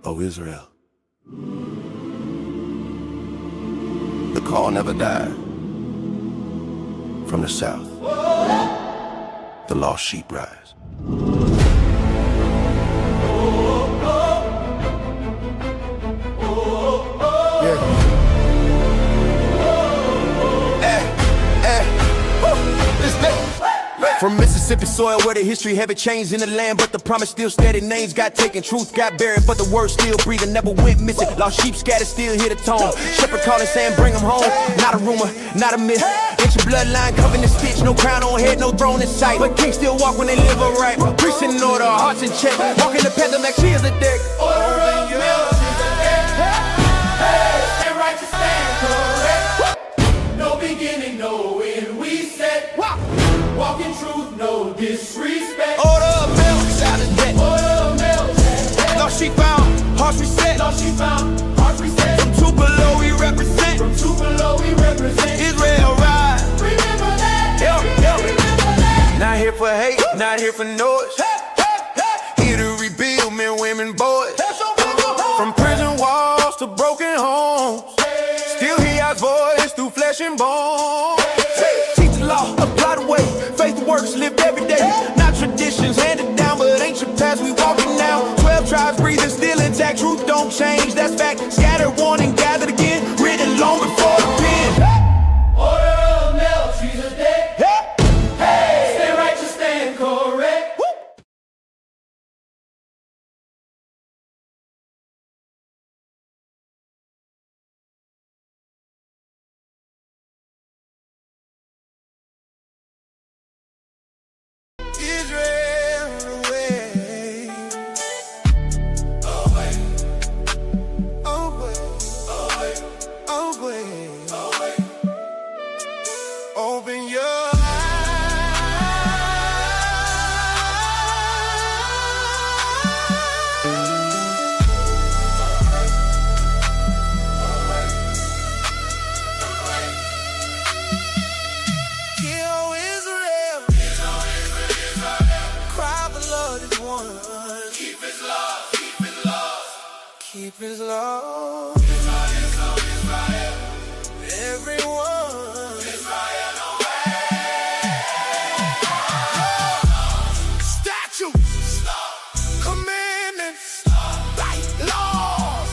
O Israel. The call never died. From the south, the lost sheep rise. From Mississippi soil where the history haven't changed in the land, but the promise still steady. Names got taken, truth got buried, but the word still breathing, never went missing. Lost sheep scattered, still hear the tone. Shepherd calling, saying bring them home. Not a rumor, not a myth. Ancient bloodline covered in stitch, no crown on head, no throne in sight. But kings still walk when they live upright. Priests in order, hearts in check. Walking the path of next year's a deck. Order of Melchizedek. Hey, stand righteous, stand correct. No beginning, no end, we said. Walk in truth, no disrespect. Order of Melchizedek. Order of Melchizedek. Lost sheep found, hearts reset. Lost sheep found, hearts reset. From Tupelo we represent. From Tupelo we represent. Israel rise. Remember that. Remember that. Not here for hate, not here for noise. Here to rebuild men, women, boys. From prison walls to broken homes. Still hear God's voice through flesh and bone. Teach the law, apply the way. Faith works, lived every day. Not traditions handed down, but ancient paths we walking now. 12 tribes breathing, still intact. Truth don't change, that's fact. Scattered, warned, and gathered again. Written long before the pen. Order of Melchizedek. Hey, stand righteous, stand correct. Israel away. Away. Open your keep his love. Everyone. Statutes. Commandments. Laws.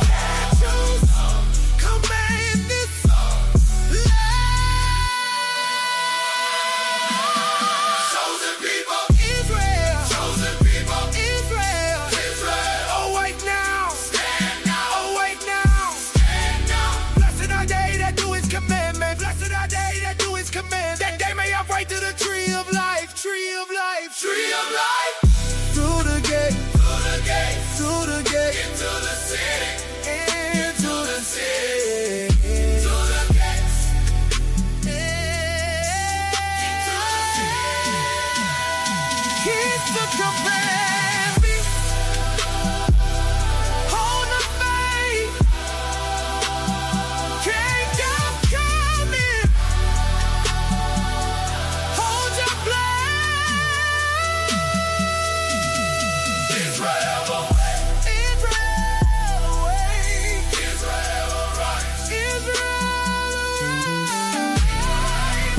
Statutes. Commandments. Chosen people. Israel. Chosen people. Israel. Awake now. Stand now. Awake now. Stand now. Blessed are they that do his commandments. Blessed are they that do his commandments. That they may have right to the tree of life. Tree of life. Tree of life. Through the gate. Through the gate. Through the gate. Into the city. Into the city. Into the gates. Into the city. Keep the commandments. Hold the faith. Kingdom coming. Hold your place. Israel away. Israel away. Israel arise. Israel arise.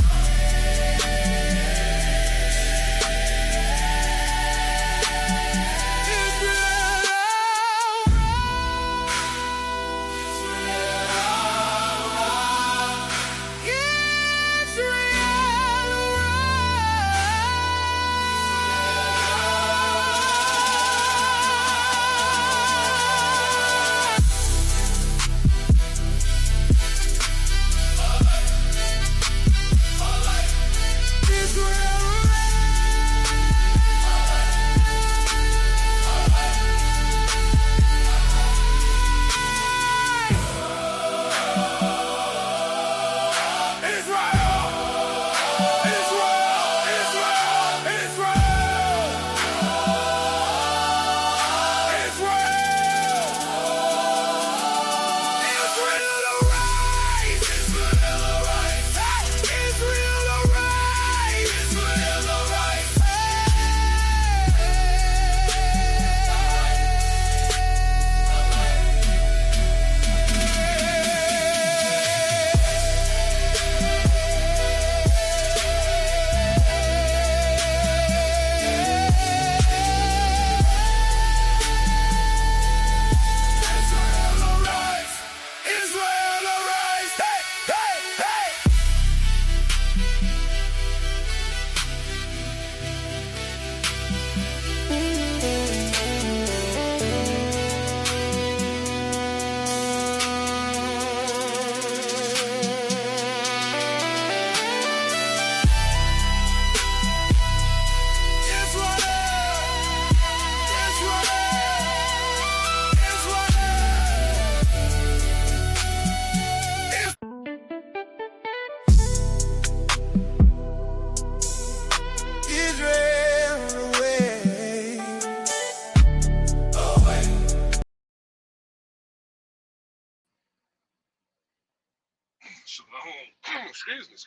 Excuse me.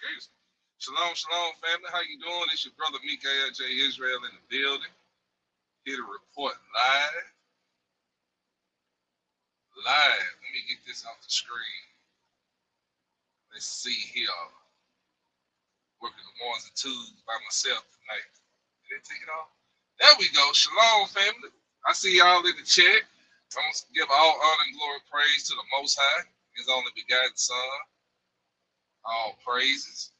Shalom, shalom, family. How you doing? It's your brother Mikael J. Israel in the building. Here to report live. Let me get this off the screen. Let's see here. Working the ones and twos by myself tonight. Did they take it off? There we go. Shalom, family. I see y'all in the chat. I'm going to give all honor and glory and praise to the Most High, His only begotten Son. All praises.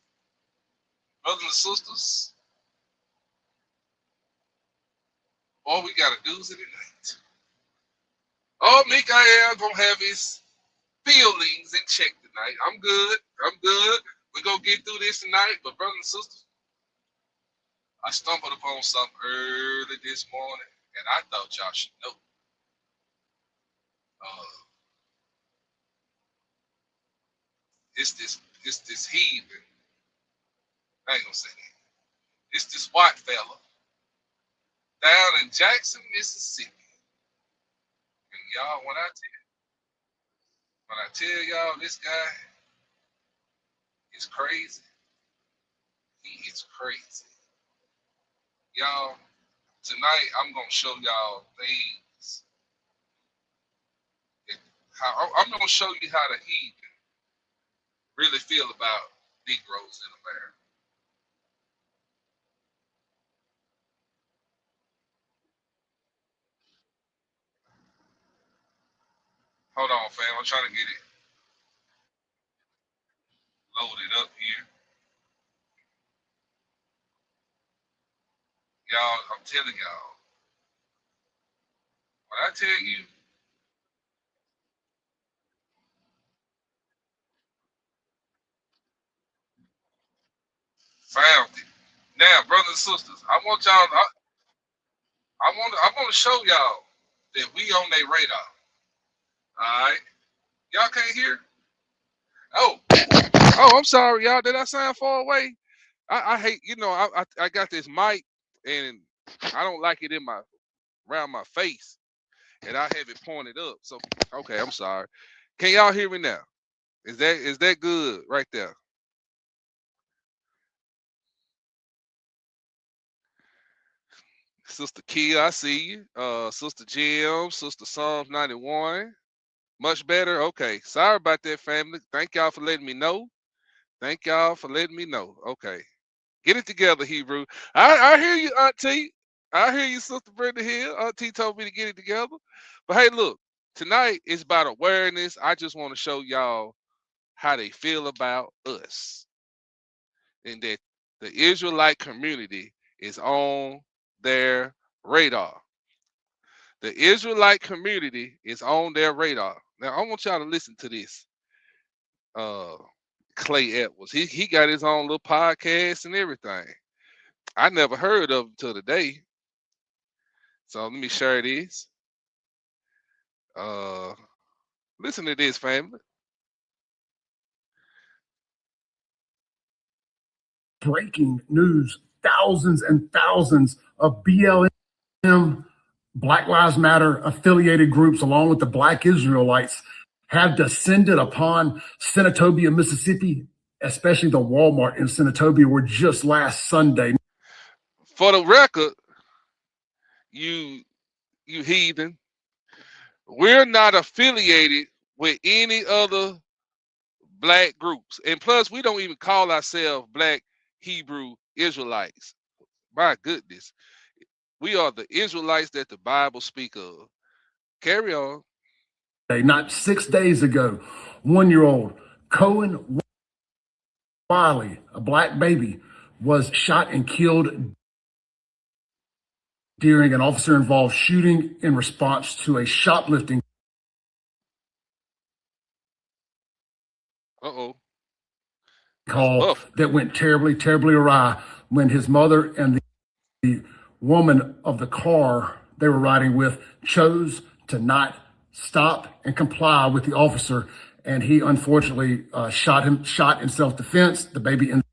Brothers and sisters, all we got to do is tonight. Oh, Mikael going to have his feelings in check tonight. I'm good. We're going to get through this tonight. But brothers and sisters, I stumbled upon something early this morning, and I thought y'all should know. It's this heathen. I ain't gonna say that. It's this white fella down in Jackson, Mississippi. And y'all, when I tell y'all this guy is crazy, he is crazy. Y'all, tonight I'm gonna show y'all things. I'm gonna show you how the heathen really feel about Negroes in America. Hold on, fam. I'm trying to get it loaded up here. Y'all, I'm telling y'all. When I tell you, found it. Now, brothers and sisters, I want to show y'all that we on their radar. All right, y'all can't hear? Oh, I'm sorry, y'all. Did I sound far away? I hate, I got this mic and I don't like it around my face, and I have it pointed up. So, okay, I'm sorry. Can y'all hear me now? Is that good right there? Sister Kia, I see you. Sister Jim, Sister Psalms 91. Much better? Okay. Sorry about that, family. Thank y'all for letting me know. Okay. Get it together, Hebrew. I hear you, Auntie. I hear you, Sister Brenda Hill. Auntie told me to get it together. But hey, look, tonight is about awareness. I just want to show y'all how they feel about us. And that the Israelite community is on their radar. The Israelite community is on their radar. Now, I want y'all to listen to this. Clay Edwards. He got his own little podcast and everything. I never heard of him till today. So let me share this. Listen to this, family. Breaking news. Thousands and thousands of BLM, Black Lives Matter affiliated groups, along with the Black Israelites, have descended upon Senatobia, Mississippi, especially the Walmart in Senatobia, where just last Sunday. For the record, you heathen, we're not affiliated with any other black groups. And plus, we don't even call ourselves Black Hebrew Israelites. My goodness. We are the Israelites that the Bible speaks of. Carry on. Not 6 days ago, 1-year-old Cohen Wiley, a black baby, was shot and killed during an officer-involved shooting in response to a shoplifting call that went terribly, terribly awry when his mother and the woman of the car they were riding with chose to not stop and comply with the officer, and he unfortunately shot in self-defense. The baby ended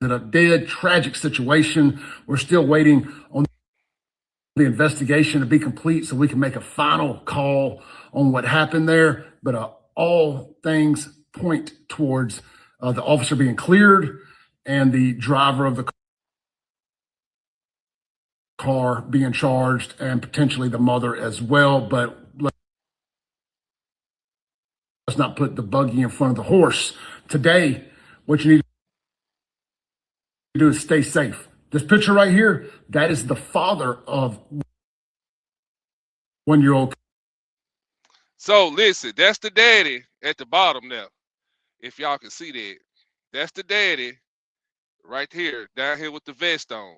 up dead. Tragic situation. We're still waiting on the investigation to be complete so we can make a final call on what happened there. But all things point towards the officer being cleared and the driver of the car being charged and potentially the mother as well. But let's not put the buggy in front of the horse. Today, what you need to do is stay safe. This picture right here, that is the father of 1-year-old. So listen, that's the daddy at the bottom there. If y'all can see that, that's the daddy right here, down here with the vest on.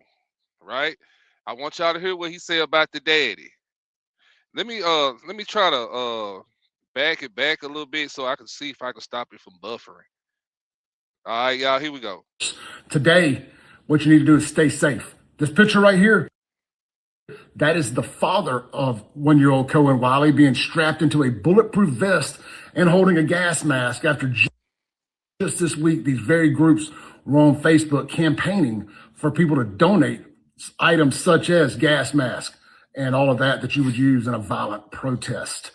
Right? I want y'all to hear what he said about the daddy. Let me try to back it back a little bit so I can see if I can stop it from buffering. All right, y'all, here we go. Today, what you need to do is stay safe. This picture right here, that is the father of 1-year-old Cohen Wiley being strapped into a bulletproof vest and holding a gas mask after just this week, these very groups were on Facebook campaigning for people to donate items such as gas masks and all of that you would use in a violent protest.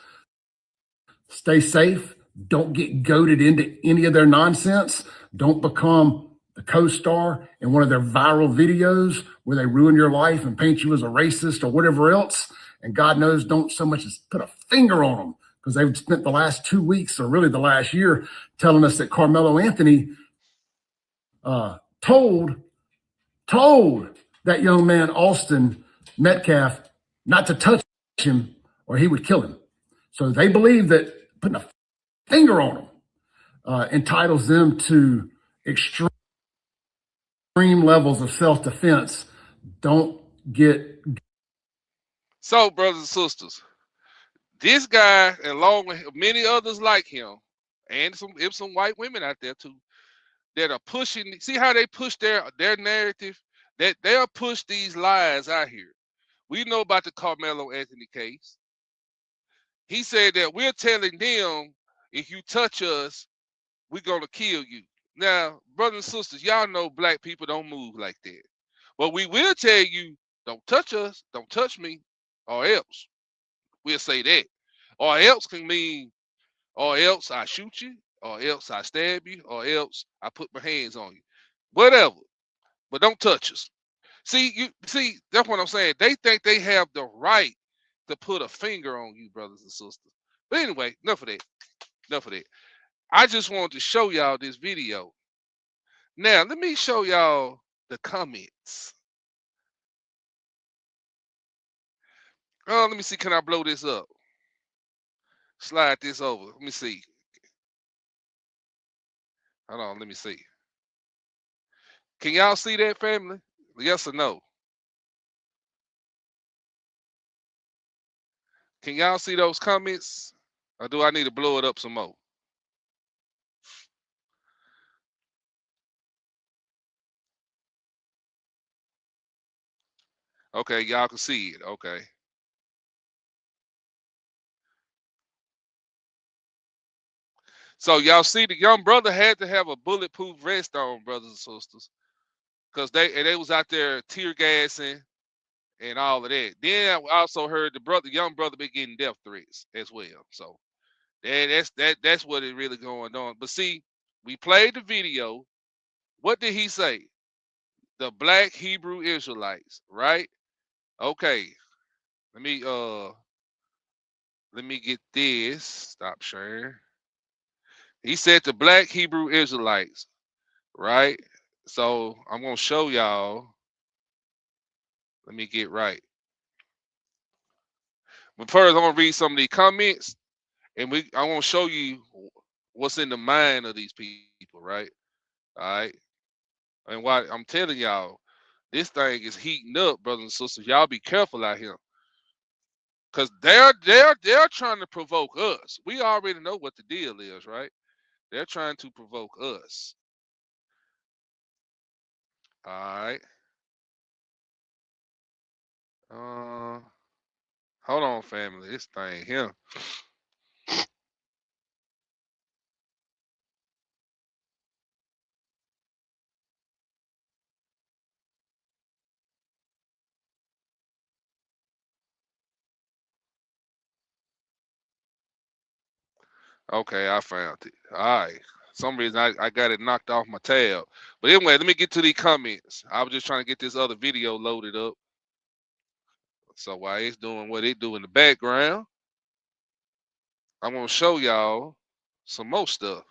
Stay safe. Don't get goaded into any of their nonsense. Don't become the co-star in one of their viral videos where they ruin your life and paint you as a racist or whatever else. And God knows, don't so much as put a finger on them, because they've spent the last 2 weeks, or really the last year, telling us that Carmelo Anthony told that young man, Austin Metcalf, not to touch him or he would kill him. So they believe that putting a finger on him entitles them to extreme levels of self-defense. Don't get. So, brothers and sisters, this guy, along with many others like him, and some white women out there too, that are pushing. See how they push their narrative? That they'll push these lies out here. We know about the Carmelo Anthony case. He said that we're telling them, if you touch us, we're gonna kill you. Now, brothers and sisters, y'all know black people don't move like that. But we will tell you, don't touch us, don't touch me, or else. We'll say that. Or else can mean, or else I shoot you, or else I stab you, or else I put my hands on you. Whatever. But don't touch us. See, that's what I'm saying. They think they have the right to put a finger on you, brothers and sisters. But anyway, enough of that. Enough of that. I just wanted to show y'all this video. Now, let me show y'all the comments. Oh, let me see. Can I blow this up? Slide this over. Let me see. Hold on. Let me see. Can y'all see that, family? Yes or no? Can y'all see those comments? Or do I need to blow it up some more? Okay, y'all can see it. Okay. So y'all see the young brother had to have a bulletproof vest on, brothers and sisters, because they was out there tear gassing and all of that. Then I also heard the young brother, been getting death threats as well. So that's what is really going on. But see, we played the video. What did he say? The black Hebrew Israelites, right? Okay. Let me get this. Stop sharing. He said the black Hebrew Israelites, right? So I'm gonna show y'all. Let me get right. But first, I'm gonna read some of the comments, and I want to show you what's in the mind of these people, right? All right. And why I'm telling y'all, this thing is heating up, brothers and sisters. Y'all be careful out here, cause they're trying to provoke us. We already know what the deal is, right? They're trying to provoke us. All right. Uh, hold on, family. This thing here. Okay, I found it. All right. some reason I got it knocked off my tab. But anyway, let me get to these comments. I was just trying to get this other video loaded up. So while it's doing what it do in the background, I'm gonna show y'all some more stuff.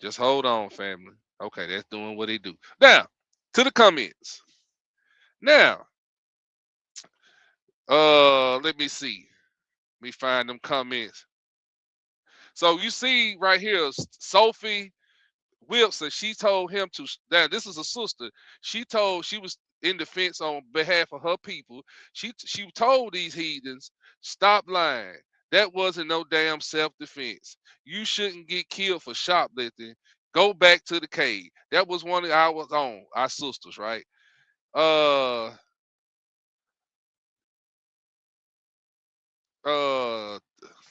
Just hold on, family. Okay, that's doing what it do. Now, to the comments. Now, let me see. Let me find them comments. So you see right here, Sophie Wilson, she told him to, now this is a sister. She was in defense on behalf of her people. She told these heathens, stop lying. That wasn't no damn self-defense. You shouldn't get killed for shoplifting. Go back to the cave. That was one of our sisters, right? Uh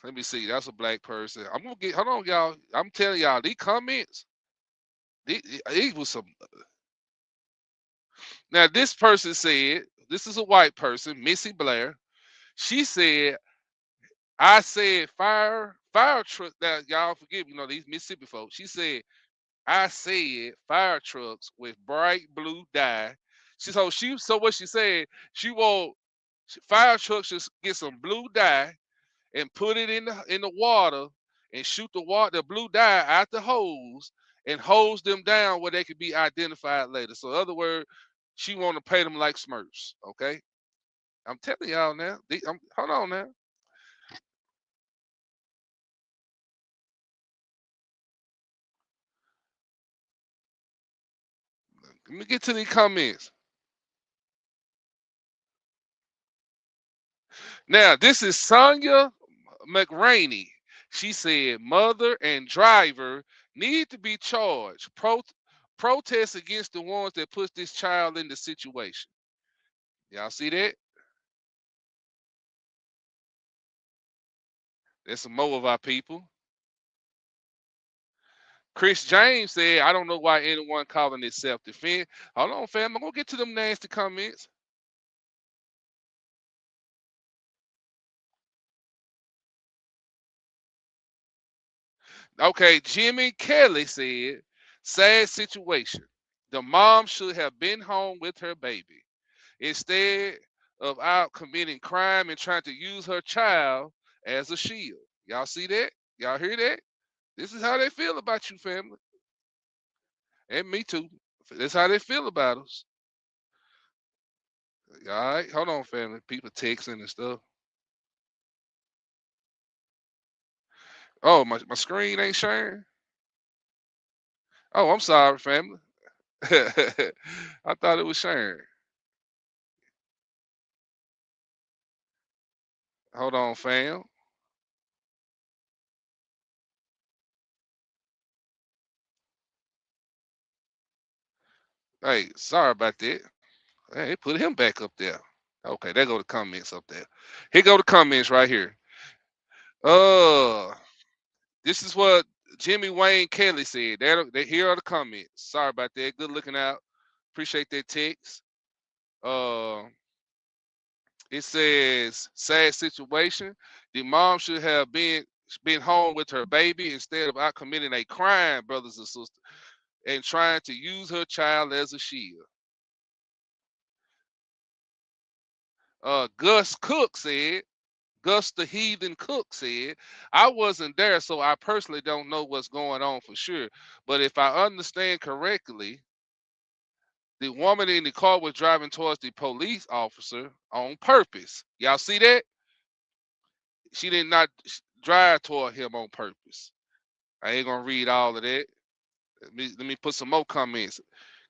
let me see. That's a black person. I'm gonna get, hold on, y'all. I'm telling y'all, these comments, these was some. Now, this person said, this is a white person, Missy Blair. She said, I said fire truck. Now, y'all forgive me, these Mississippi folks. She said, I said fire trucks with bright blue dye. So what she said, she want fire trucks to get some blue dye and put it in the water and shoot the blue dye out the hose and hose them down where they could be identified later. So in other words, she want to pay them like Smurfs. Okay, I'm telling y'all now. Hold on now. Let me get to these comments. Now this is Sonia McRaney. She said mother and driver need to be charged. Protest against the ones that put this child in the situation. Y'all see that? There's some more of our people. Chris James said, I don't know why anyone calling it self-defense. Hold on, fam. I'm going to get to them nasty comments. Okay, Jimmy Kelly said, sad situation. The mom should have been home with her baby instead of out committing crime and trying to use her child as a shield. Y'all see that? Y'all hear that? This is how they feel about you, family. And me too. That's how they feel about us. All right, hold on, family. People texting and stuff. Oh, my screen ain't sharing. Oh, I'm sorry, family. I thought it was sharing. Hold on, fam. Hey, sorry about that. Hey, put him back up there. Okay, there go the comments up there. Here go the comments right here. Uh, this is what Jimmy Wayne Kelly said. Here are the comments. Sorry about that. Good looking out. Appreciate that text. Uh, it says sad situation. The mom should have been home with her baby instead of out committing a crime, brothers and sisters, and trying to use her child as a shield. Gus Cook said, Gus the Heathen Cook said, I wasn't there, so I personally don't know what's going on for sure. But if I understand correctly, the woman in the car was driving towards the police officer on purpose. Y'all see that? She did not drive toward him on purpose. I ain't gonna read all of that. Let me put some more comments.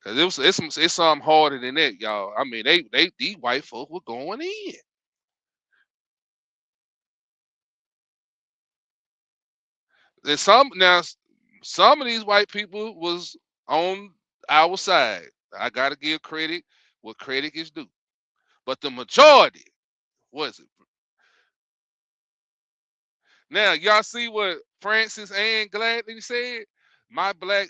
Cause it's something harder than that, y'all. I mean, these white folk were going in. And some of these white people was on our side. I gotta give credit what credit is due. But the majority wasn't. Now y'all see what Francis Ann Gladney said? My black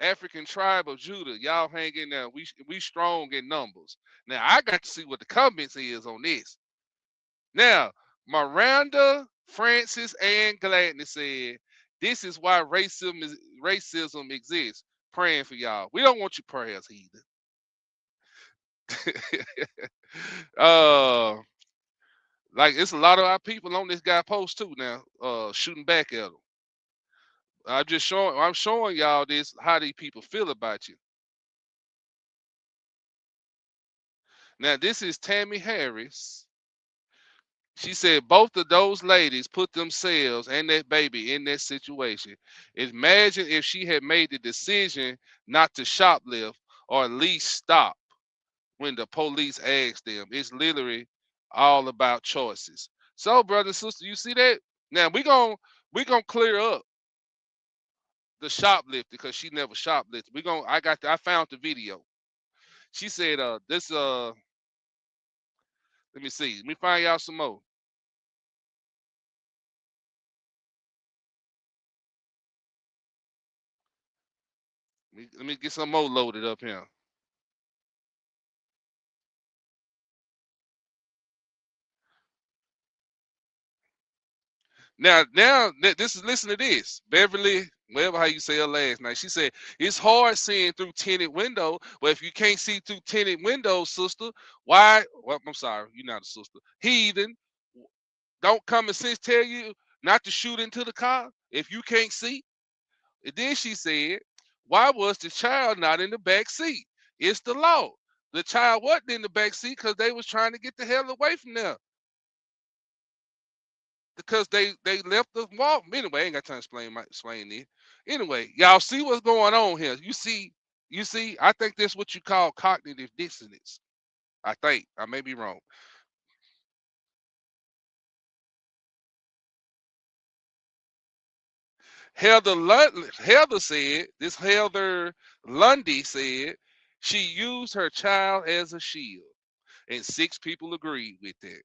African tribe of Judah, y'all hang in there. We strong in numbers. Now I got to see what the comments is on this. Now Miranda Francis Ann Gladney said, This is why racism exists. Praying for y'all. We don't want your prayers, heathen. uh, like it's a lot of our people on this guy post too now, shooting back at him. I'm showing y'all this how these people feel about you. Now this is Tammy Harris. She said both of those ladies put themselves and that baby in that situation. Imagine if she had made the decision not to shoplift or at least stop when the police asked them. It's literally all about choices. So, brother and sister, you see that? Now we gonna clear up the shoplifting because she never shoplifted. I found the video. She said, this let me see. Let me find y'all some more. Let me get some more loaded up here. Now, this is listen to this. Beverly, whatever how you say her last night. She said it's hard seeing through tinted window. Well, if you can't see through tinted windows, sister, why? Well, I'm sorry, you're not a sister. Heathen, don't common sense tell you not to shoot into the car if you can't see? And then she said, why was the child not in the back seat? It's the law. The child wasn't in the back seat because they was trying to get the hell away from there. Because they left the wall. Anyway, I ain't got time to explain this. Anyway, y'all see what's going on here. You see, I think that's what you call cognitive dissonance. I think. I may be wrong. Heather said, this Heather Lundy said she used her child as a shield. And 6 people agreed with that.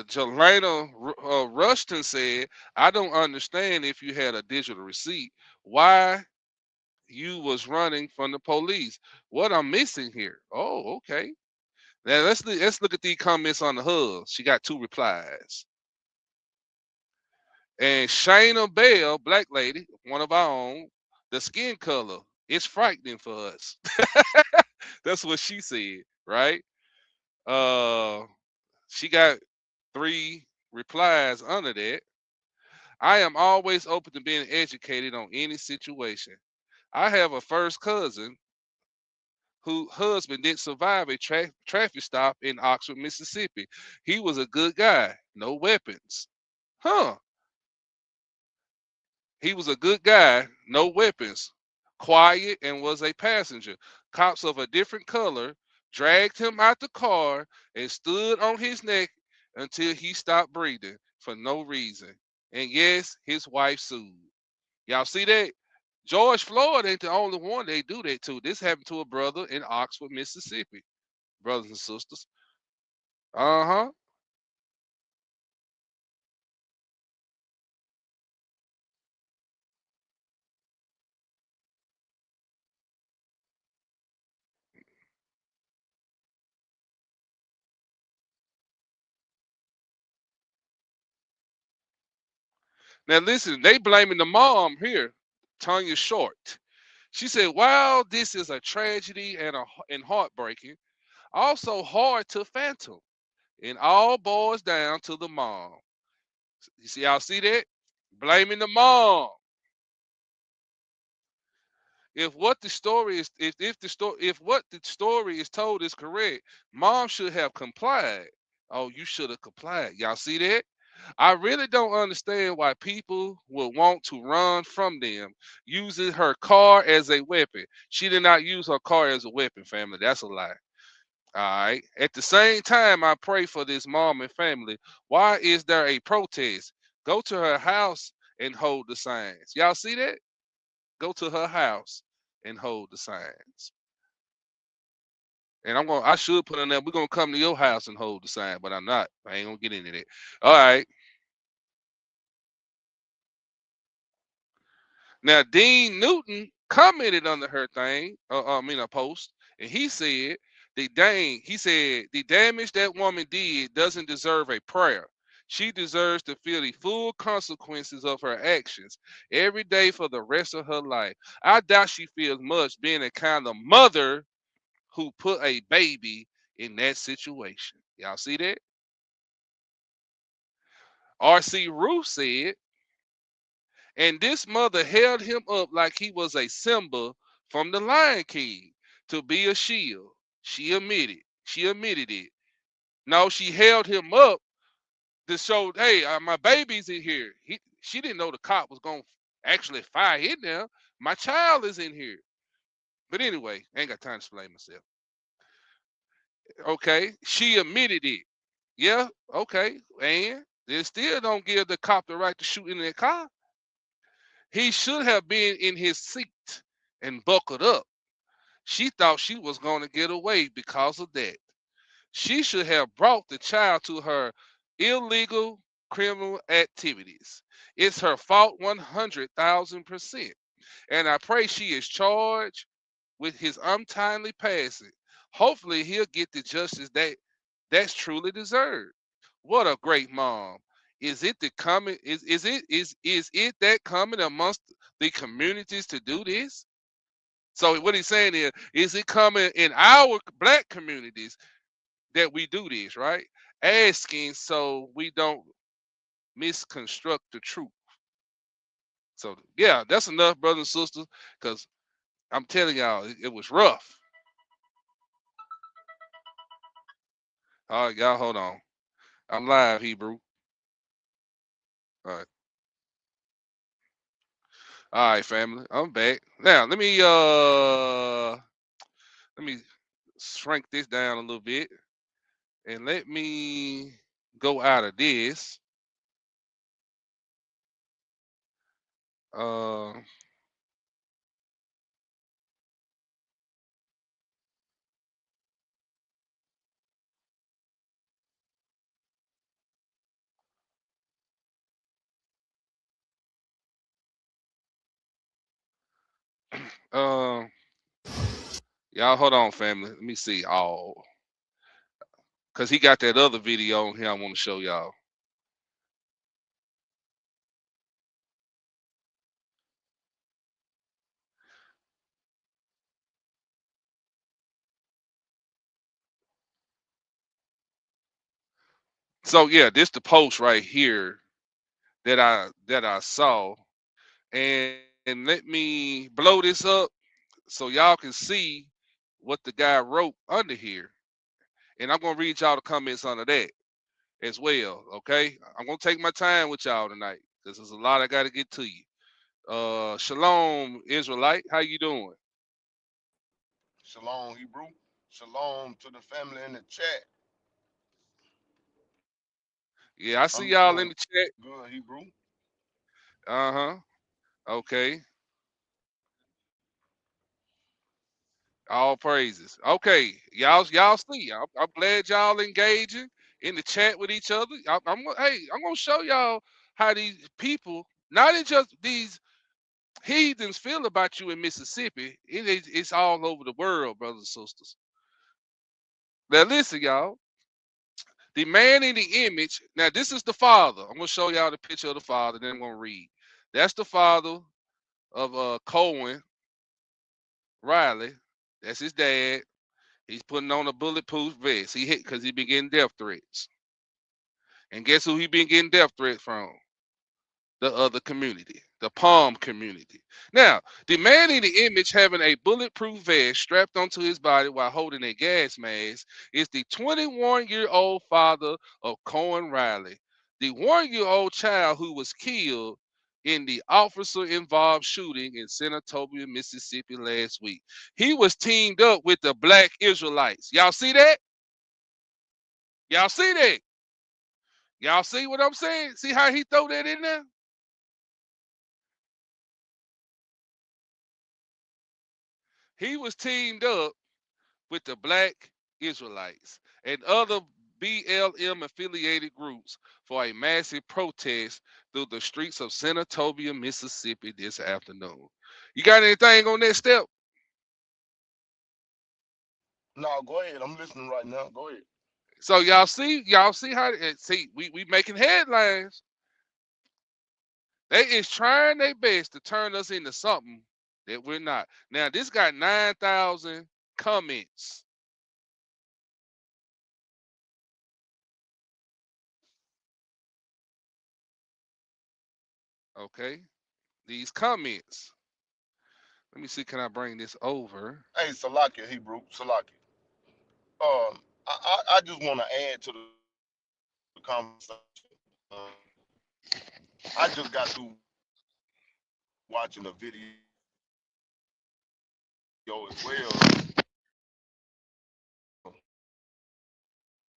Jelena Rushton said, I don't understand if you had a digital receipt, why you was running from the police. What I'm missing here? Oh, okay. Now let's look at these comments on the hub. She got 2 replies. And Shayna Bell, black lady, one of our own, the skin color, it's frightening for us. That's what she said, right? Uh, she got 3 replies under that. I am always open to being educated on any situation. I have a first cousin whose husband didn't survive a traffic stop in Oxford, Mississippi. He was a good guy, no weapons. Huh. He was a good guy, no weapons, quiet, and was a passenger. Cops of a different color dragged him out the car and stood on his neck until he stopped breathing for no reason. And yes, his wife sued. Y'all see that? George Floyd ain't the only one they do that to. This happened to a brother in Oxford, Mississippi. Brothers and sisters. Uh-huh. Now listen, they blaming the mom here, Tanya Short. She said, while this is a tragedy and heartbreaking, also hard to fathom, and all boils down to the mom. You see, y'all see that? Blaming the mom. If what the story is, if what the story is told is correct, mom should have complied. Oh, you should have complied. Y'all see that? I really don't understand why people would want to run from them using her car as a weapon. She did not use her car as a weapon, family. That's a lie. All right. At the same time, I pray for this mom and family. Why is there a protest? Go to her house and hold the signs. Y'all see that? Go to her house and hold the signs. And I should put on there, we're gonna come to your house and hold the sign, but I'm not. I ain't gonna get into that. All right. Now, Dean Newton commented under her thing, a post, and he said, he said, the damage that woman did doesn't deserve a prayer. She deserves to feel the full consequences of her actions every day for the rest of her life. I doubt she feels much being a kind of mother who put a baby in that situation. Y'all see that? R.C. Ruth said, and this mother held him up like he was a Simba from the Lion King to be a shield. She admitted. She admitted it. No, she held him up to show, hey, my baby's in here. She didn't know the cop was going to actually fire in there. My child is in here. But anyway, I ain't got time to explain myself. Okay, she admitted it. Yeah, okay. And they still don't give the cop the right to shoot in that car. He should have been in his seat and buckled up. She thought she was going to get away because of that. She should have brought the child to her illegal criminal activities. It's her fault 100,000%. And I pray she is charged with his untimely passing. Hopefully he'll get the justice that's truly deserved. What a great mom. Is it the common is it that common amongst the communities to do this? So what he's saying is it common in our black communities that we do this, right? Asking so we don't misconstruct the truth. So yeah, that's enough, brothers and sisters, because I'm telling y'all, it was rough. All right, y'all, hold on. I'm live, Hebrew. All right. All right, family. I'm back. Now let me shrink this down a little bit and let me go out of this. Uh uh y'all hold on, family. Let me see all because he got that other video on here I want to show y'all. So yeah, this the post right here that I saw. And let me blow this up so y'all can see what the guy wrote under here. And I'm gonna read y'all the comments under that as well. Okay. I'm gonna take my time with y'all tonight because there's a lot I gotta get to you. Shalom, Israelite. How you doing? Shalom, Hebrew. Shalom to the family in the chat. Yeah, I see I'm y'all in doing the chat. good, Hebrew. Uh-huh. Okay. All praises. Okay, y'all see. I'm glad y'all engaging in the chat with each other. Hey, I'm gonna show y'all how these people, not in just these heathens, feel about you in Mississippi. It's all over the world, brothers and sisters. Now listen, y'all. The man in the image. Now this is the father. I'm gonna show y'all the picture of the father. Then I'm gonna read. That's the father of Cohen Riley. That's his dad. He's putting on a bulletproof vest. He hit because he been getting death threats. And guess who he been getting death threats from? The other community, the Palm community. Now, the man in the image having a bulletproof vest strapped onto his body while holding a gas mask is the 21-year-old father of Cohen Riley, the 1-year-old child who was killed in the officer involved shooting in Senatobia, Mississippi last week. He was teamed up with the black Israelites. Y'all see that? Y'all see that? Y'all see what I'm saying? See how he throw that in there? He was teamed up with the black Israelites and other BLM affiliated groups for a massive protest through the streets of Senatobia, Mississippi this afternoon. You got anything on that step? No, go ahead. I'm listening right now. Go ahead. So y'all see how see we making headlines. They is trying their best to turn us into something that we're not. Now this got 9,000 comments. Okay, these comments. Let me see. Can I bring this over? Hey, Salakia Hebrew, Salakia. I just want to add to the conversation. I just got through watching a video as well.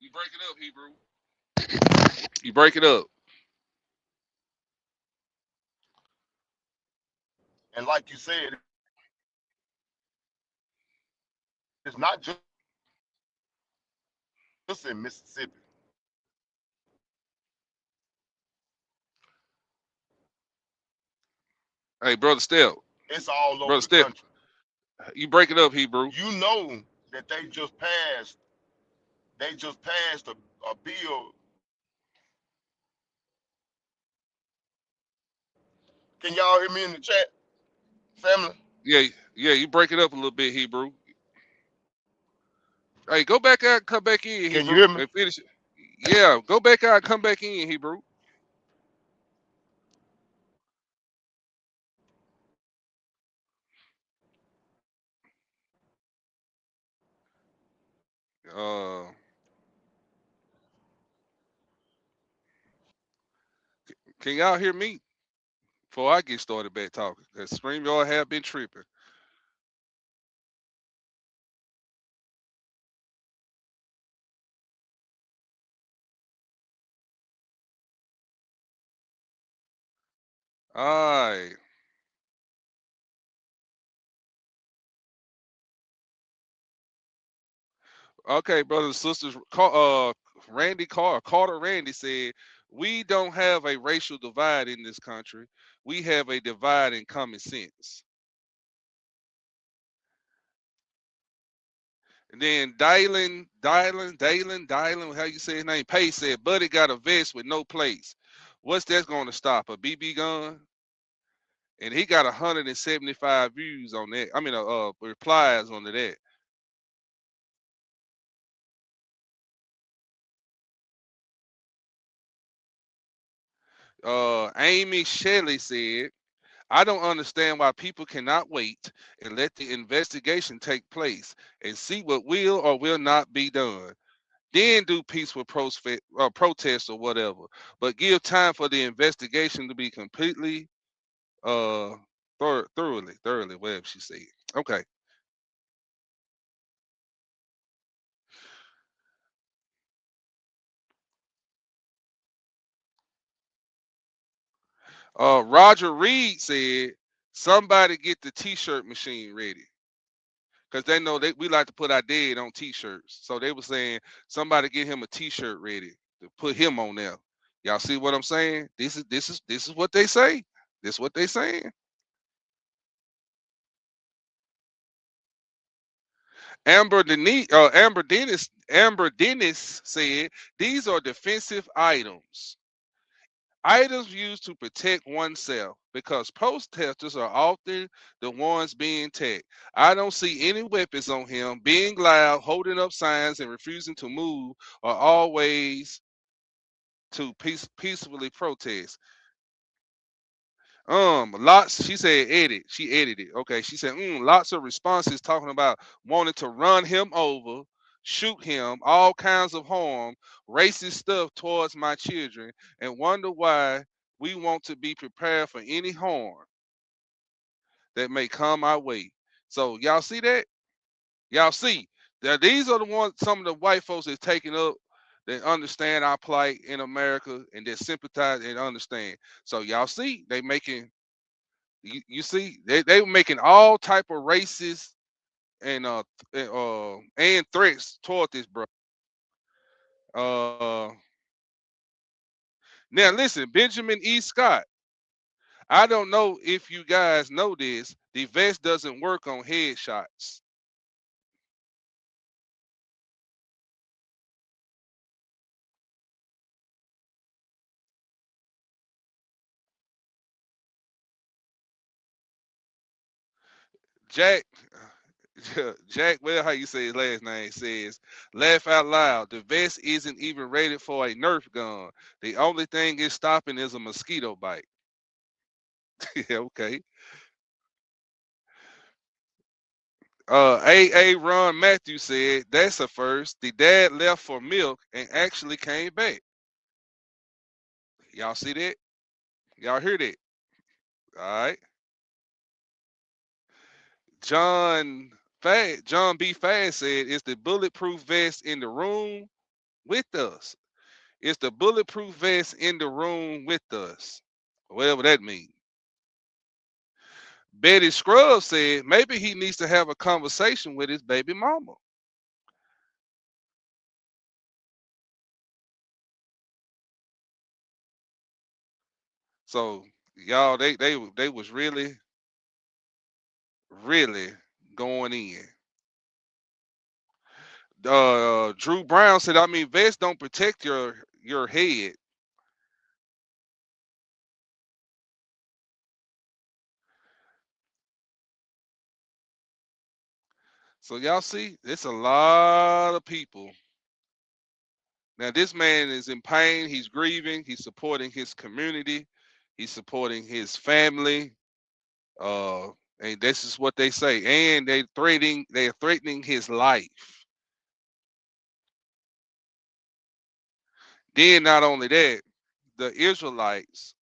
You break it up, Hebrew. You break it up. And like you said, it's not just in Mississippi. Hey, brother Step. It's all over Brother the Step. country. You break it up, Hebrew. You know that they just passed a bill. Can y'all hear me in the chat, family? Yeah, yeah. You break it up a little bit, Hebrew. Hey, go back out and come back in, Can you hear Hebrew, me? and finish it. Yeah, go back out and come back in, Hebrew. Uh, can y'all hear me before I get started back talking? Cause stream y'all have been tripping. All right. Okay, brothers and sisters. Randy Carter Randy said, we don't have a racial divide in this country. We have a divide in common sense. And then Dylan, how you say his name? Pace said, Buddy got a vest with no place. What's that going to stop? A BB gun? And he got 175 views on that. I mean, replies on that. Amy Shelley said, I don't understand why people cannot wait and let the investigation take place and see what will or will not be done. Then do peaceful protests or whatever. But give time for the investigation to be completely, uh, thoroughly, whatever she said. Okay. Roger Reed said, somebody get the t-shirt machine ready. Because they know we like to put our dead on t-shirts. So they were saying somebody get him a t-shirt ready to put him on there. Y'all see what I'm saying? This is what they say. This is what they saying. Amber Dennis said these are defensive items. Items used to protect oneself because protesters are often the ones being attacked. I don't see any weapons on him. Being loud, holding up signs, and refusing to move are always to peacefully protest. Lots. She said edit. She edited. Okay. She said lots of responses talking about wanting to run him over, shoot him, all kinds of harm, racist stuff towards my children, and wonder why we want to be prepared for any harm that may come our way. So y'all see that? Y'all see that these are the ones. Some of the white folks that's taking up that understand our plight in America and that sympathize and understand. So y'all see they making you see they were making all type of racist and and threats toward this bro. Uh Now listen, Benjamin E. Scott. I don't know if you guys know this, The vest doesn't work on headshots. Jack, Jack, well, how you say his last name, says, laugh out loud. The vest isn't even rated for a Nerf gun. The only thing it's stopping is a mosquito bite. Yeah, okay. A. Ron Matthews said, that's a first. The dad left for milk and actually came back. Y'all see that? Y'all hear that? All right. John B. Fast said, is the bulletproof vest in the room with us? Is the bulletproof vest in the room with us? Whatever that means. Betty Scruggs said, maybe he needs to have a conversation with his baby mama. So y'all, they was really, really going in. Drew Brown said, I mean, vests don't protect your head. So y'all see, it's a lot of people. Now this man is in pain. He's grieving. He's supporting his community. He's supporting his family. Uh, and this is what they say. And they're threatening his life. Then not only that, the Israelites,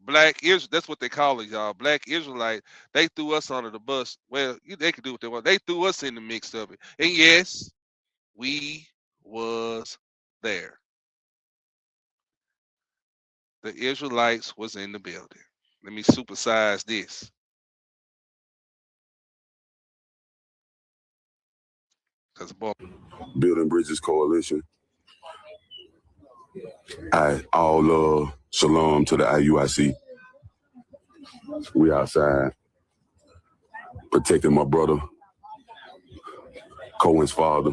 that's what they call it, y'all. Black Israelite, they threw us under the bus. Well, they could do what they want. They threw us in the mix of it. And yes, we was there. The Israelites was in the building. Let me supersize this. Because Building Bridges Coalition. All shalom to the IUIC. We outside protecting my brother, Cohen's father,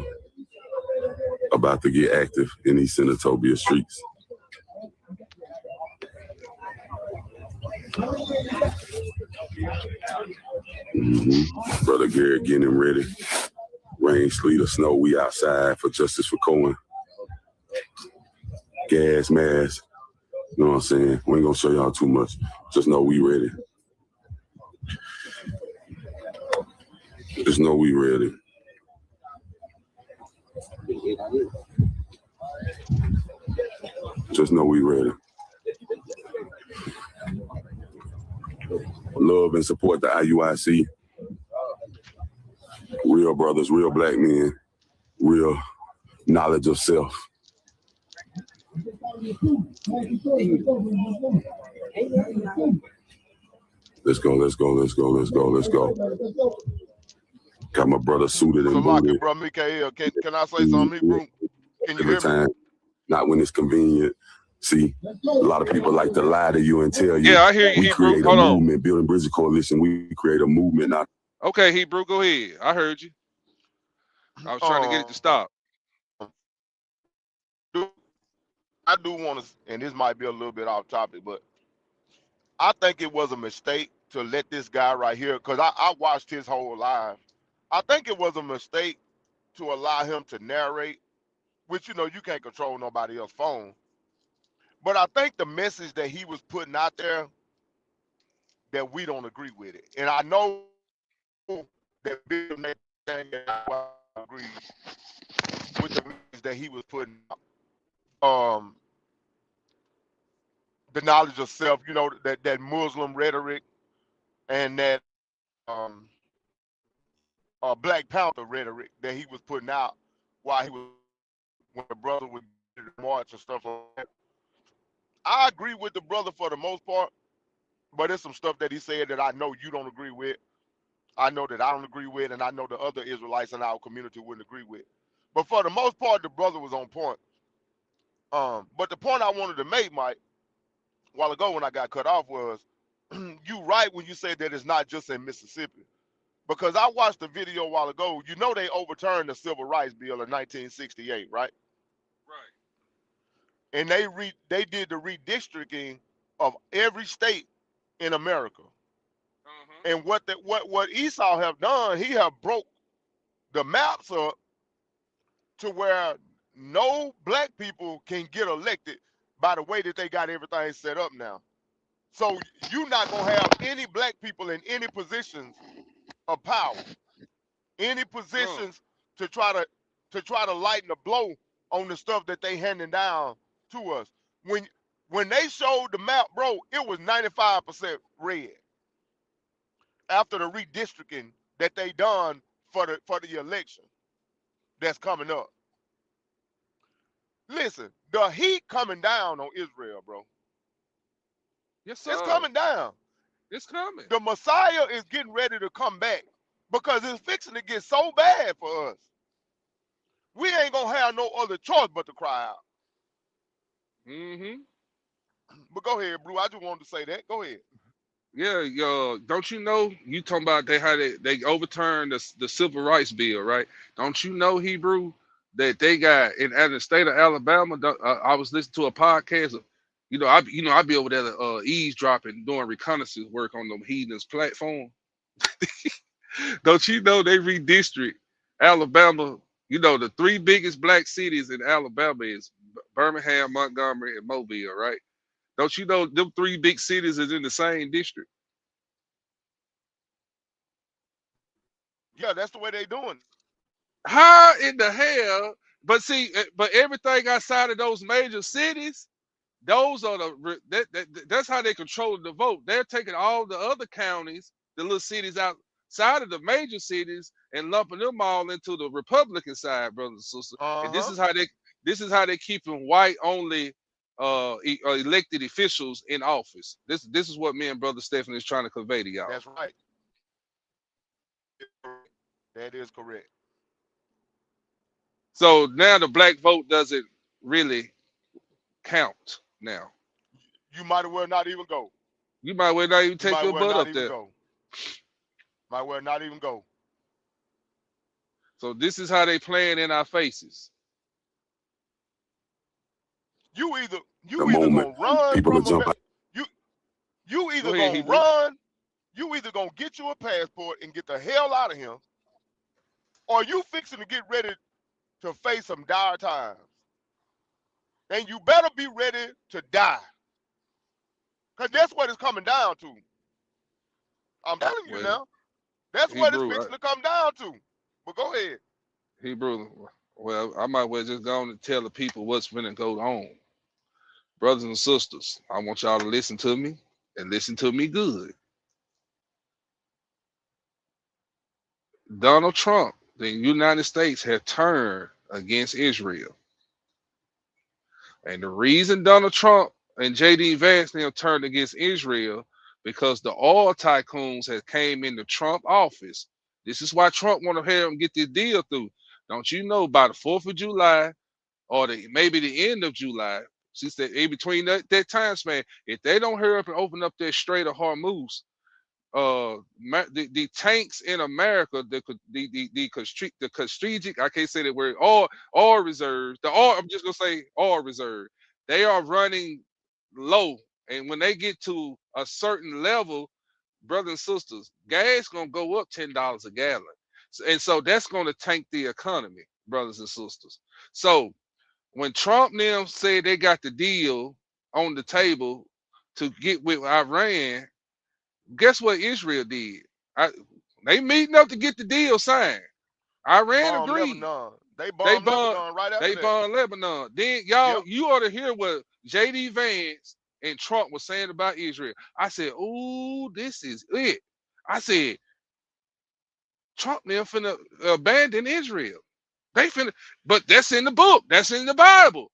about to get active in these Senatobia streets. Brother Garrett getting him ready. Rain, sleet, or snow, we outside for justice for Cohen. Gas mask. You know what I'm saying? We ain't gonna show y'all too much. Just know we ready. Just know we ready. Just know we ready. Love and support the IUIC. Real brothers, real black men, real knowledge of self. Let's go, let's go, let's go, let's go, let's go. Got my brother suited and booted. Bro, Mikael, can I say something, bro? Can you hear me? Not when it's convenient. See, a lot of people like to lie to you and tell you. Yeah, I hear you, we Hebrew. create Hold a on. movement, Building Bridges Coalition. We create a movement. Not okay, Hebrew, go ahead. I heard you. I was trying to get it to stop. I do want to, and this might be a little bit off topic, but I think it was a mistake to let this guy right here, because I watched his whole live. I think it was a mistake to allow him to narrate, which, you know, you can't control nobody else's phone. But I think the message that he was putting out there, that we don't agree with it. And I know that Bill agrees with the message that he was putting out. The knowledge of self, you know, that Muslim rhetoric and that Black Panther rhetoric that he was putting out while he was, when the brother would march and stuff like that. I agree with the brother for the most part, but there's some stuff that he said that I know you don't agree with. I know that I don't agree with, and I know the other Israelites in our community wouldn't agree with. But for the most part, the brother was on point. But the point I wanted to make, Mike, a while ago when I got cut off was, you right when you say that it's not just in Mississippi. Because I watched the video a while ago. You know they overturned the Civil Rights Bill in 1968, right? Right. And they did the redistricting of every state in America. Uh-huh. And what Esau have done, he have broke the maps up to where no black people can get elected by the way that they got everything set up now. So you're not gonna have any black people in any positions of power, any Uh, positions to try to lighten the blow on the stuff that they handing down to us. When they showed the map, bro, it was 95% red after the redistricting that they done for the election that's coming up. Listen, the heat coming down on Israel, bro. yes, It's sir. coming down. It's coming. The Messiah is getting ready to come back because it's fixing to get so bad for us. We ain't gonna have no other choice but to cry out. Mm-hmm. But go ahead, Blue. I just wanted to say that. Go ahead. Yeah, don't you know you talking about how they overturned the civil rights bill, right? Don't you know, Hebrew, that they got in the state of Alabama? I was listening to a podcast of, I be over there eavesdropping, doing reconnaissance work on them heathens platform. Don't you know they redistrict Alabama? You know the three biggest black cities in Alabama is Birmingham, Montgomery, and Mobile, right? Don't you know them three big cities is in the same district? Yeah, that's the way they doing it. How in the hell? But see, but everything outside of those major cities, those are that's how they control the vote. They're taking all the other counties, the little cities outside of the major cities, and lumping them all into the Republican side, brothers and sisters. And Uh-huh. this is how they keeping white only elected officials in office. This is what me and brother Stephen is trying to convey to y'all. That's right. That is correct. So now the black vote doesn't really count now. You might as well not even go. You might well not even You take might as your well butt not up even there. go. Might as well not even go. So this is how they playing in our faces. You either The you either moment gonna run people are from jumping. you you Go either ahead, gonna Hebrew. run, you either gonna get you a passport and get the hell out of here, or you fixing to get ready to face some dire times. And you better be ready to die. Because that's what it's coming down to. I'm telling you Well, now. That's what it's Hebrew, fixing to come down to. But go ahead. Hebrew. Well, I might well just go on and tell the people what's finna go on. Brothers and sisters, I want y'all to listen to me and listen to me good. Donald Trump, the United States, have turned against Israel. And the reason Donald Trump and J.D. Vance now turned against Israel because the oil tycoons had came into Trump office. This is why Trump want to have them get this deal through. Don't you know by the 4th of July or maybe the end of July, she said in between that time span, if they don't hurry up and open up that Strait of Hormuz, the tanks in America, the strategic, I can't say that word, oil reserves, I'm just gonna say oil reserve, they are running low, and when they get to a certain level, brothers and sisters, gas gonna go up $10 a gallon, and so that's gonna tank the economy, brothers and sisters. So when Trump and them said they got the deal on the table to get with Iran, guess what Israel did? I, they meeting up to get the deal signed. Iran Bomb agreed. Lebanon. They They bombed bought Lebanon right after they that. bought Lebanon. Then Yep. you ought to hear what J.D. Vance and Trump was saying about Israel. I said, "Ooh, this is it." I said, Trump now finna abandon Israel. They finna, but that's in the book. That's in the Bible.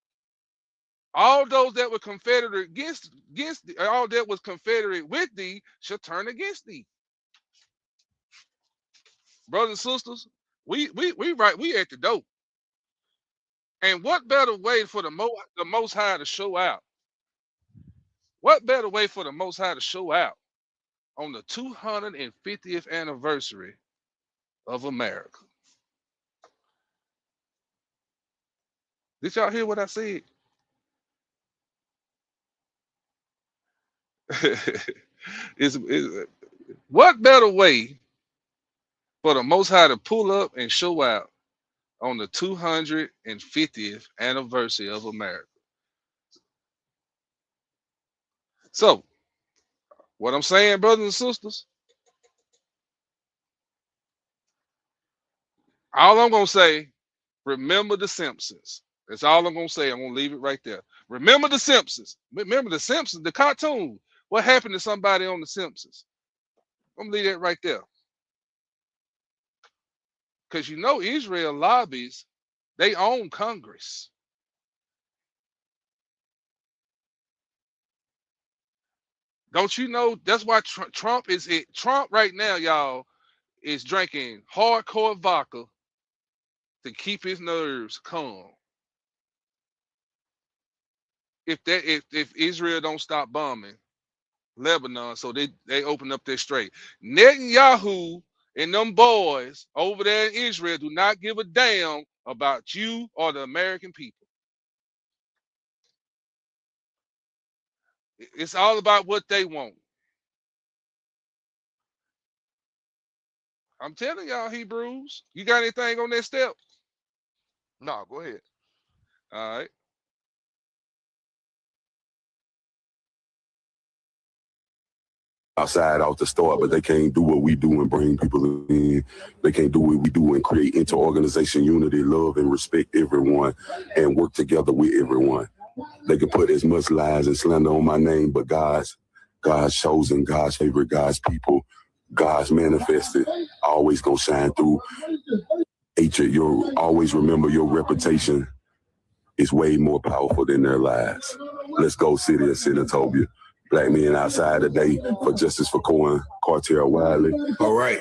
All those that were confederate against all that was confederate with thee shall turn against thee. Brothers and sisters, we right, we at the door. And what better way for the Most High to show out? What better way for the Most High to show out on the 250th anniversary of America. Did y'all hear what I said? What better way for the Most High to pull up and show out on the 250th anniversary of America? So, what I'm saying, brothers and sisters, all I'm going to say, remember the Simpsons. That's all I'm going to say. I'm going to leave it right there. Remember the Simpsons. Remember the Simpsons, the cartoon. What happened to somebody on the Simpsons? I'm going to leave that right there. Because you know Israel lobbies, they own Congress. Don't you know that's why Trump is it? Trump right now, y'all, is drinking hardcore vodka to keep his nerves calm. If Israel don't stop bombing Lebanon, so they open up their strait. Netanyahu and them boys over there in Israel do not give a damn about you or the American people. It's all about what they want. I'm telling y'all, Hebrews. You got anything on that step? No, go ahead. All right. Outside out the store, but they can't do what we do and bring people in. They can't do what we do and create inter-organization unity, love, and respect everyone and work together with everyone. They can put as much lies and slander on my name, but God's chosen, God's favorite, God's people, God's manifested, always gonna shine through. You always remember your reputation is way more powerful than their lives. Let's go, city of Senatobia. Black men outside today for justice for Cohen, Cartel Wiley. All right.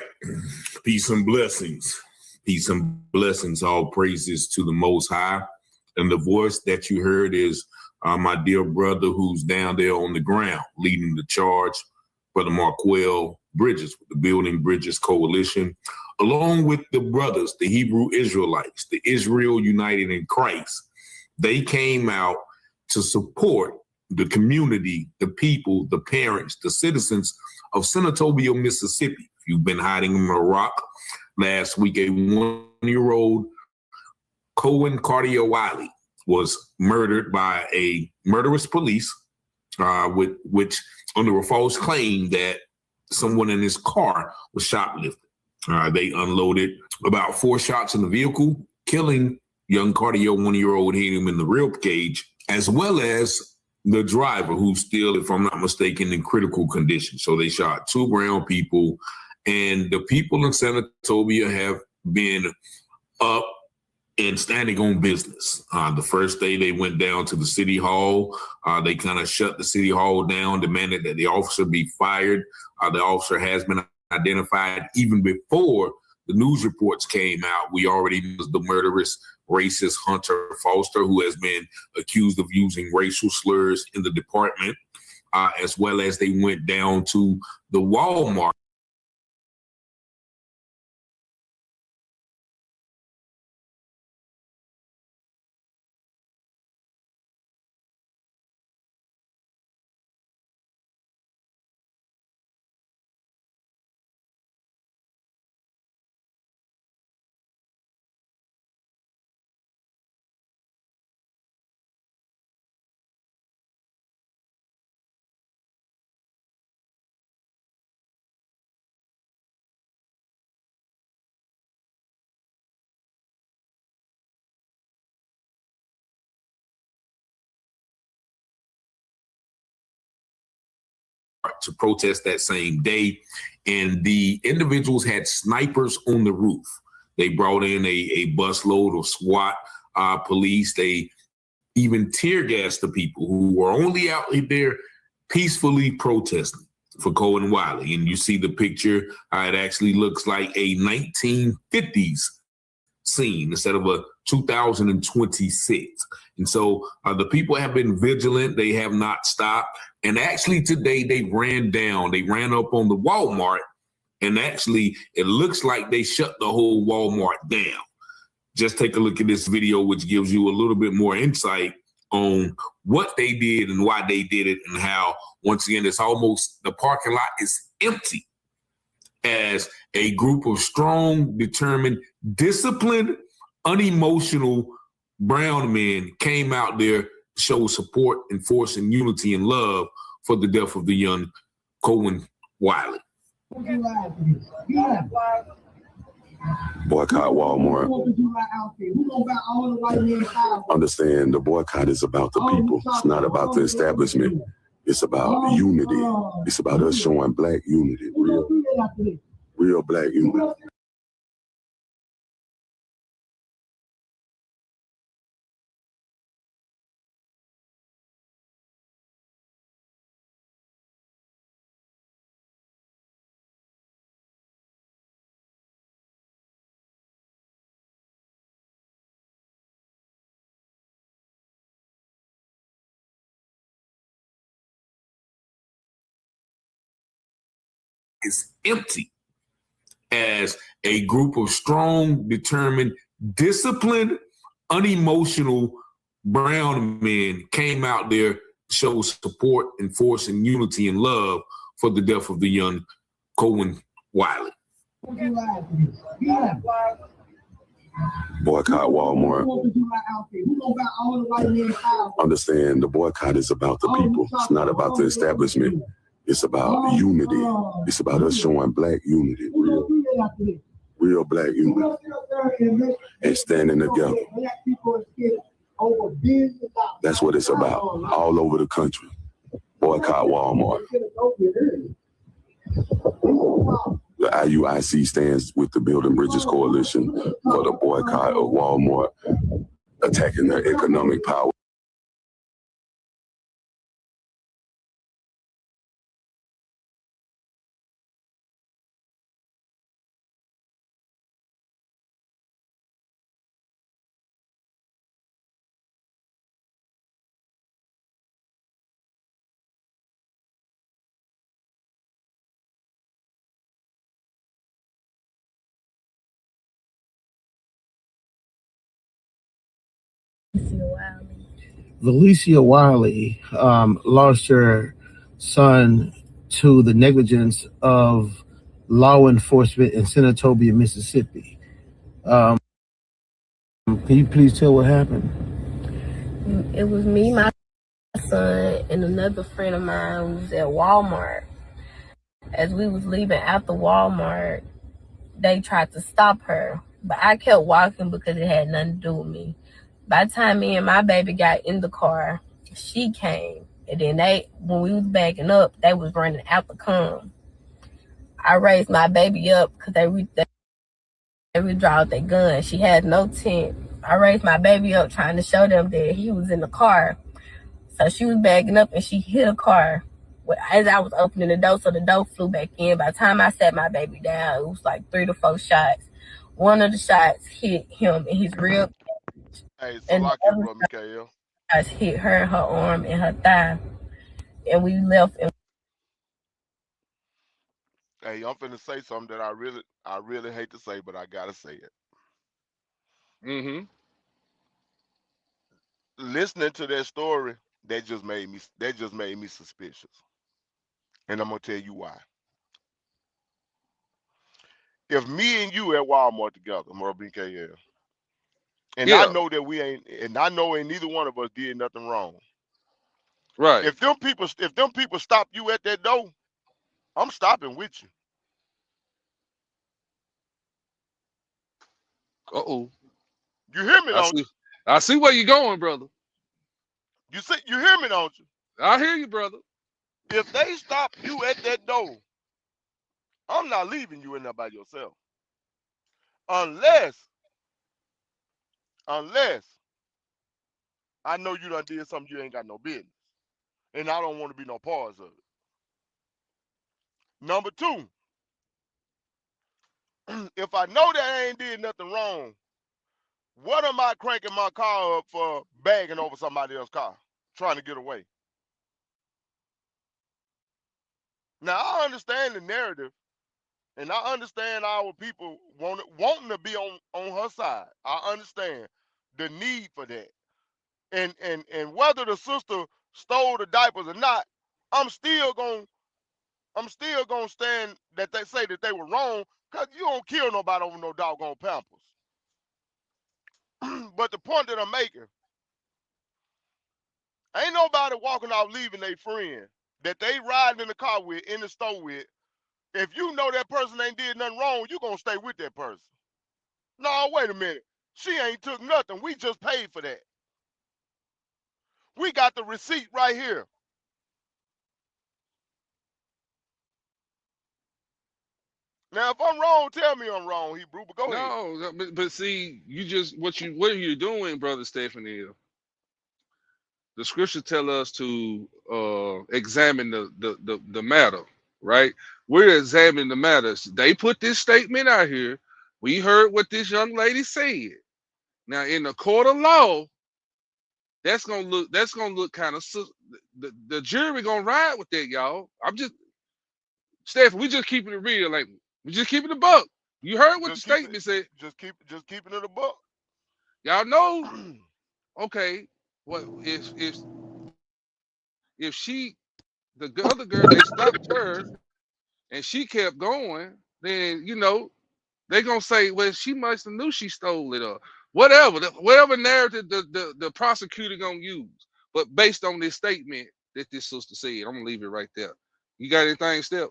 Peace and blessings. Peace and blessings. All praises to the Most High. And the voice that you heard is my dear brother who's down there on the ground leading the charge, Brother Marquel Bridges, with the Building Bridges Coalition, along with the brothers, the Hebrew Israelites, the Israel United in Christ. They came out to support the community, the people, the parents, the citizens of Senatobia, Mississippi. If you've been hiding in a rock, last week a 1-year-old Cohen Cartier Wiley was murdered by a murderous police, which under a false claim that someone in his car was shoplifted. They unloaded about 4 shots in the vehicle, killing young Cartier, 1-year-old, hitting him in the rib cage, as well as the driver, who's still, if I'm not mistaken, in critical condition. So they shot 2 brown people, and the people in Senatobia have been up and standing on business. The first day they went down to the city hall. They kind of shut the city hall down, demanded that the officer be fired. The officer has been identified even before the news reports came out. We already knew the murderous racist Hunter Foster, who has been accused of using racial slurs in the department, as well as they went down to the Walmart. To protest that same day, and the individuals had snipers on the roof. They brought in a busload of SWAT police. They even tear gassed the people who were only out there peacefully protesting for Cohen Wiley. And you see the picture, it actually looks like a 1950s scene instead of a 2026. And so the people have been vigilant. They have not stopped. And actually today they ran up on the Walmart And actually, it looks like they shut the whole Walmart down. Just take a look at this video, which gives you a little bit more insight on what they did and why they did it, and how, once again, it's almost, the parking lot is empty as a group of strong, determined, disciplined, unemotional brown men came out there to show support and force and unity and love for the death of the young Cohen Wiley. Boycott Walmart. Understand, the boycott is about the people. It's not about the establishment. It's about unity. It's about us showing black unity, real black unity. Is empty as a group of strong, determined, disciplined, unemotional brown men came out there to show support and force and unity and love for the death of the young Cohen Wiley. Boycott Walmart. Understand, the boycott is about the people. It's not about the establishment. It's about unity. It's about us showing black unity, real black unity, and standing together. That's what it's about, all over the country. Boycott Walmart. The IUIC stands with the Building Bridges Coalition for the boycott of Walmart, attacking their economic power. Valencia Wiley lost her son to the negligence of law enforcement in Senatobia, Mississippi. Can you please tell what happened? It was me, my son, and another friend of mine who was at Walmart. As we was leaving out the Walmart, they tried to stop her, but I kept walking because it had nothing to do with me. By the time me and my baby got in the car, she came, and then when we was backing up, they was running out the come. I raised my baby up because they withdrawed their gun. She had no tent. I raised my baby up trying to show them that he was in the car. So she was backing up and she hit a car as I was opening the door, so the door flew back in. By the time I sat my baby down, it was like 3 to 4 shots. One of the shots hit him in his rib. Hey, And the Salaki, other bro, Mikael. shots hit her in her arm and her thigh. And we left. Hey, I'm finna say something that I really hate to say, but I gotta say it. Mm-hmm. Listening to that story, that just made me suspicious. And I'm gonna tell you why. If me and you at Walmart together, Marvin KL, and I Yeah. know that we ain't, and I know ain't neither one of us did nothing wrong. Right. If them people stop you at that door, I'm stopping with you. Uh-oh. You hear me, don't you? I see where you're going, brother. You hear me, don't you? I hear you, brother. If they stop you at that door, I'm not leaving you in there by yourself. Unless I know you done did something you ain't got no business. And I don't want to be no parts of it. Number 2, if I know that I ain't did nothing wrong, what am I cranking my car up for bagging over somebody else's car, trying to get away? Now, I understand the narrative And I understand our people wanting to be on her side. I understand the need for that. And whether the sister stole the diapers or not, I'm still gonna stand that they say that they were wrong, because you don't kill nobody over no doggone Pampers. But the point that I'm making, ain't nobody walking out leaving their friend that they riding in the car with, in the store with. If you know that person ain't did nothing wrong, you gonna stay with that person. No, wait a minute. She ain't took nothing. We just paid for that. We got the receipt right here. Now, if I'm wrong, tell me I'm wrong, Hebrew, but go ahead. No, but see, you just what are you doing, brother Stephanie? The scripture tell us to examine the matter, right? We're examining the matters. They put this statement out here. We heard what this young lady said. Now, in the court of law, that's gonna look kind of the jury gonna ride with that, y'all. I'm just Steph, we just keeping it real, like we just keeping the buck. You heard what the statement said. Just keeping it a buck. Y'all know, okay, what if she the other girl they stopped her and she kept going, then they gonna say, well, she must have knew she stole it or whatever narrative the prosecutor gonna use. But based on this statement that this sister said, I'm gonna leave it right there. You got anything, Steph?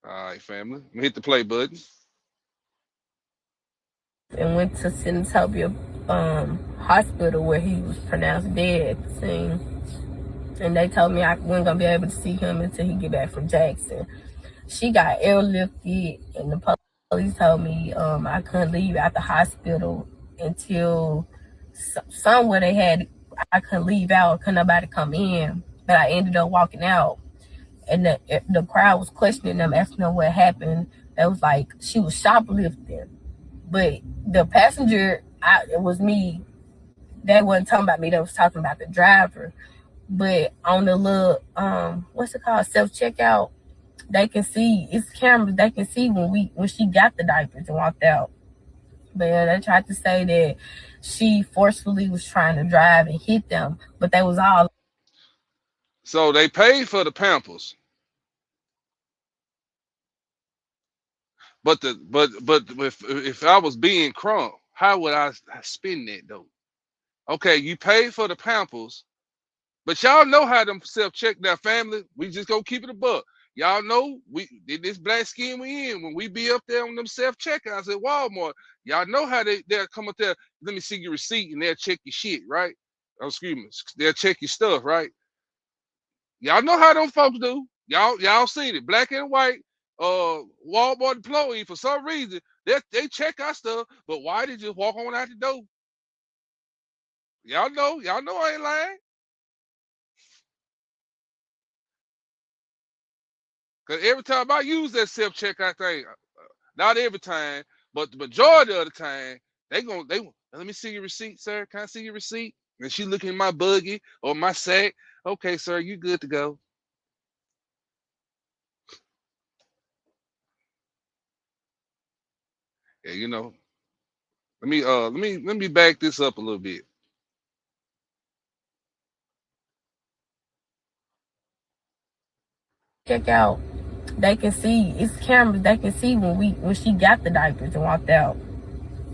All right, family. Let me hit the play button. And went to Sitteth hospital where he was pronounced dead at the scene. And they told me I wasn't gonna be able to see him until he get back from Jackson. She got airlifted, and the police told me I couldn't leave out the hospital until somewhere they had. I couldn't leave out, couldn't nobody come in. But I ended up walking out, and the crowd was questioning them, asking them what happened. It was like she was shoplifting, but the passenger, it was me. They wasn't talking about me. They was talking about the driver. But on the little what's it called, self checkout, they can see, it's cameras. They can see when she got the diapers and walked out. But yeah, they tried to say that she forcefully was trying to drive and hit them, but they was all. So they paid for the Pampers, but if I was being crunk, how would I spend that though? Okay, you paid for the Pampers, but y'all know how them self-check their family. We just gonna keep it a buck. Y'all know we did this black skin we in when we be up there on them self-checkouts at Walmart. Y'all know how they'll come up there. Let me see your receipt and they'll check your shit, right? Oh, excuse me. They'll check your stuff, right? Y'all know how them folks do. Y'all seen it. Black and white, Walmart employee, for some reason, they check our stuff, but why did you walk on out the door? Y'all know I ain't lying. Cause every time I use that self-checkout thing, not every time, but the majority of the time, they let me see your receipt, sir. Can I see your receipt? And she looking in my buggy or my sack. Okay, sir, you good to go. Yeah, let me back this up a little bit. Check out. They can see, it's cameras. They can see when she got the diapers and walked out.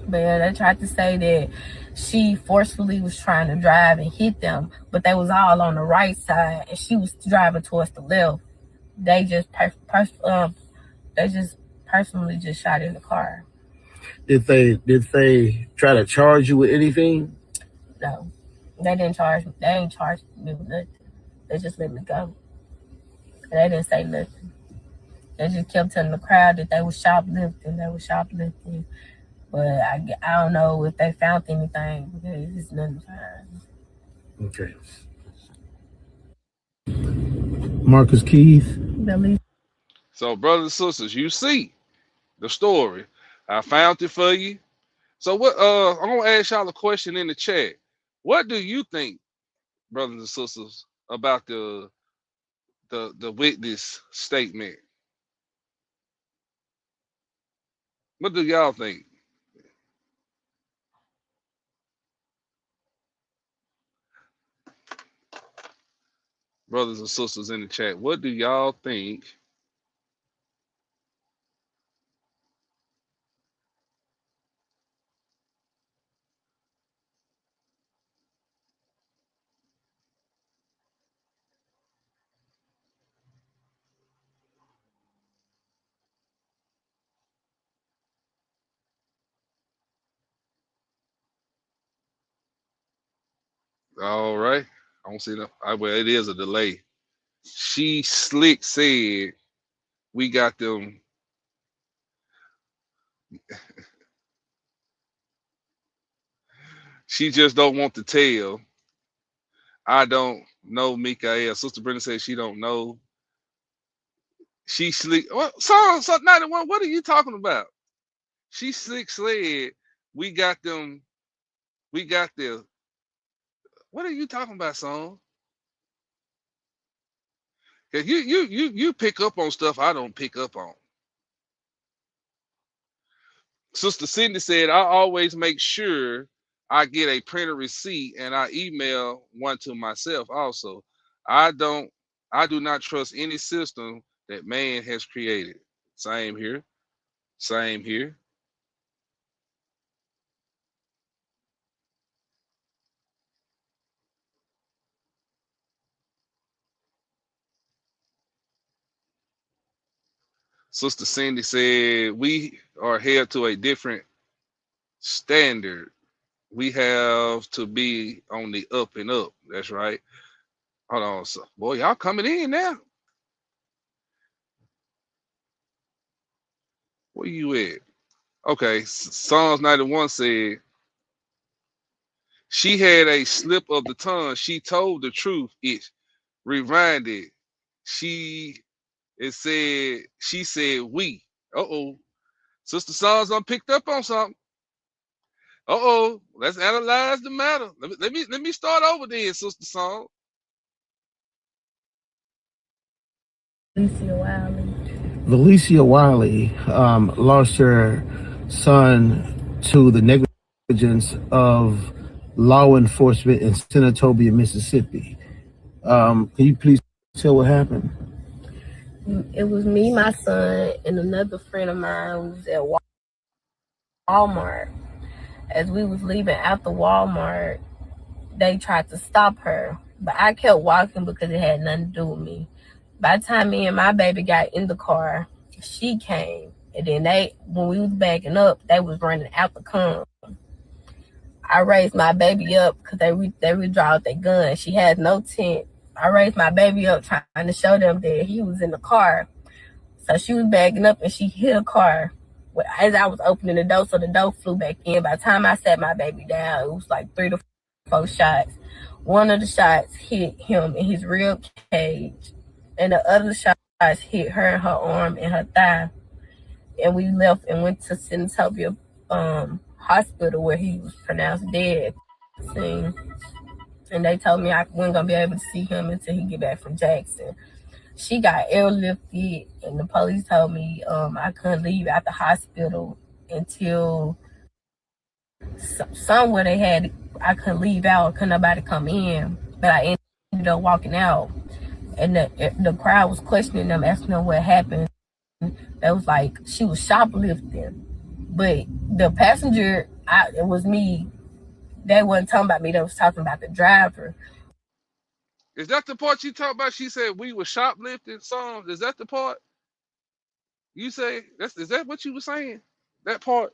But yeah, they tried to say that she forcefully was trying to drive and hit them, but they was all on the right side, and she was driving towards the left. They just personally just shot in the car. Did they try to charge you with anything? No, they didn't charge me. They ain't charged me with nothing. They just let me go. And they didn't say nothing. They just kept telling the crowd that they were shoplifting. But I don't know if they found anything, because it's nothing found. Okay. Marcus Keys. So, brothers and sisters, you see the story. I found it for you. So what? I'm gonna ask y'all a question in the chat. What do you think, brothers and sisters, about the witness statement? What do y'all think, brothers and sisters in the chat? What do y'all think? All right. I don't see no. Well, it is a delay. She slick said we got them. She just don't want to tell. I don't know Mikael. Sister Brenda said she don't know. She slick. What song? 91. What are you talking about? She slick said we got them. We got the. What are you talking about, song? Cause you pick up on stuff I don't pick up on. Sister Cindy said I always make sure I get a printed receipt and I email one to myself also. I don't I do not trust any system that man has created. Same here. Same here. Sister Cindy said we are held to a different standard. We have to be on the up and up. That's right. Hold on, so boy, y'all coming in now. Where you at? Okay, Psalms 91 said she had a slip of the tongue. She told the truth. It rewinded. She said we. Uh-oh. Sister Psalms done picked up on something. Uh-oh. Let's analyze the matter. Let me start over there, Sister Psalms. Valencia Wiley lost her son to the negligence of law enforcement in Senatobia, Mississippi. Can you please tell what happened? It was me, my son, and another friend of mine who was at Walmart. As we was leaving out the Walmart, they tried to stop her, but I kept walking because it had nothing to do with me. By the time me and my baby got in the car, she came, and then when we was backing up, they was running out the car. I raised my baby up because they withdraw their gun. She had no tent. I raised my baby up trying to show them that he was in the car. So she was backing up and she hit a car as I was opening the door, so the door flew back in. By the time I sat my baby down, it was like 3 to 4 shots. One of the shots hit him in his rib cage, and the other shots hit her in her arm and her thigh. And we left and went to Senatobia hospital where he was pronounced dead. And they told me I wasn't gonna be able to see him until he get back from Jackson. She got airlifted, and the police told me I couldn't leave out the hospital until somewhere I couldn't leave out, couldn't nobody come in. But I ended up walking out, and the crowd was questioning them, asking them what happened. It was like she was shoplifting, but the passenger, it was me. They wasn't talking about me. They was talking about the driver. Is that the part you talk about? She said we were shoplifting songs. Is that the part you say? Is that what you were saying? That part?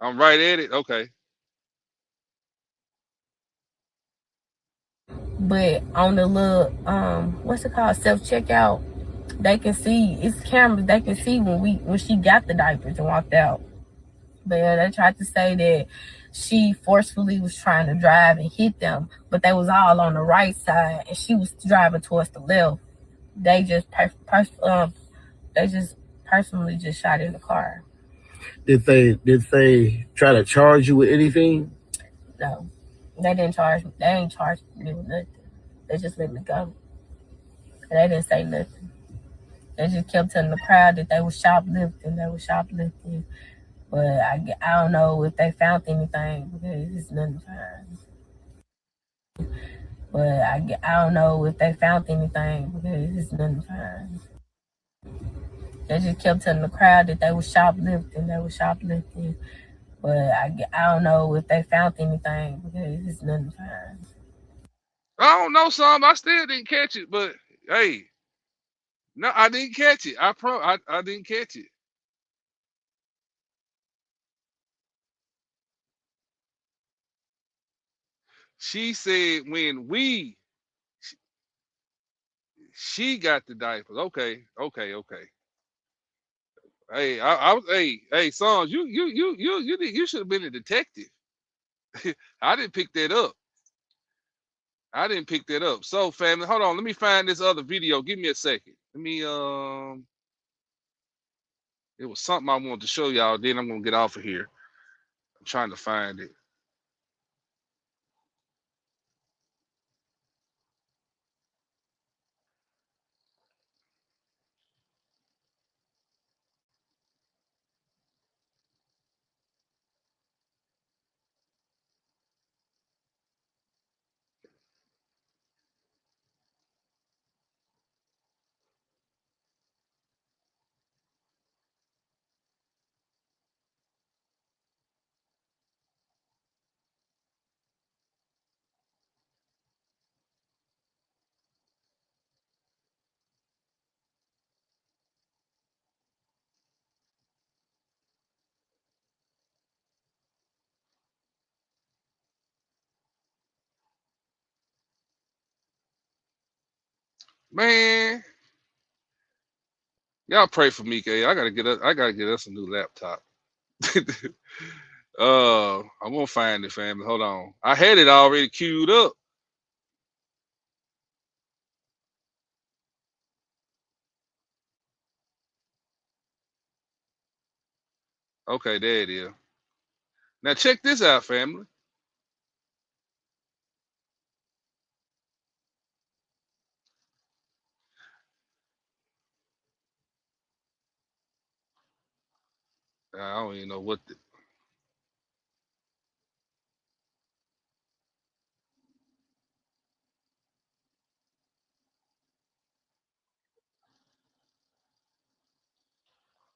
I'm right at it. Okay. But on the little what's it called, self checkout, They can see, it's cameras, they can see when she got the diapers and walked out. But yeah, they tried to say that she forcefully was trying to drive and hit them, but they was all on the right side and she was driving towards the left. They just personally just shot in the car. Did they try to charge you with anything? No, they didn't charge me. They ain't charged me with nothing. They just let me go. And they didn't say nothing. They just kept telling the crowd that they were shoplifting. But I don't know if they found anything because it's nothing found. But I don't know if they found anything because it's nothing found. They just kept telling the crowd that they were shoplifting. But I don't know if they found anything because it's nothing found. I don't know some. I still didn't catch it, but hey, no, I didn't catch it. I didn't catch it. She said when she got the diapers. Okay. Hey, hey, Sons, you should have been a detective. I didn't pick that up. So, family, hold on. Let me find this other video. Give me a second. Let me it was something I wanted to show y'all. Then I'm gonna get off of here. I'm trying to find it. Man, y'all pray for me, K. I gotta get us a new laptop. I'm gonna find it, family. Hold on. I had it already queued up. Okay, there it is. Now check this out, family. I don't even know what the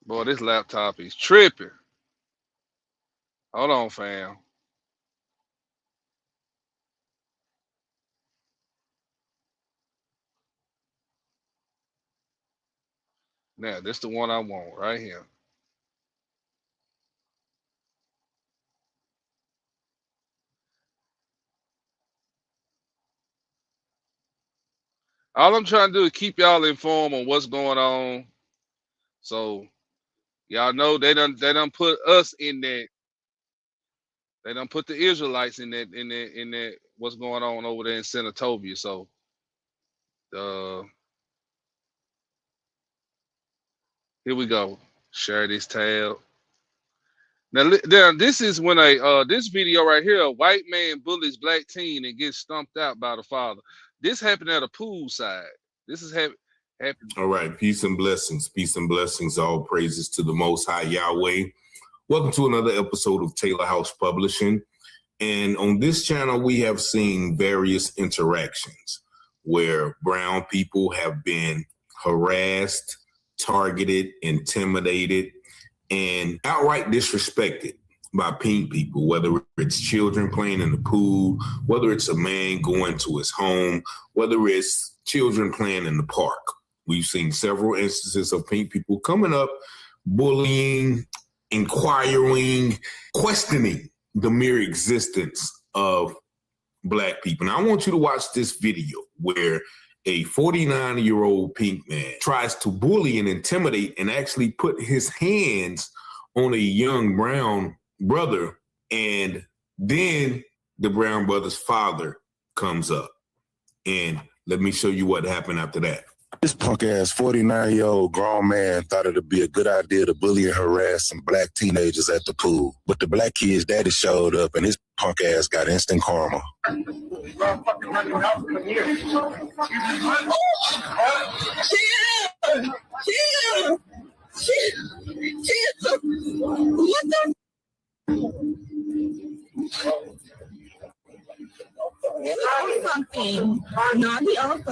boy, this laptop is tripping. Hold on, fam. Now, this the one I want right here. All I'm trying to do is keep y'all informed on what's going on. So y'all know they done put us in that. They done put the Israelites in that what's going on over there in Senatobia. So here we go. Share this tab. Now this is when this video right here, a white man bullies black teen and gets stumped out by the father. This happened at a pool side. This is happened. All right, peace and blessings. All praises to the Most High Yahweh. Welcome to another episode of Taylor House Publishing. And on this channel, we have seen various interactions where brown people have been harassed, targeted, intimidated, and outright disrespected by pink people, whether it's children playing in the pool, whether it's a man going to his home, whether it's children playing in the park. We've seen several instances of pink people coming up, bullying, inquiring, questioning the mere existence of black people. Now, I want you to watch this video where a 49-year-old pink man tries to bully and intimidate and actually put his hands on a young brown brother. And then the brown brother's father comes up. And let me show you what happened after that. This punk-ass 49-year-old grown man thought it'd be a good idea to bully and harass some black teenagers at the pool. But the black kid's daddy showed up, and his punk-ass got instant karma. Something. Not the other.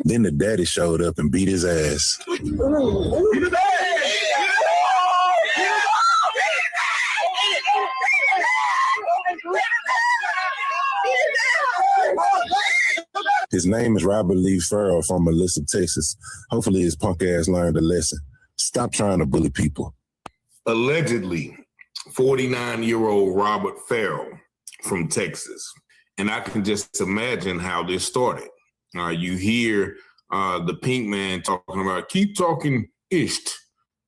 Then the daddy showed up and beat his ass. His name is Robert Lee Farrell from Melissa, Texas. Hopefully his punk ass learned a lesson. Stop trying to bully people. Allegedly, 49-year-old Robert Farrell from Texas. And I can just imagine how this started. You hear the pink man talking about, keep talking ish,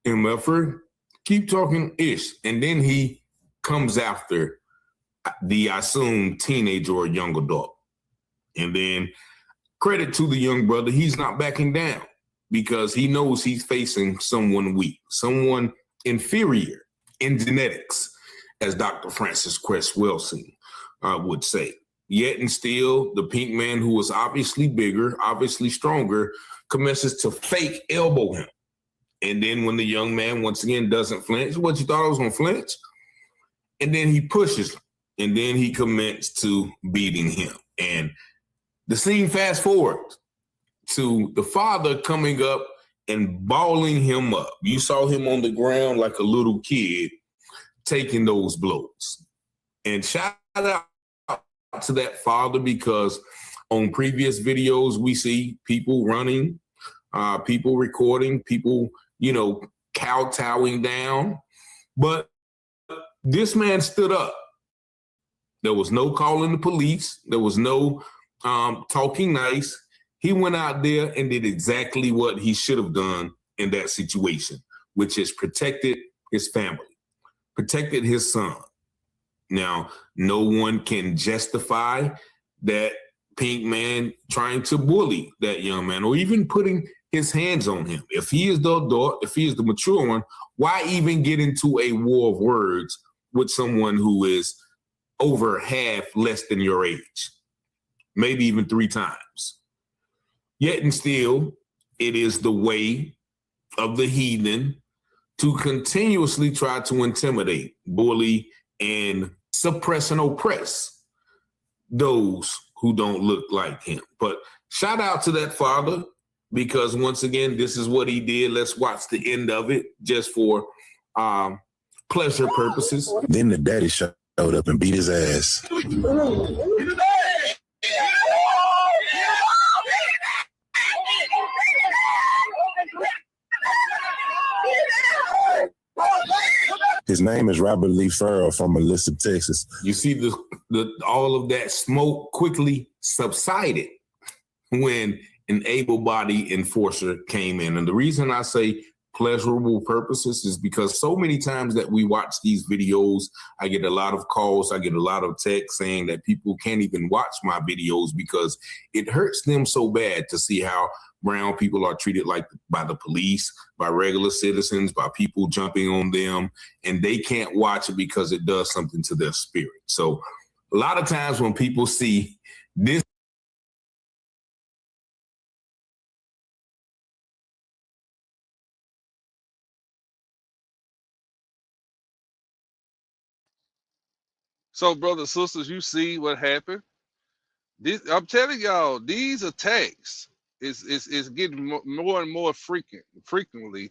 MFer, keep talking ish. And then he comes after the, I assume, teenager or young adult. And then credit to the young brother, he's not backing down because he knows he's facing someone weak, someone inferior in genetics, as Dr. Francis Cress Wilson would say. Yet and still, the pink man, who was obviously bigger, obviously stronger, commences to fake elbow him. And then when the young man, once again, doesn't flinch, what, you thought I was going to flinch? And then he pushes him. And then he commenced to beating him. And the scene fast forward to the father coming up and balling him up. You saw him on the ground like a little kid taking those blows. And shout out to that father, because on previous videos we see people running, people recording, people, kowtowing down. But this man stood up. There was no calling the police. There was no talking nice. He went out there and did exactly what he should have done in that situation, which is protected his family, protected his son. Now, no one can justify that pink man trying to bully that young man or even putting his hands on him. If he is the adult, if he is the mature one, why even get into a war of words with someone who is over half less than your age, maybe even 3 times? Yet and still, it is the way of the heathen to continuously try to intimidate, bully, and suppress and oppress those who don't look like him. But shout out to that father, because once again, this is what he did. Let's watch the end of it just for pleasure purposes. Then the daddy showed up and beat his ass. His name is Robert Lee Farrell from Melissa, Texas. You see all of that smoke quickly subsided when an able-bodied enforcer came in. And the reason I say pleasurable purposes is because so many times that we watch these videos, I get a lot of calls, I get a lot of texts saying that people can't even watch my videos because it hurts them so bad to see how brown people are treated like by the police, by regular citizens, by people jumping on them, and they can't watch it because it does something to their spirit. So a lot of times when people see this, So, brothers, sisters, you see what happened. I'm telling y'all, these attacks is getting more and more frequently.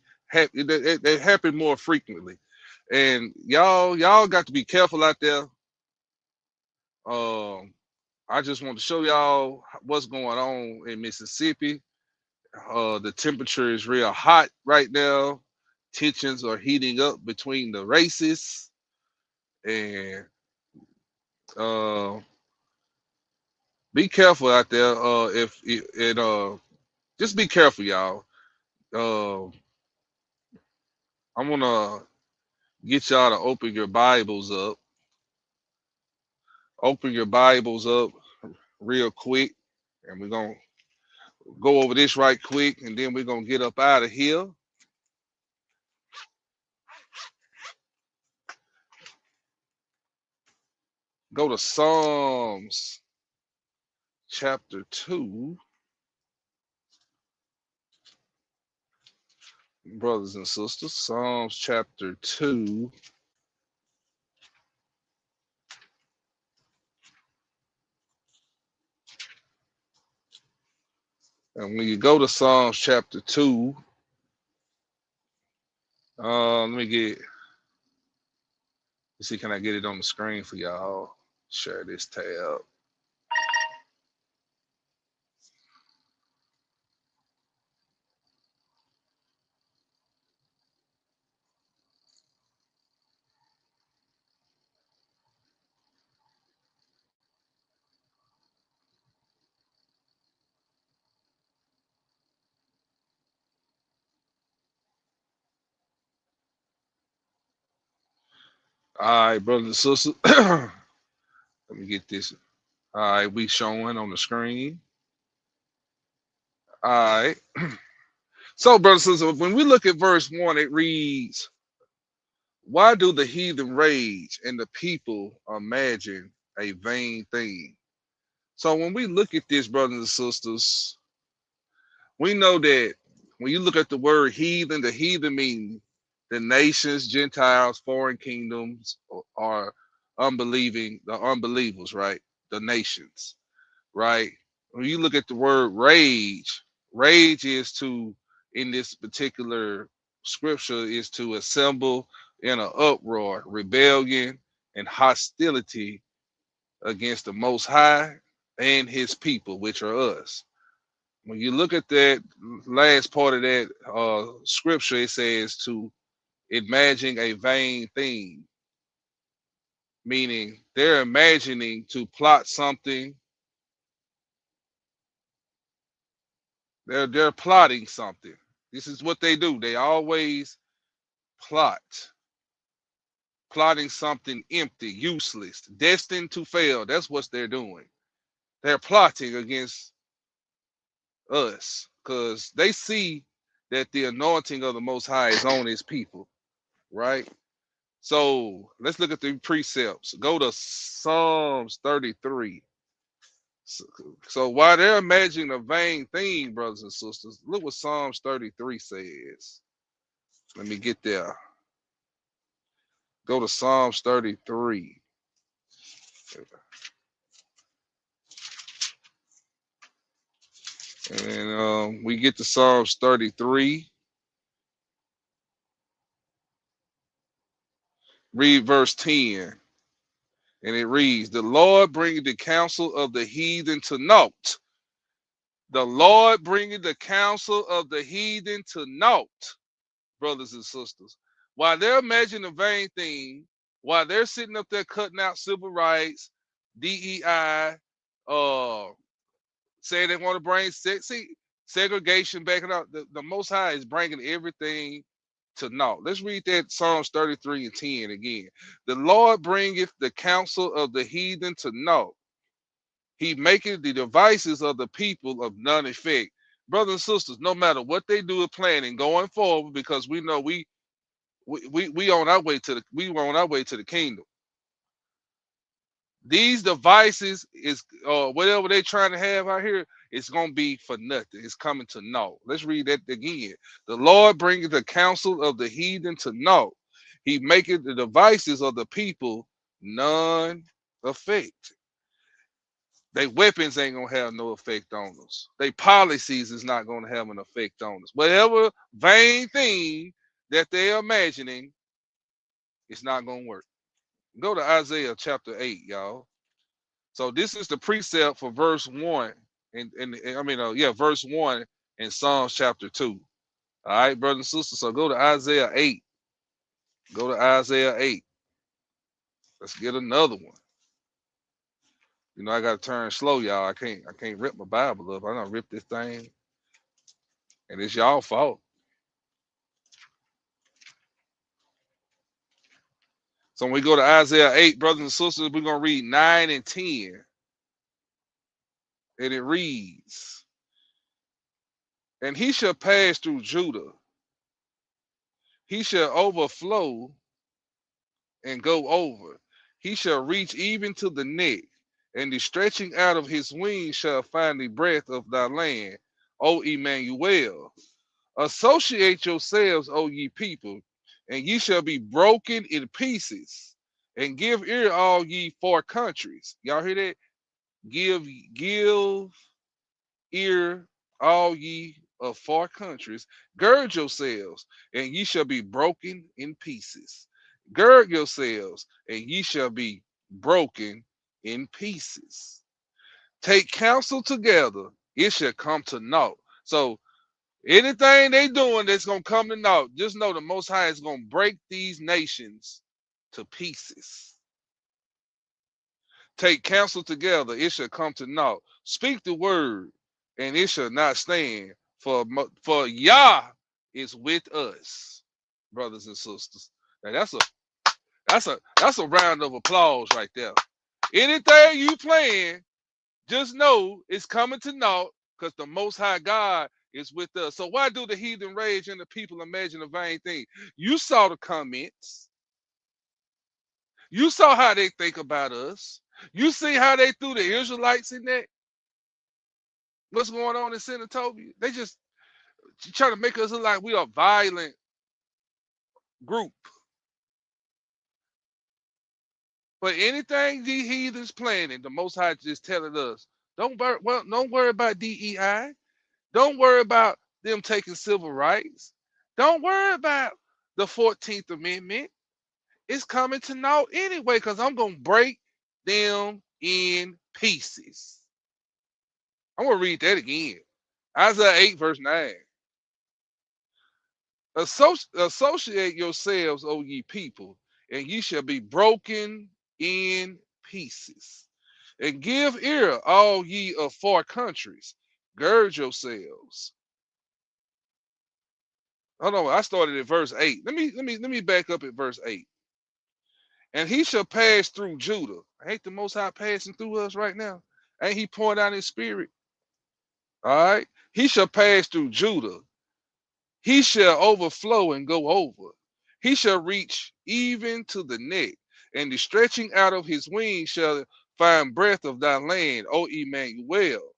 They happen more frequently. And y'all got to be careful out there. I just want to show y'all what's going on in Mississippi. The temperature is real hot right now. Tensions are heating up between the races, and be careful out there. Just be careful, y'all. I'm gonna get y'all to open your Bibles up. Open your Bibles up real quick, and we're gonna go over this right quick, and then we're gonna get up out of here. Go to Psalms chapter 2, brothers and sisters. Psalms chapter 2. And when you go to Psalms chapter 2, let me see, can I get it on the screen for y'all? Share this tab. All right, brothers and sisters. Let me get this. All right, we showing on the screen. All right. So, brothers and sisters, when we look at verse 1, it reads, "Why do the heathen rage and the people imagine a vain thing?" So when we look at this, brothers and sisters, we know that when you look at the word heathen, the heathen means the nations, Gentiles, foreign kingdoms, or the unbelievers, right? The nations, right? When you look at the word rage, rage is to, in this particular scripture, is to assemble in an uproar, rebellion, and hostility against the Most High and his people, which are us. When you look at that last part of that scripture, it says to imagine a vain thing, meaning they're imagining to plot something. They're plotting something. This is what they do. They always plotting something empty, useless, destined to fail. That's what they're doing. They're plotting against us because they see that the anointing of the Most High is on his people, right? So let's look at the precepts. Go to Psalms 33. So while they're imagining a vain thing, brothers and sisters, look what Psalms 33 says. Let me get there. Go to Psalms 33. And we get to Psalms 33. Read verse 10. And it reads, "The Lord bringeth the counsel of the heathen to naught." The Lord bringeth the counsel of the heathen to naught, brothers and sisters. While they're imagining a vain thing, while they're sitting up there cutting out civil rights, DEI, saying they want to bring segregation back, and the Most High is bringing everything to naught. Let's read that Psalms 33 and 10 again. "The Lord bringeth the counsel of the heathen to naught. He maketh the devices of the people of none effect." Brothers and sisters, no matter what they do with planning going forward, because we know we on our way to the kingdom. These devices is whatever they're trying to have out here, it's gonna be for nothing. It's coming to naught. Let's read that again. "The Lord bringeth the counsel of the heathen to naught. He maketh the devices of the people none effect." They weapons ain't gonna have no effect on us. They policies is not gonna have an effect on us. Whatever vain thing that they're imagining, It's not gonna work. Go to Isaiah chapter 8, y'all. So this is the precept for verse 1, verse 1 in Psalms chapter 2. All right, brothers and sisters. So go to Isaiah 8. Go to Isaiah 8. Let's get another one. You know, I gotta turn slow, y'all. I can't rip my Bible up. I don't rip this thing. And it's y'all fault. So when we go to Isaiah 8, brothers and sisters, we're gonna read 9 and 10. And it reads, and he shall pass through Judah, he shall overflow and go over. He shall reach even to the neck, and the stretching out of his wings shall find the breadth of thy land, O Emmanuel. Associate yourselves, O ye people, and ye shall be broken in pieces, and give ear, all ye far countries. Y'all hear that? Give ear, all ye of far countries. Gird yourselves, and ye shall be broken in pieces. Gird yourselves, and ye shall be broken in pieces. Take counsel together, it shall come to naught. So anything they doing that's gonna come to naught, just know the Most High is gonna break these nations to pieces. Take counsel together, it shall come to naught. Speak the word, and it shall not stand. For Yah is with us, brothers and sisters. Now that's a round of applause right there. Anything you playing, just know it's coming to naught, because the Most High God is with us. So why do the heathen rage and the people imagine a vain thing? You saw the comments. You saw how they think about us. You see how they threw the Israelites in that? What's going on in Senatobia? They just trying to make us look like we are a violent group. But anything these heathens planning, the Most High just telling us, don't worry about DEI. Don't worry about them taking civil rights. Don't worry about the 14th Amendment. It's coming to naught anyway, because I'm going to break them in pieces. I'm going to read that again. Isaiah 8, verse 9. Associate yourselves, O ye people, and ye shall be broken in pieces. And give ear, all ye of far countries. Gird yourselves. Hold on, I started at verse 8. Let me back up at verse 8. And he shall pass through Judah. Ain't the Most High passing through us right now? Ain't he pouring out his spirit? All right. He shall pass through Judah. He shall overflow and go over. He shall reach even to the neck, and the stretching out of his wings shall find breath of thy land, O Emmanuel.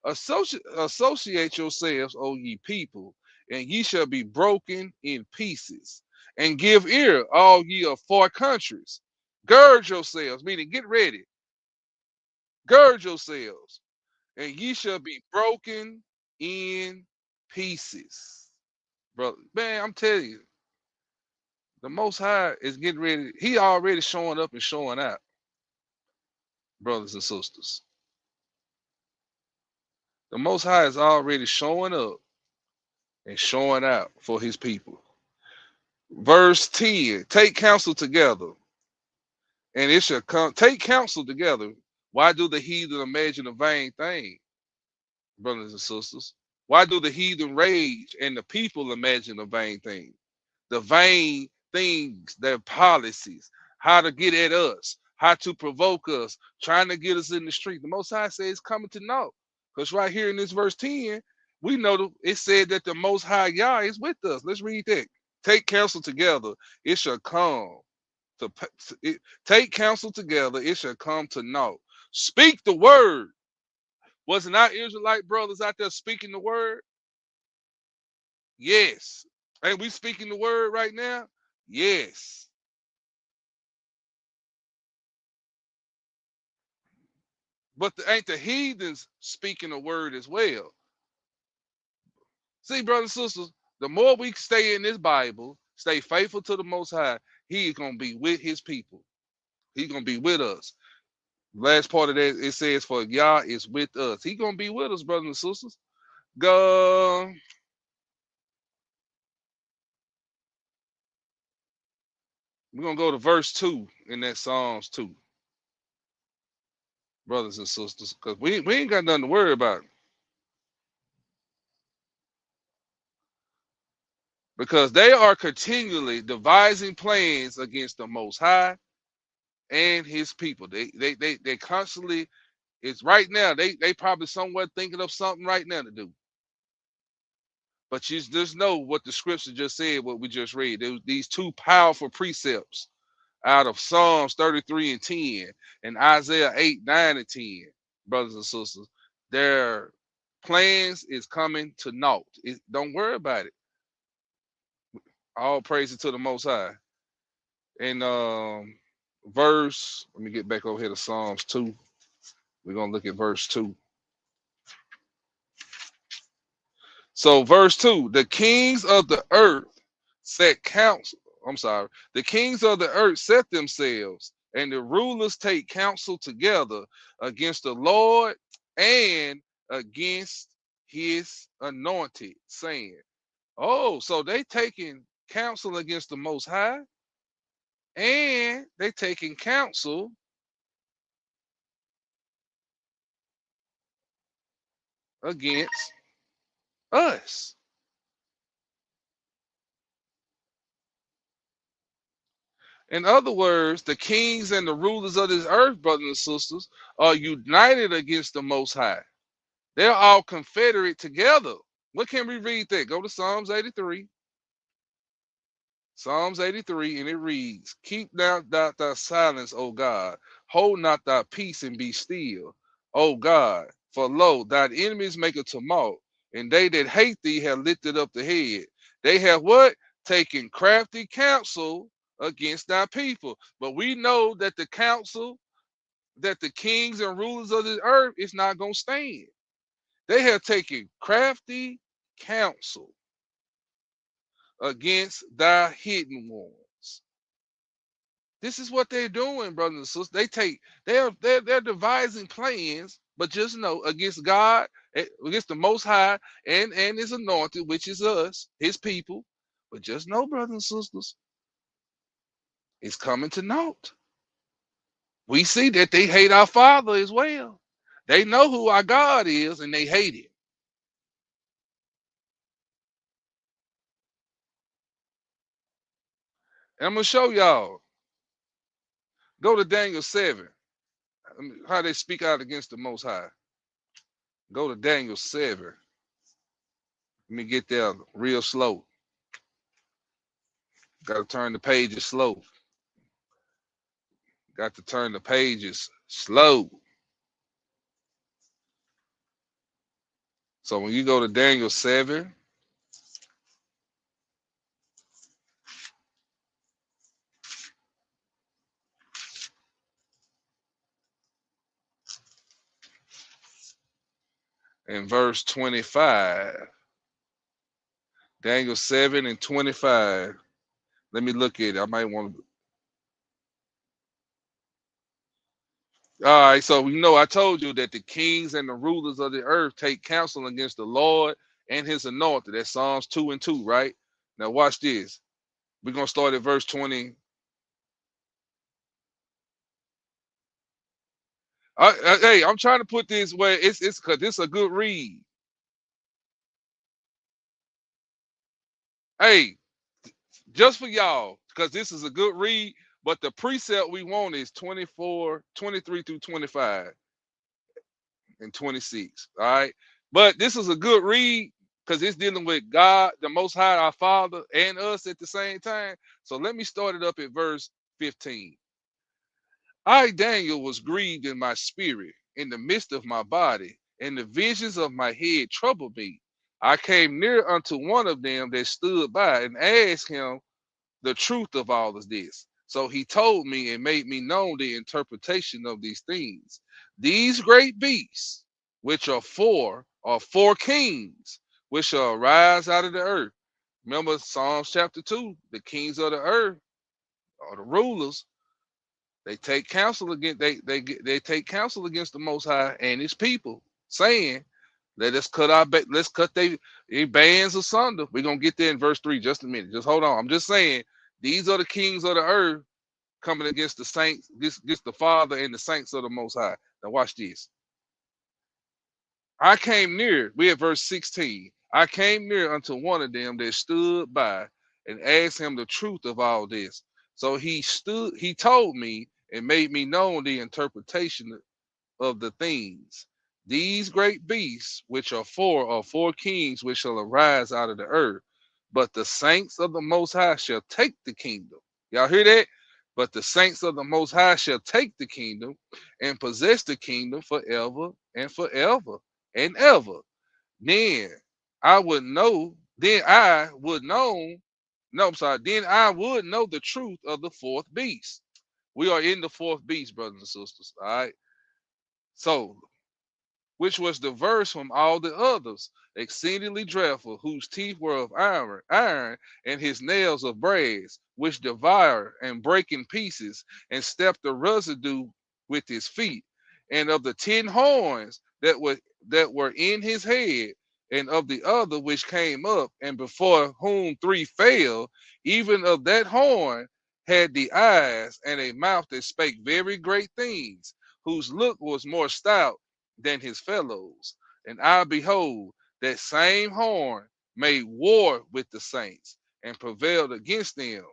Associate yourselves, O ye people, and ye shall be broken in pieces. And give ear, all ye of far countries. Gird yourselves, meaning get ready. Gird yourselves, and ye shall be broken in pieces. Brother, man, I'm telling you, the Most High is getting ready. He already showing up and showing out, brothers and sisters. The Most High is already showing up and showing out for his people. Verse 10, take counsel together, and it shall come. Take counsel together. Why do the heathen imagine a vain thing, brothers and sisters? Why do the heathen rage and the people imagine a vain thing? The vain things, their policies, how to get at us, how to provoke us, trying to get us in the street. The Most High says it's coming to naught. Because right here in this verse 10, we know it said that the Most High Yah is with us. Let's read that. Take counsel together, it shall come to take counsel together, it shall come to naught. Speak the word. Wasn't our Israelite brothers out there speaking the word? Yes. Ain't we speaking the word right now? Yes. But ain't the heathens speaking the word as well? See, brothers and sisters, the more we stay in this Bible, stay faithful to the Most High, He is going to be with his people. He's going to be with us. Last part of that, it says, for Yah is with us. He's going to be with us, brothers and sisters. Go. We're going to go to verse 2 in that Psalms 2, brothers and sisters, because we ain't got nothing to worry about. Because they are continually devising plans against the Most High and his people. They constantly, it's right now, they probably somewhere thinking of something right now to do. But you just know what the scripture just said, what we just read. These two powerful precepts out of Psalms 33 and 10 and Isaiah 8, 9, and 10, brothers and sisters. Their plans is coming to naught. Don't worry about it. All praise to the Most High. And verse, let me get back over here to Psalms 2. We're going to look at verse 2. So verse 2, the kings of the earth set counsel. The kings of the earth set themselves, and the rulers take counsel together against the Lord and against his anointed, saying, oh, so they taking counsel against the Most High, and they taking counsel against us. In other words, the kings and the rulers of this earth, brothers and sisters, are united against the Most High. They're all confederate together. What can we read that? Go to Psalms 83. Psalms 83, and it reads, keep now thy silence, O God. Hold not thy peace and be still, O God. For lo, thine enemies make a tumult, and they that hate thee have lifted up the head. They have what? Taken crafty counsel against thy people. But we know that the counsel that the kings and rulers of the earth is not going to stand. They have taken crafty counsel against thy hidden ones. This is what they're doing, brothers and sisters. They're devising plans, but just know, against God, against the Most High and his anointed, which is us, his people. But just know, brothers and sisters, it's coming to naught. We see that they hate our Father as well. They know who our God is, and they hate him. And I'm going to show y'all. Go to Daniel 7. How they speak out against the Most High. Go to Daniel 7. Let me get there real slow. Got to turn the pages slow. Got to turn the pages slow. So when you go to Daniel 7, in verse 25, Daniel 7 and 25. Let me look at it. I might want to. All right, so I told you that the kings and the rulers of the earth take counsel against the Lord and his anointed. That's Psalms 2 and 2, right? Now watch this. We're going to start at verse 20. Hey, I'm trying to put this where it's because this is a good read. Hey, just for y'all, because this is a good read, but the precept we want is 24, 23 through 25 and 26. All right. But this is a good read because it's dealing with God, the Most High, our Father, and us at the same time. So let me start it up at verse 15. I, Daniel, was grieved in my spirit, in the midst of my body, and the visions of my head troubled me. I came near unto one of them that stood by and asked him the truth of all of this. So he told me and made me know the interpretation of these things. These great beasts, which are four kings, which shall arise out of the earth. Remember Psalms chapter 2, the kings of the earth or the rulers, they take counsel against they take counsel against the Most High and His people, saying, "Let us cut let's cut they bands asunder." We're gonna get there in verse 3. Just a minute. Just hold on. I'm just saying these are the kings of the earth coming against the saints, against the Father and the saints of the Most High. Now watch this. I came near. We at verse 16. I came near unto one of them that stood by and asked him the truth of all this. So he told me and made me known the interpretation of the things. These great beasts, which are four kings which shall arise out of the earth. But the saints of the Most High shall take the kingdom. Y'all hear that? But the saints of the Most High shall take the kingdom and possess the kingdom forever and forever and ever. Then I would know, then I would know, no, I'm sorry, then I would know the truth of the fourth beast. We are in the fourth beast, brothers and sisters. All right. So, which was diverse from all the others, exceedingly dreadful, whose teeth were of iron, and his nails of brass, which devour and break in pieces, and step the residue with his feet, and of the 10 horns that were in his head, and of the other which came up, and before whom 3 fell, even of that horn had the eyes and a mouth that spake very great things, whose look was more stout than his fellows. And I behold, that same horn made war with the saints and prevailed against them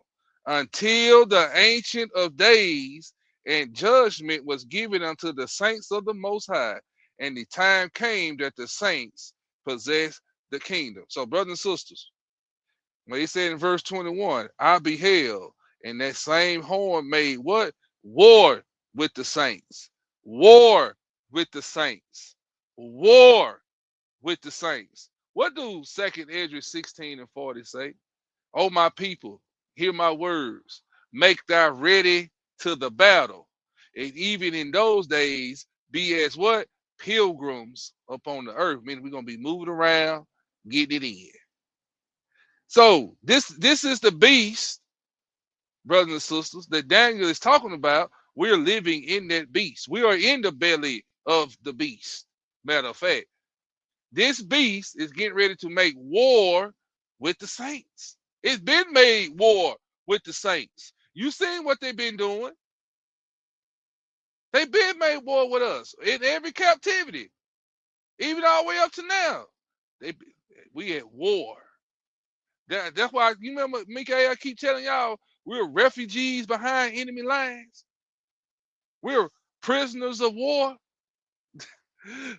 until the Ancient of Days and judgment was given unto the saints of the Most High. And the time came that the saints possessed the kingdom. So, brothers and sisters, when he said in verse 21, I beheld, and that same horn made what? War with the saints. War with the saints. War with the saints. What do 2nd Ezra 16 and 40 say? Oh, my people, hear my words. Make thou ready to the battle. And even in those days, be as what? Pilgrims upon the earth. Meaning we're going to be moving around, getting it in. So this is the beast, brothers and sisters, that Daniel is talking about. We're living in that beast. We are in the belly of the beast. Matter of fact, this beast is getting ready to make war with the saints. It's been made war with the saints. You seen what they've been doing? They've been made war with us in every captivity, even all the way up to now. We at war. That's why you remember, Mikael, I keep telling y'all, we're refugees behind enemy lines. We're prisoners of war.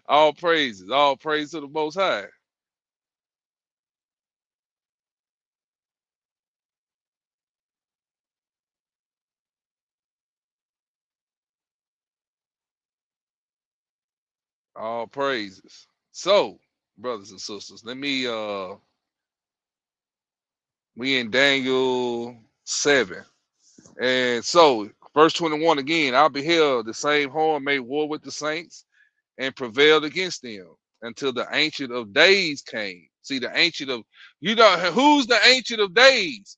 All praise to the Most High. All praises. So, brothers and sisters, we in Daniel 7. And so, verse 21 again, I beheld the same horn made war with the saints and prevailed against them until the Ancient of Days came. See, the Ancient of, who's the Ancient of Days?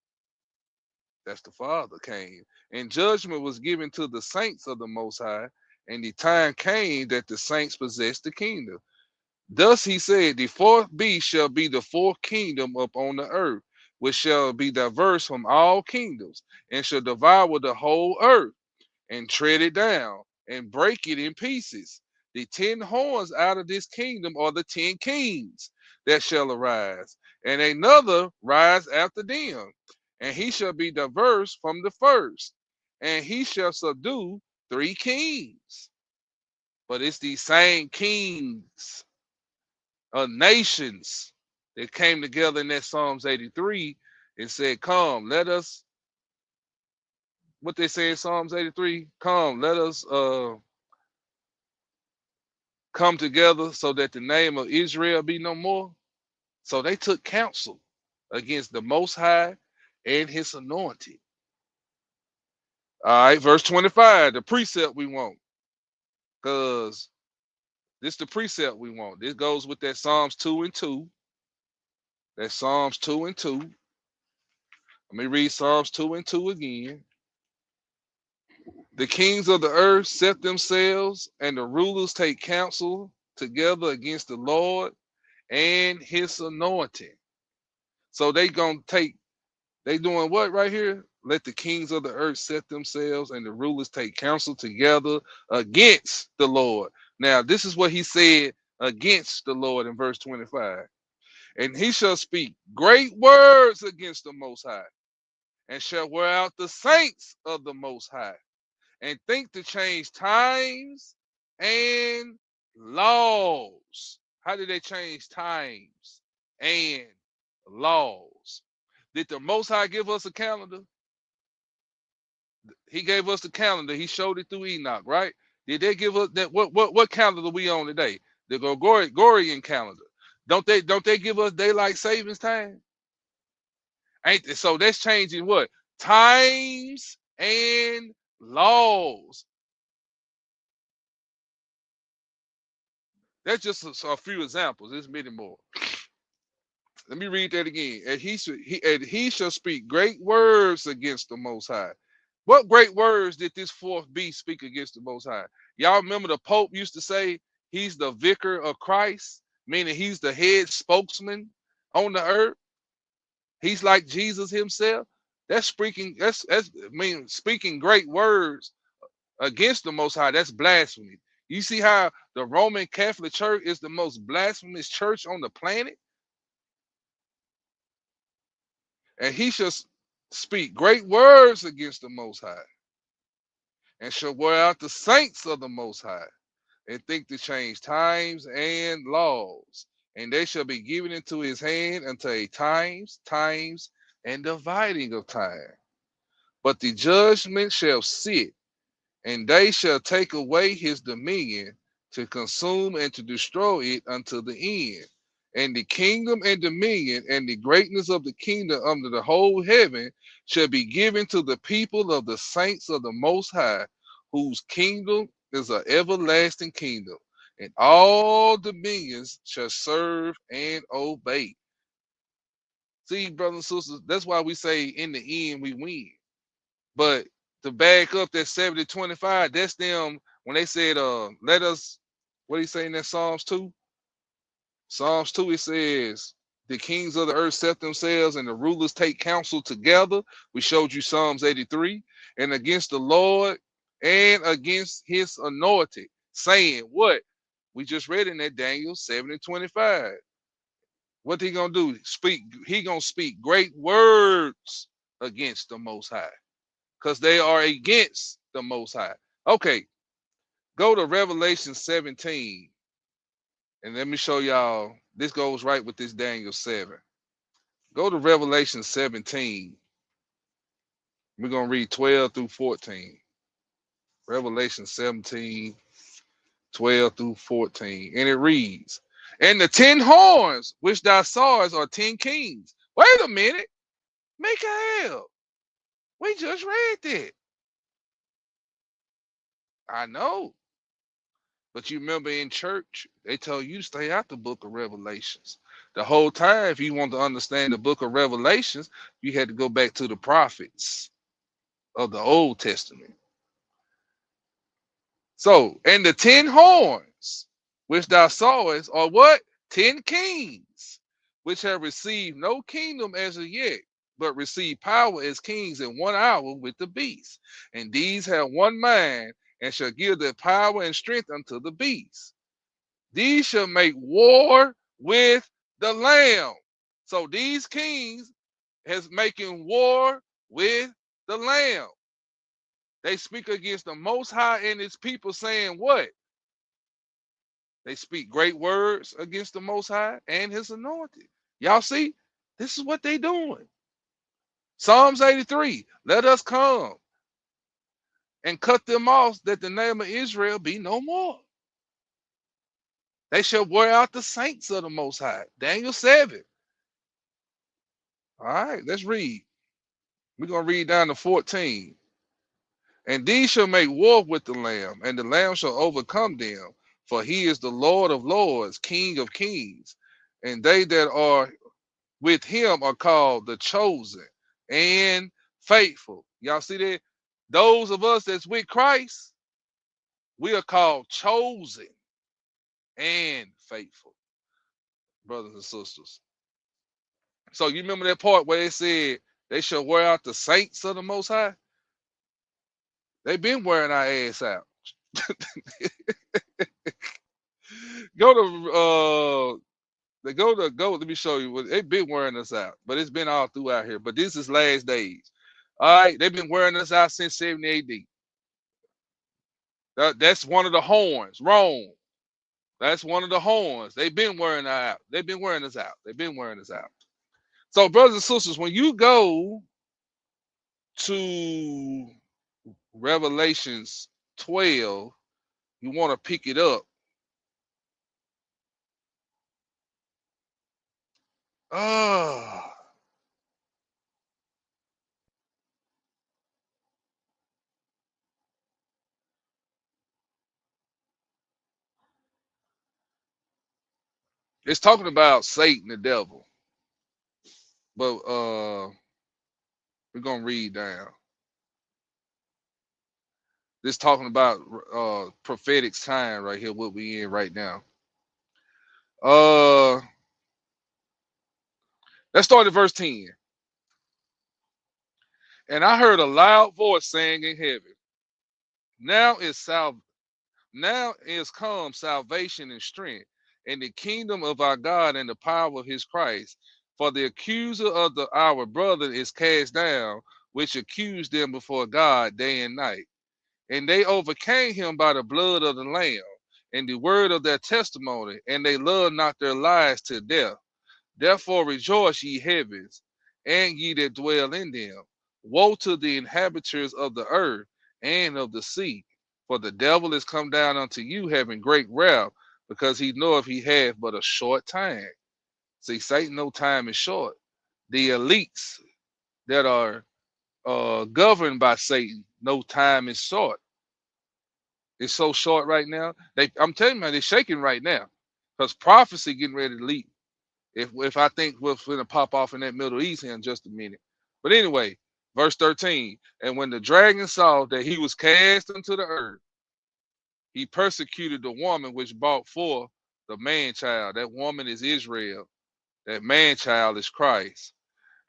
That's the Father came. And judgment was given to the saints of the Most High, and the time came that the saints possessed the kingdom. Thus he said, the fourth beast shall be the fourth kingdom upon the earth, which shall be diverse from all kingdoms, and shall devour the whole earth, and tread it down, and break it in pieces. The 10 horns out of this kingdom are the 10 kings that shall arise, and another rise after them, and he shall be diverse from the first, and he shall subdue 3 kings. But it's these same kings of nations that came together in that Psalms 83 and said, come, let us, what they say in Psalms 83, come, let us come together so that the name of Israel be no more. So they took counsel against the Most High and his anointed. All right, verse 25, the precept we want. Because this is the precept we want. This goes with that Psalms 2 and 2. That's Psalms 2 and 2. Let me read Psalms 2 and 2 again. The kings of the earth set themselves, and the rulers take counsel together against the Lord and his anointing. So they doing what right here? Let the kings of the earth set themselves, and the rulers take counsel together against the Lord. Now, this is what he said against the Lord in verse 25. And he shall speak great words against the Most High, and shall wear out the saints of the Most High, and think to change times and laws. How did they change times and laws? Did the Most High give us a calendar? He gave us the calendar. He showed it through Enoch, right? Did they give us that? What calendar we on today? The Gregorian calendar. Don't they give us daylight savings time? Ain't so that's changing what? Times and laws. That's just a few examples. There's many more. Let me read that again. And he shall speak great words against the Most High. What great words did this fourth beast speak against the Most High? Y'all remember the Pope used to say he's the vicar of Christ, meaning he's the head spokesman on the earth. He's like Jesus himself. That's speaking. Speaking great words against the Most High. That's blasphemy. You see how the Roman Catholic Church is the most blasphemous church on the planet? And he shall speak great words against the Most High, and shall wear out the saints of the Most High, and think to change times and laws. And they shall be given into his hand until a times, and dividing of time. But the judgment shall sit, and they shall take away his dominion, to consume and to destroy it unto the end. And the kingdom and dominion and the greatness of the kingdom under the whole heaven shall be given to the people of the saints of the Most High, whose kingdom is an everlasting kingdom, and all dominions shall serve and obey. See, brothers and sisters, that's why we say in the end we win. But to back up that 70-25, that's them when they said, let us, what do you say in that Psalms 2? Psalms 2, it says, the kings of the earth set themselves, and the rulers take counsel together. We showed you Psalms 83. And against the Lord and against his anointed, saying what? We just read in that Daniel 7:25. What he gonna do? He gonna speak great words against the Most High, because they are against the Most High. Okay, go to Revelation 17, and let me show y'all. This goes right with this Daniel 7. Go to Revelation 17. We're gonna read 12 through 14. Revelation 17, 12 through 14, and it reads, and the 10 horns which thou sawest are 10 kings. Wait a minute, Michael, we just read that. I know, but you remember in church they told you to stay out the book of Revelations. The whole time, if you want to understand the book of Revelations, you had to go back to the prophets of the Old Testament. So, and the 10 horns which thou sawest are what? 10 kings, which have received no kingdom as of yet, but receive power as kings in 1 hour with the beast. And these have one mind, and shall give their power and strength unto the beast. These shall make war with the Lamb. So these kings is making war with the Lamb. They speak against the Most High and his people, saying what? They speak great words against the Most High and his anointed. Y'all see? This is what they doing. Psalms 83, let us come and cut them off, that the name of Israel be no more. They shall wear out the saints of the Most High. Daniel 7. All right, let's read. We're going to read down to 14. And these shall make war with the Lamb, and the Lamb shall overcome them. For he is the Lord of lords, King of kings. And they that are with him are called the chosen and faithful. Y'all see that? Those of us that's with Christ, we are called chosen and faithful, brothers and sisters. So you remember that part where it said they shall wear out the saints of the Most High? They've been wearing our ass out. Go to go. Let me show you what they've been wearing us out, but it's been all throughout here. But this is last days. All right, they've been wearing us out since 70 AD. That's one of the horns. Rome. That's one of the horns. They've been wearing out. They've been wearing us out. They've been wearing us out. So, brothers and sisters, when you go to Revelations 12, you want to pick it up. It's talking about Satan, the devil. But we're gonna read down. This talking about prophetic time right here, what we in right now. Let's start at verse 10. And I heard a loud voice saying in heaven, now is come salvation and strength, and the kingdom of our God and the power of his Christ. For the accuser of our brother is cast down, which accused them before God day and night. And they overcame him by the blood of the Lamb and the word of their testimony, and they loved not their lives to death. Therefore rejoice, ye heavens, and ye that dwell in them. Woe to the inhabitants of the earth and of the sea, for the devil is come down unto you having great wrath, because he knoweth he hath but a short time. See, Satan, no time is short. The elites that are governed by Satan, no time is short. It's so short right now. I'm telling you, man, they're shaking right now, because prophecy getting ready to leap. If I think what's going to pop off in that Middle East here in just a minute. But anyway, verse 13. And when the dragon saw that he was cast into the earth, he persecuted the woman which brought forth the man child. That woman is Israel. That man child is Christ.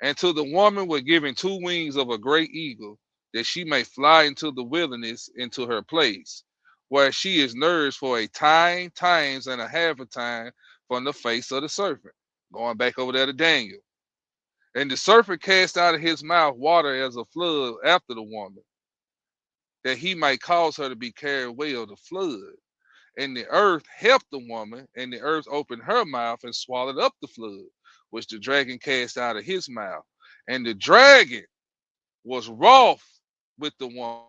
And to the woman were given 2 wings of a great eagle, that she may fly into the wilderness, into her place, where she is nourished for a time, times, and a half a time from the face of the serpent. Going back over there to Daniel. And the serpent cast out of his mouth water as a flood after the woman, that he might cause her to be carried away of the flood. And the earth helped the woman, and the earth opened her mouth and swallowed up the flood, which the dragon cast out of his mouth. And the dragon was wroth with the woman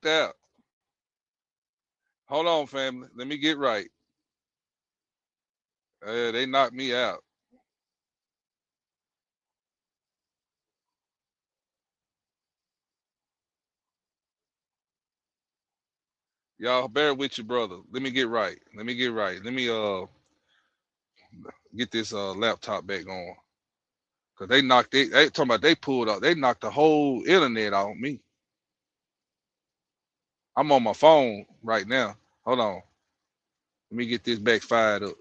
out. Hold on, family. Let me get right. They knocked me out. Y'all bear with your brother. Let me get right. Let me get right. Let me get this laptop back on. Cause they knocked it. They talking about they pulled up. They knocked the whole internet off me. I'm on my phone right now. Hold on. Let me get this back fired up.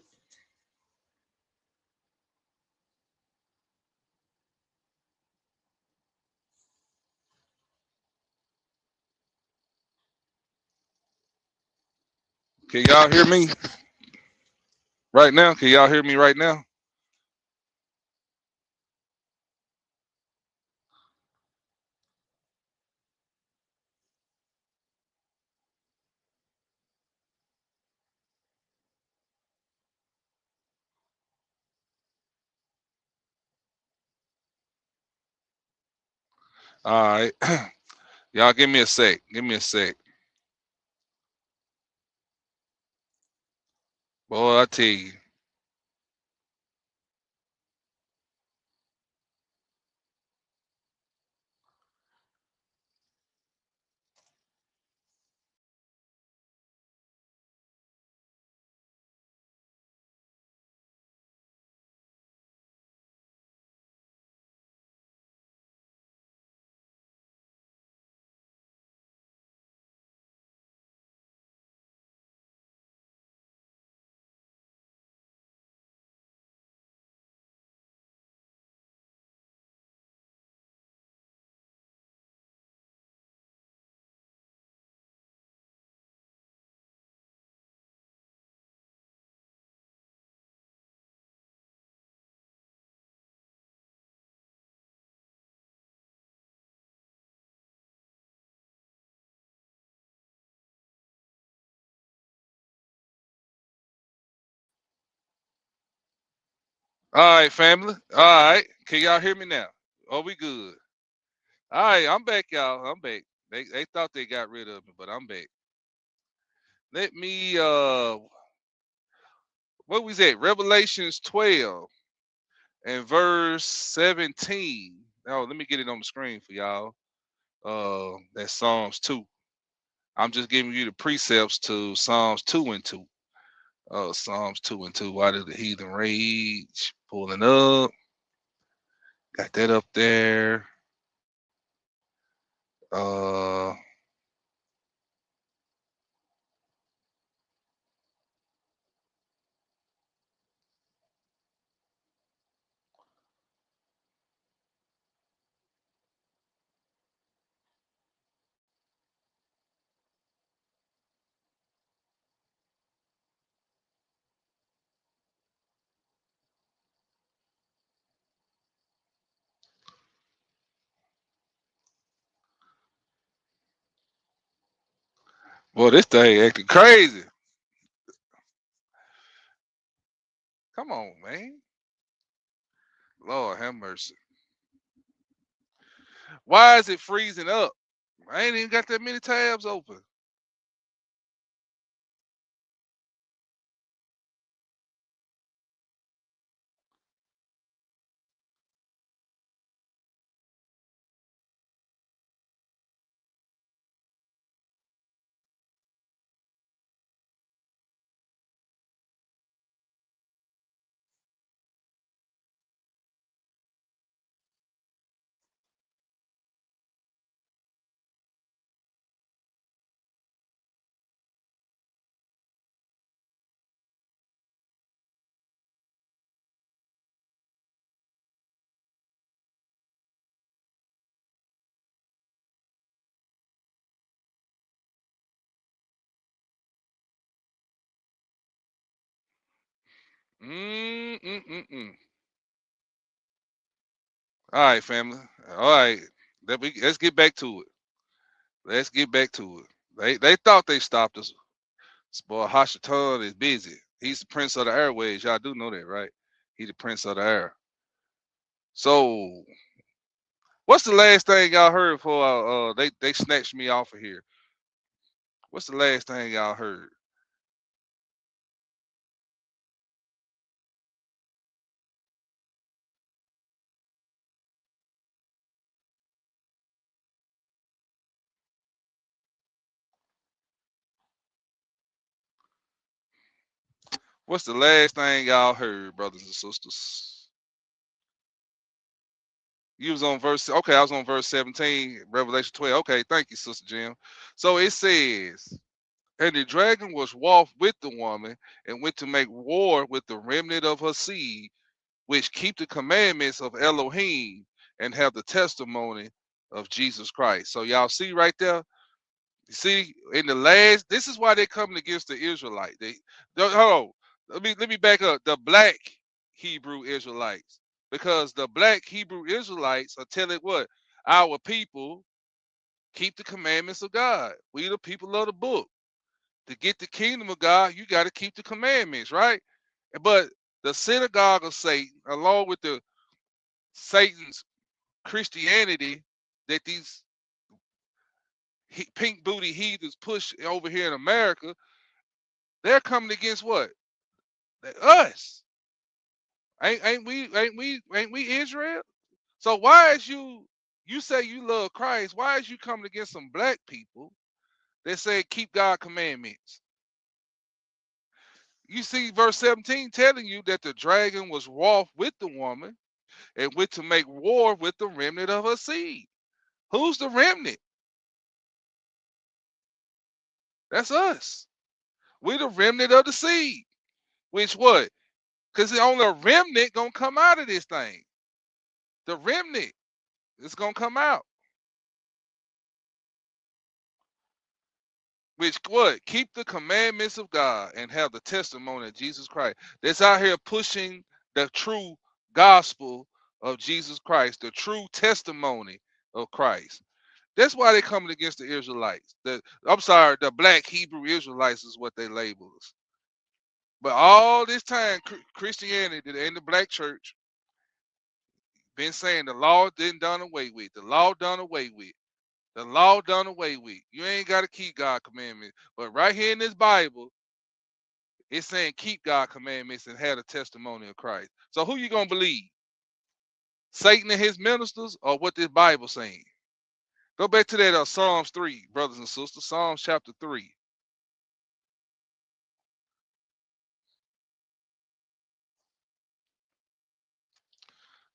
Can y'all hear me right now? Can y'all hear me right now? All right. Y'all give me a sec. Give me a sec. Boy, I tell you. All right, family. All right. Can y'all hear me now? Oh, we good. All right, I'm back, y'all. I'm back. They thought they got rid of me, but I'm back. Let me what was that? Revelations 12 and verse 17. Oh, let me get it on the screen for y'all. That's Psalms 2. I'm just giving you the precepts to Psalms 2 and 2. Psalms 2 and 2. Why did the heathen rage? Pulling up. Got that up there. Uh Boy, this thing acting crazy. Come on, man. Lord have mercy. Why is it freezing up? I ain't even got that many tabs open. Mm-mm-mm-mm. All right, family. All right. Let's get back to it. Let's get back to it. They thought they stopped us. Boy, Hashatan is busy. He's the prince of the airways. Y'all do know that, right? He's the prince of the air. So, what's the last thing y'all heard before they snatched me off of here? What's the last thing y'all heard? What's the last thing y'all heard, brothers and sisters? You was on verse, okay, I was on verse 17, Revelation 12. Okay, thank you, Sister Jim. So it says, and the dragon was wroth with the woman and went to make war with the remnant of her seed, which keep the commandments of Elohim and have the testimony of Jesus Christ. So y'all see right there, you see in the last, this is why they're coming against the Israelite. Hold on, let me back up. The black Hebrew Israelites, because the black Hebrew Israelites are telling what our people keep the commandments of God. We the people of the book. To get the kingdom of God, you got to keep the commandments, right? But the synagogue of Satan, along with the Satan's Christianity that these pink booty heathens push over here in America, they're coming against what? Us. Ain't we Israel? So why is you say you love Christ? Why is you coming against some black people that say keep God commandments? You see verse 17 telling you that the dragon was wroth with the woman and went to make war with the remnant of her seed. Who's the remnant? That's us. We the remnant of the seed. Which what? Because the only remnant gonna come out of this thing. The remnant is gonna come out. Which what? Keep the commandments of God and have the testimony of Jesus Christ. That's out here pushing the true gospel of Jesus Christ, the true testimony of Christ. That's why they're coming against the Israelites. I'm sorry, the black Hebrew Israelites is what they label us. But all this time, Christianity and the black church been saying the law didn't done away with. The law done away with. The law done away with. You ain't got to keep God commandments. But right here in this Bible, it's saying keep God commandments and have the testimony of Christ. So who you gonna believe? Satan and his ministers, or what this Bible saying? Go back to that Psalms 3, brothers and sisters. Psalms chapter 3.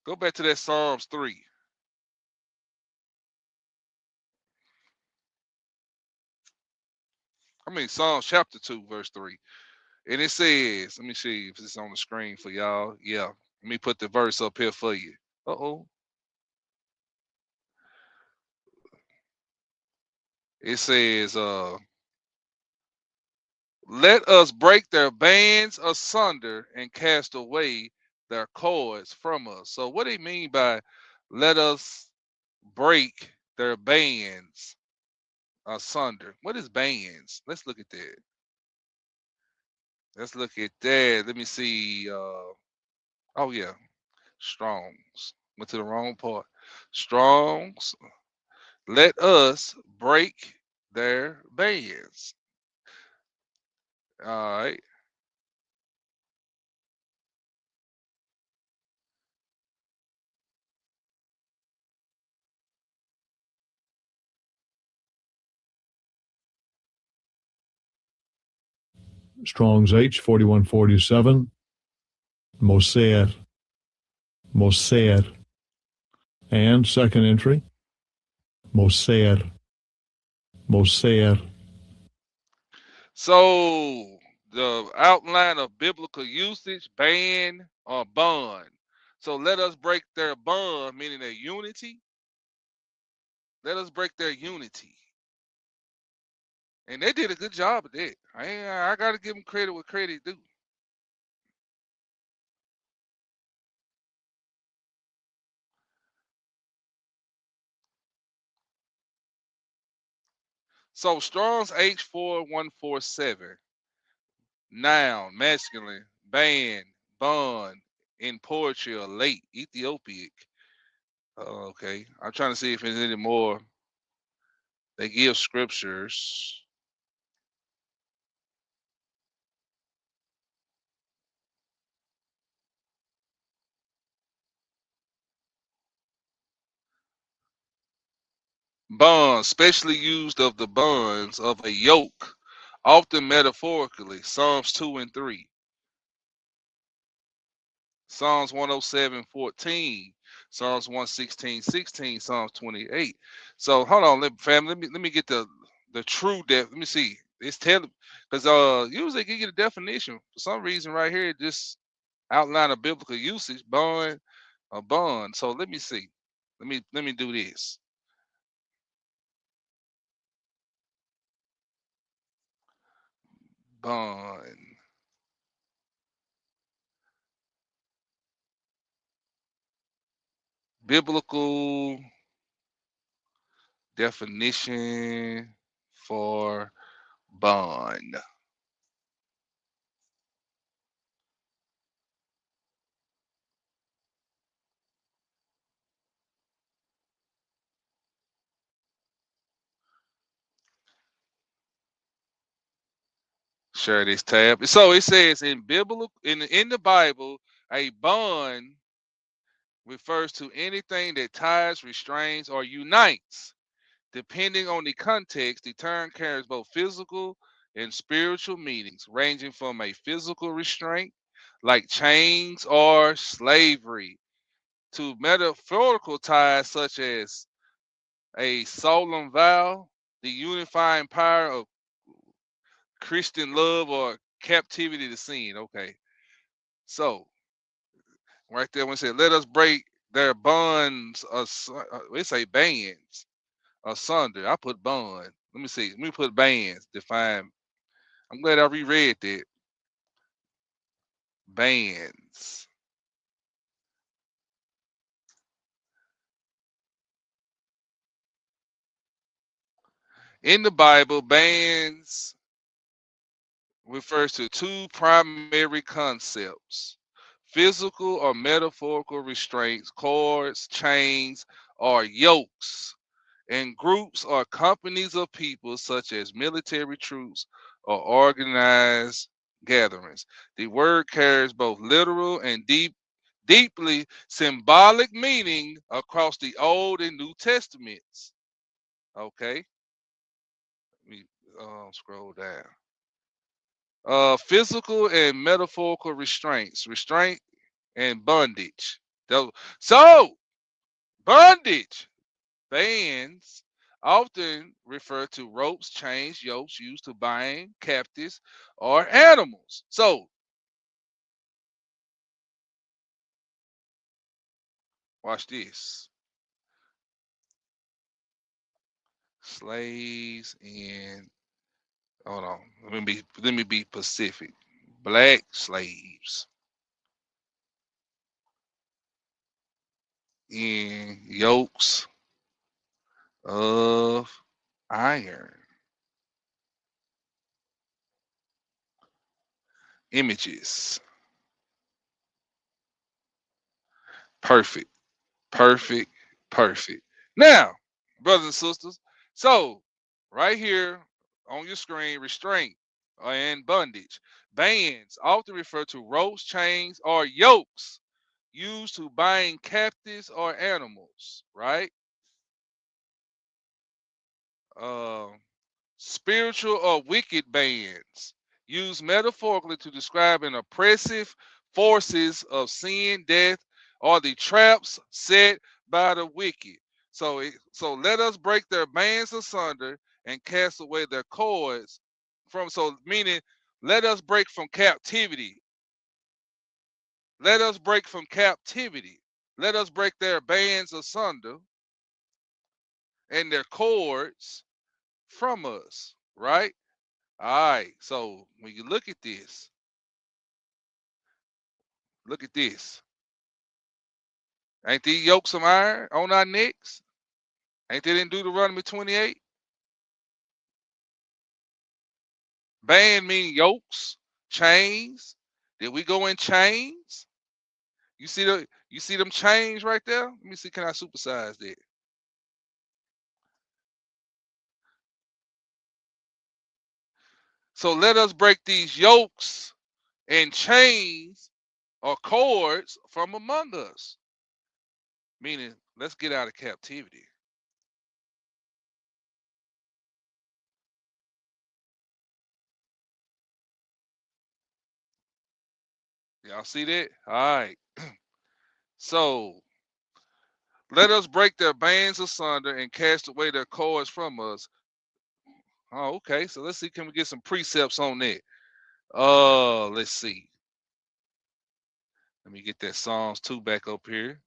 Go back to that Psalms 3. I mean Psalms chapter 2, verse 3. And it says, let me see if it's on the screen for y'all. Yeah. Let me put the verse up here for you. Uh-oh. It says, let us break their bands asunder and cast away their cords from us. So what do you mean by let us break their bands asunder? What is bands? Let's look at that. Let's look at that. Let me see. Oh yeah, Strongs. Went to the wrong part. Strongs. Let us break their bands. All right. Strong's H 4147, Moser, Moser, and second entry, Moser, Moser. So the outline of biblical usage, ban or bond. So let us break their bond, meaning their unity. Let us break their unity. And they did a good job of that. I gotta give them credit where credit due. So Strong's H4147, noun, masculine, ban, bond, in poetry or late, Ethiopic. Okay, I'm trying to see if there's any more. They give scriptures. Bonds, specially used of the bonds of a yoke, often metaphorically. Psalms 2 and 3. Psalms 107:14. Psalms 116:16. Psalms 28. So hold on, family. Let me get the true depth. Let me see. It's telling because usually you get a definition. For some reason, right here, it just outline a biblical usage, bond, a bond. So let me see. Let me do this. Bond. Biblical definition for bond. Share this tab. So it says in the Bible, a bond refers to anything that ties, restrains, or unites. Depending on the context, the term carries both physical and spiritual meanings, ranging from a physical restraint, like chains or slavery, to metaphorical ties such as a solemn vow, the unifying power of Christian love, or captivity to sin. Okay, so right there when it said, "Let us break their bonds," we say bands asunder. I put bond. Let me see. Let me put bands. Define. I'm glad I reread that. Bands. In the Bible, bands refers to two primary concepts: physical or metaphorical restraints, cords, chains, or yokes, and groups or companies of people, such as military troops or organized gatherings. The word carries both literal and deeply symbolic meaning across the Old and New Testaments. Okay, let me scroll down. Physical and metaphorical restraints, restraint and bondage. So, bondage, bands often refer to ropes, chains, yokes used to bind captives or animals. So, watch this. Slaves in, hold on, let me be specific. Black slaves in yokes of iron. Images. Perfect. Perfect. Perfect. Now, brothers and sisters, so right here on your screen, restraint and bondage. Bands often refer to ropes, chains, or yokes used to bind captives or animals, right? Um, Spiritual or wicked bands, used metaphorically to describe an oppressive forces of sin, death, or the traps set by the wicked. So let us break their bands asunder and cast away their cords from. So meaning, let us break from captivity. Let us break from captivity. Let us break their bands asunder and their cords from us. Right. All right. So when you look at this. Ain't these yokes of iron on our necks? Ain't that in Deuteronomy 28? Band mean yokes, chains. Did we go in chains? You see them chains right there? Let me see. Can I supersize that? So let us break these yokes and chains or cords from among us. Meaning, let's get out of captivity. Y'all see that? All right. So let us break their bands asunder and cast away their cords from us. Oh, okay. So let's see. Can we get some precepts on that? Let's see. Let me get that Psalms 2 back up here.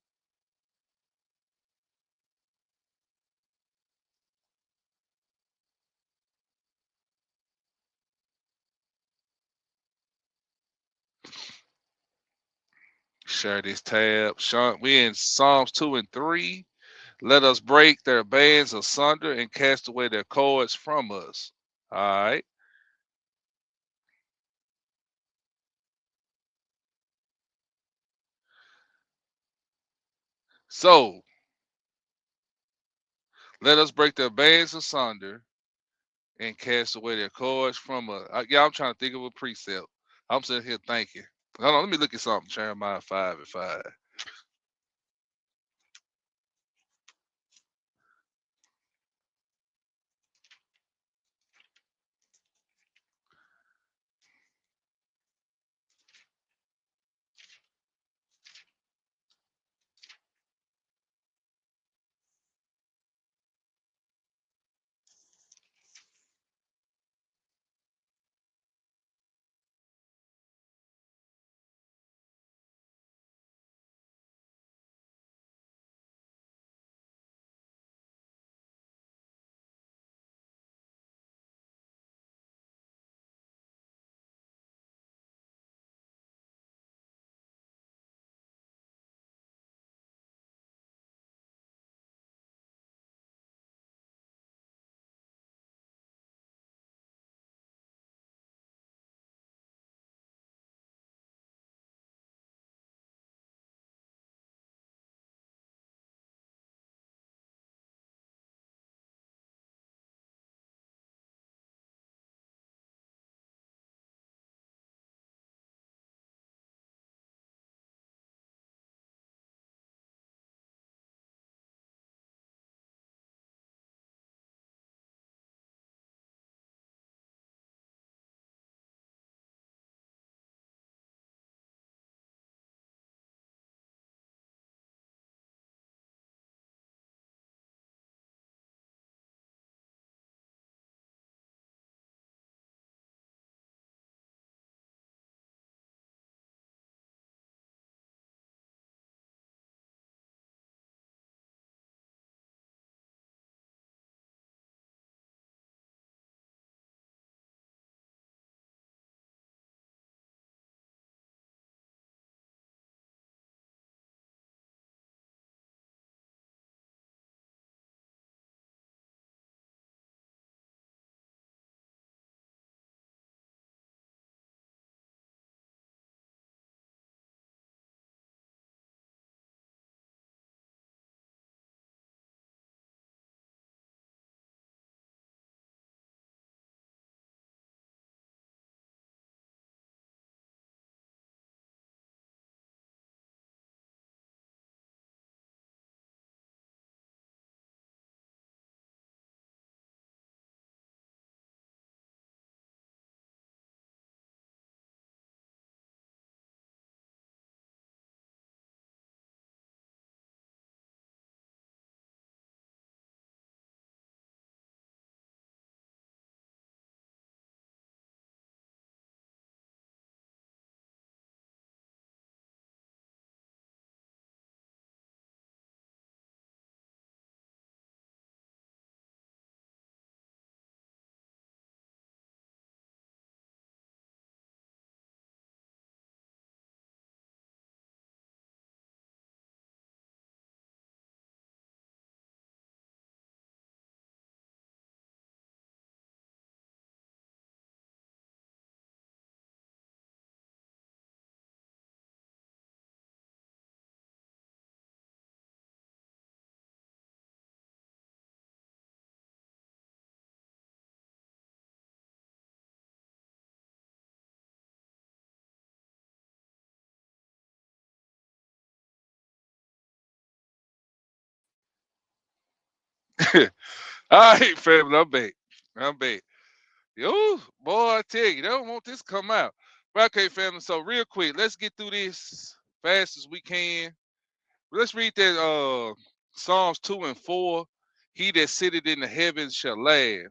Share this tab. We in Psalms 2 and 3. Let us break their bands asunder and cast away their cords from us. All right. So let us break their bands asunder and cast away their cords from us. Yeah, I'm trying to think of a precept. I'm sitting here thinking. Hold on, let me look at something. Jeremiah 5 and 5. All right, family, I'm back. I'm back. Yo, boy, I tell you, they don't want this to come out. Well, okay, family. So real quick, let's get through this fast as we can. Let's read that Psalms 2 and 4. He that sitteth in the heavens shall laugh.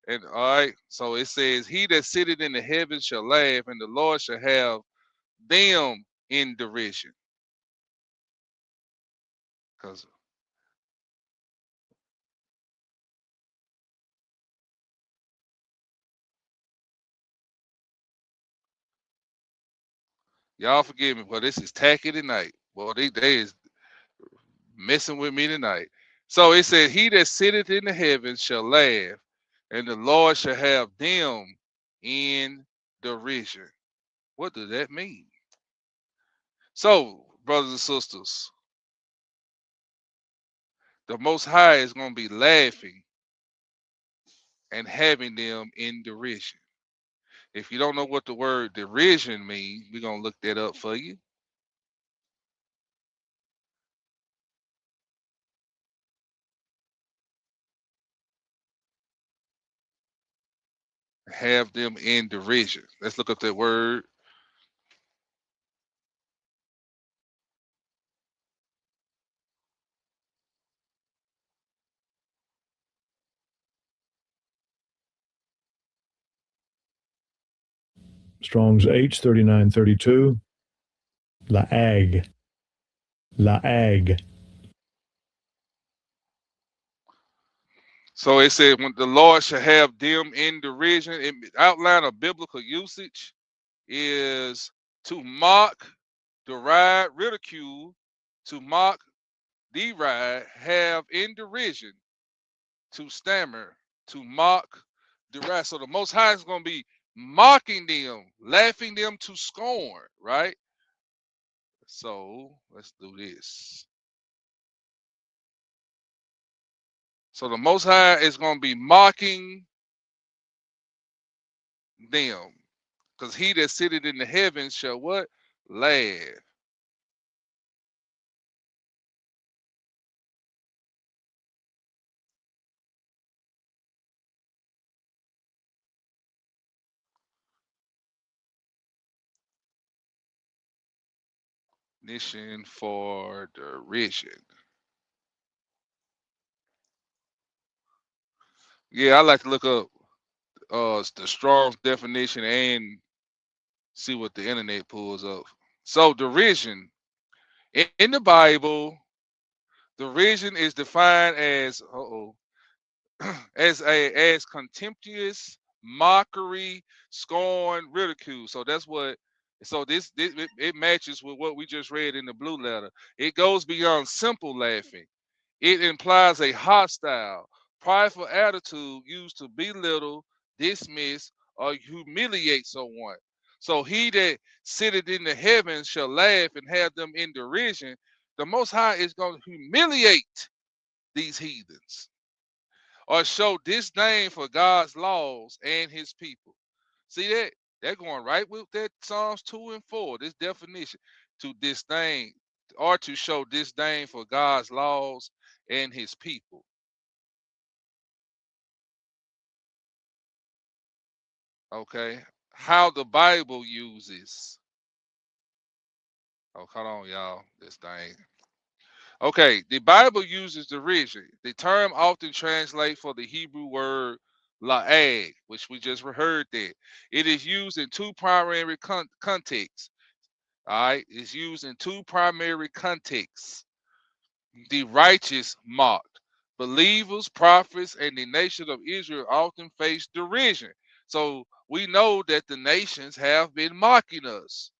And all right, so it says, he that sitteth in the heavens shall laugh, and the Lord shall have them in derision. Because y'all forgive me, but this is tacky tonight. Well, they is messing with me tonight. So it said, he that sitteth in the heavens shall laugh, and the Lord shall have them in derision. What does that mean? So, brothers and sisters, the Most High is going to be laughing and having them in derision. If you don't know what the word derision means, we're going to look that up for you. Have them in derision. Let's look up that word. Strong's H 3932. Laag. Laag. So it said, when the Lord shall have them in derision, it outline of biblical usage is to mock, deride, ridicule, to mock, deride, have in derision, to stammer, to mock, deride. So the Most High is going to be mocking them, laughing them to scorn, right? So let's do this. So the Most High is going to be mocking them, because he that sitteth in the heavens shall what? Laugh. Definition for derision. Yeah, I like to look up the Strong's definition and see what the internet pulls up. So derision in the Bible, derision is defined as as contemptuous mockery, scorn, ridicule. So that's what. So this it matches with what we just read in the blue letter. It goes beyond simple laughing. It implies a hostile, prideful attitude used to belittle, dismiss, or humiliate someone. So he that sitteth in the heavens shall laugh and have them in derision. The Most High is going to humiliate these heathens or show disdain for God's laws and his people. See that? They're going right with that Psalms 2 and 4, this definition, to disdain or to show disdain for God's laws and his people. Okay. How the Bible uses. Oh, hold on, y'all. This thing. Okay, the Bible uses derision. The term often translates for the Hebrew word la'ag, which we just heard that. It is used in two primary contexts. All right, it's used in two primary contexts. The righteous mocked. Believers, prophets, and the nation of Israel often face derision. So we know that the nations have been mocking us.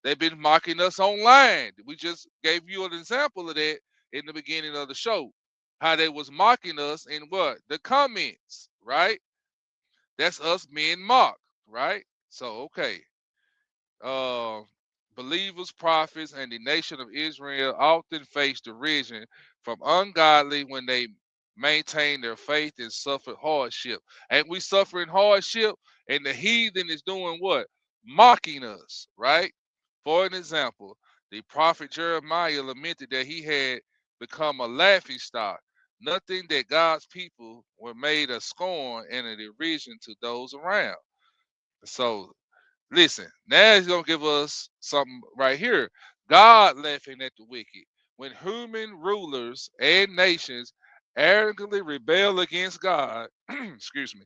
They've been mocking us online. We just gave you an example of that in the beginning of the show. How they was mocking us in what? The comments, right? That's us being mocked, right? So okay. Uh believers, prophets, and the nation of Israel often face derision from ungodly when they maintain their faith and suffer hardship. And we suffering hardship, and the heathen is doing what? Mocking us, right? For an example, the prophet Jeremiah lamented that he had become a laughing stock, nothing that God's people were made a scorn and a derision to those around. So Listen, now he's going to give us something right here. God laughing at the wicked. When human rulers and nations arrogantly rebel against God, excuse me,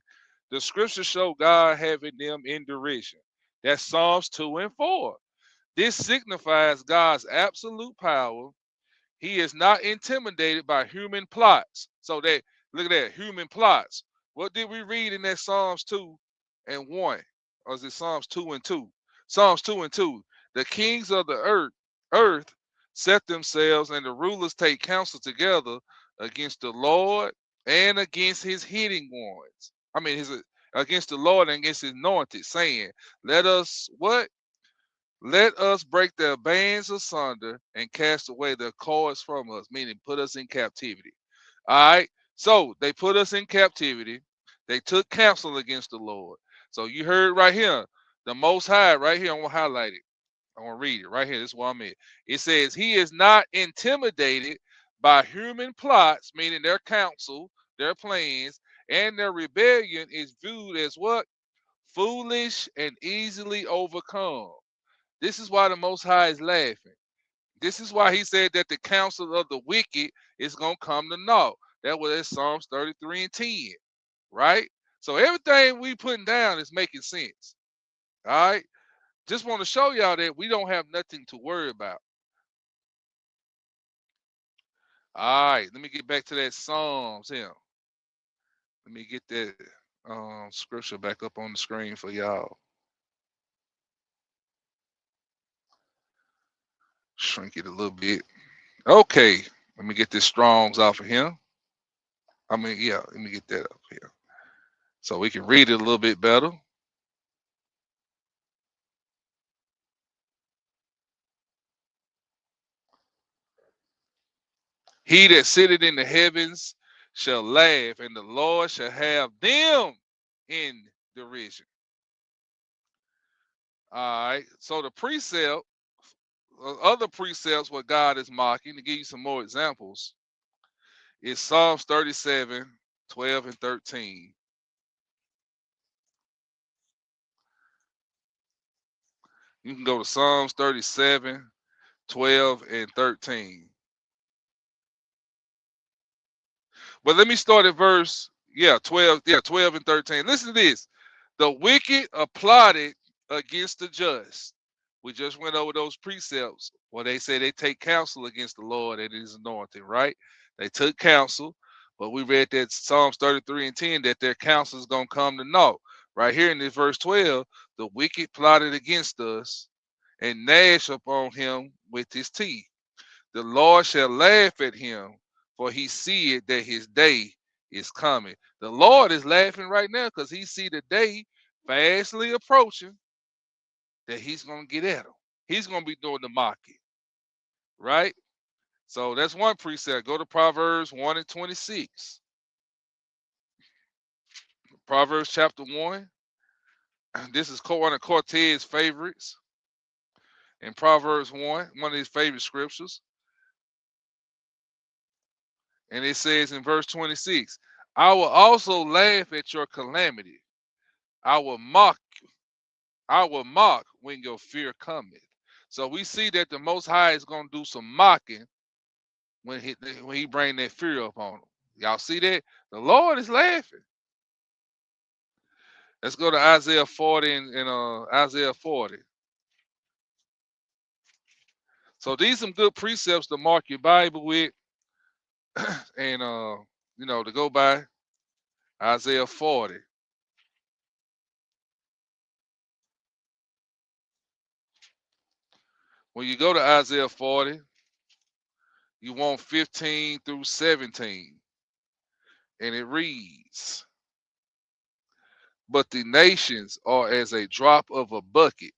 the scriptures show God having them in derision. That's Psalms 2 and 4. This signifies God's absolute power. He is not intimidated by human plots. So that, look at that, human plots. What did we read in that Psalms 2 and 1? Or is it Psalms 2 and 2? Psalms 2 and 2. The kings of the earth set themselves, and the rulers take counsel together against the Lord and against his hidden ones. I mean, against the Lord and against his anointed, saying, let us what? Let us break their bands asunder and cast away their cords from us, meaning put us in captivity. All right. So they put us in captivity. They took counsel against the Lord. So you heard right here, the Most High, right here. I'm going to highlight it. I'm going to read it right here. This is what I'm at. It says, he is not intimidated by human plots, meaning their counsel, their plans, and their rebellion is viewed as what? Foolish and easily overcome. This is why the Most High is laughing. This is why he said that the counsel of the wicked is going to come to naught. That was in Psalms 33 and 10, right? So everything we putting down is making sense, all right? Just want to show y'all that we don't have nothing to worry about. All right, let me get back to that Psalms here. Let me get that scripture back up on the screen for y'all. Shrink it a little bit. Okay, let me get this Strong's off of him. I mean, yeah, let me get that up here so we can read it a little bit better. He that sitteth in the heavens shall laugh, and the Lord shall have them in derision. All right. So the precept, other precepts what God is mocking, to give you some more examples, is Psalms 37, 12 and 13. You can go to Psalms 37, 12 and 13. But let me start at verse, 12 and 13. Listen to this. The wicked are plotted against the just. We just went over those precepts where they say they take counsel against the Lord and his anointing, right? They took counsel, but we read that Psalms 33 and 10 that their counsel is going to come to naught. Right here in this verse 12, the wicked plotted against us and gnash upon him with his teeth. The Lord shall laugh at him, for he seeth that his day is coming. The Lord is laughing right now because he see the day fastly approaching that he's going to get at him. He's going to be doing the mocking, right? So that's one precept. Go to Proverbs 1 and 26. Proverbs chapter 1. This is one of Cortez's favorites. In Proverbs 1, one of his favorite scriptures. And it says in verse 26, I will also laugh at your calamity. I will mock you. I will mock when your fear cometh. So we see that the Most High is going to do some mocking when he bring that fear up on them. Y'all see that? The Lord is laughing. Let's go to Isaiah 40 and Isaiah 40. So these some good precepts to mark your Bible with and to go by. Isaiah 40. When you go to Isaiah 40, you want 15 through 17. And it reads, but the nations are as a drop of a bucket.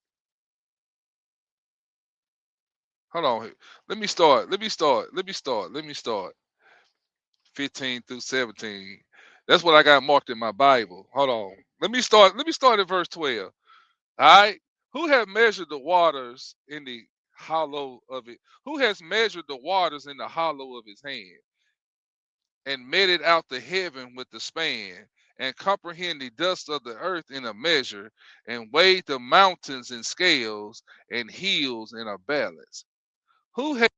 Hold on. Let me start. 15 through 17. That's what I got marked in my Bible. Hold on. Let me start at verse 12. All right. Who have measured the waters in the hollow of it? Who has measured the waters in the hollow of his hand and meted out the heaven with the span and comprehend the dust of the earth in a measure, and weigh the mountains in scales, and hills in a balance. Who had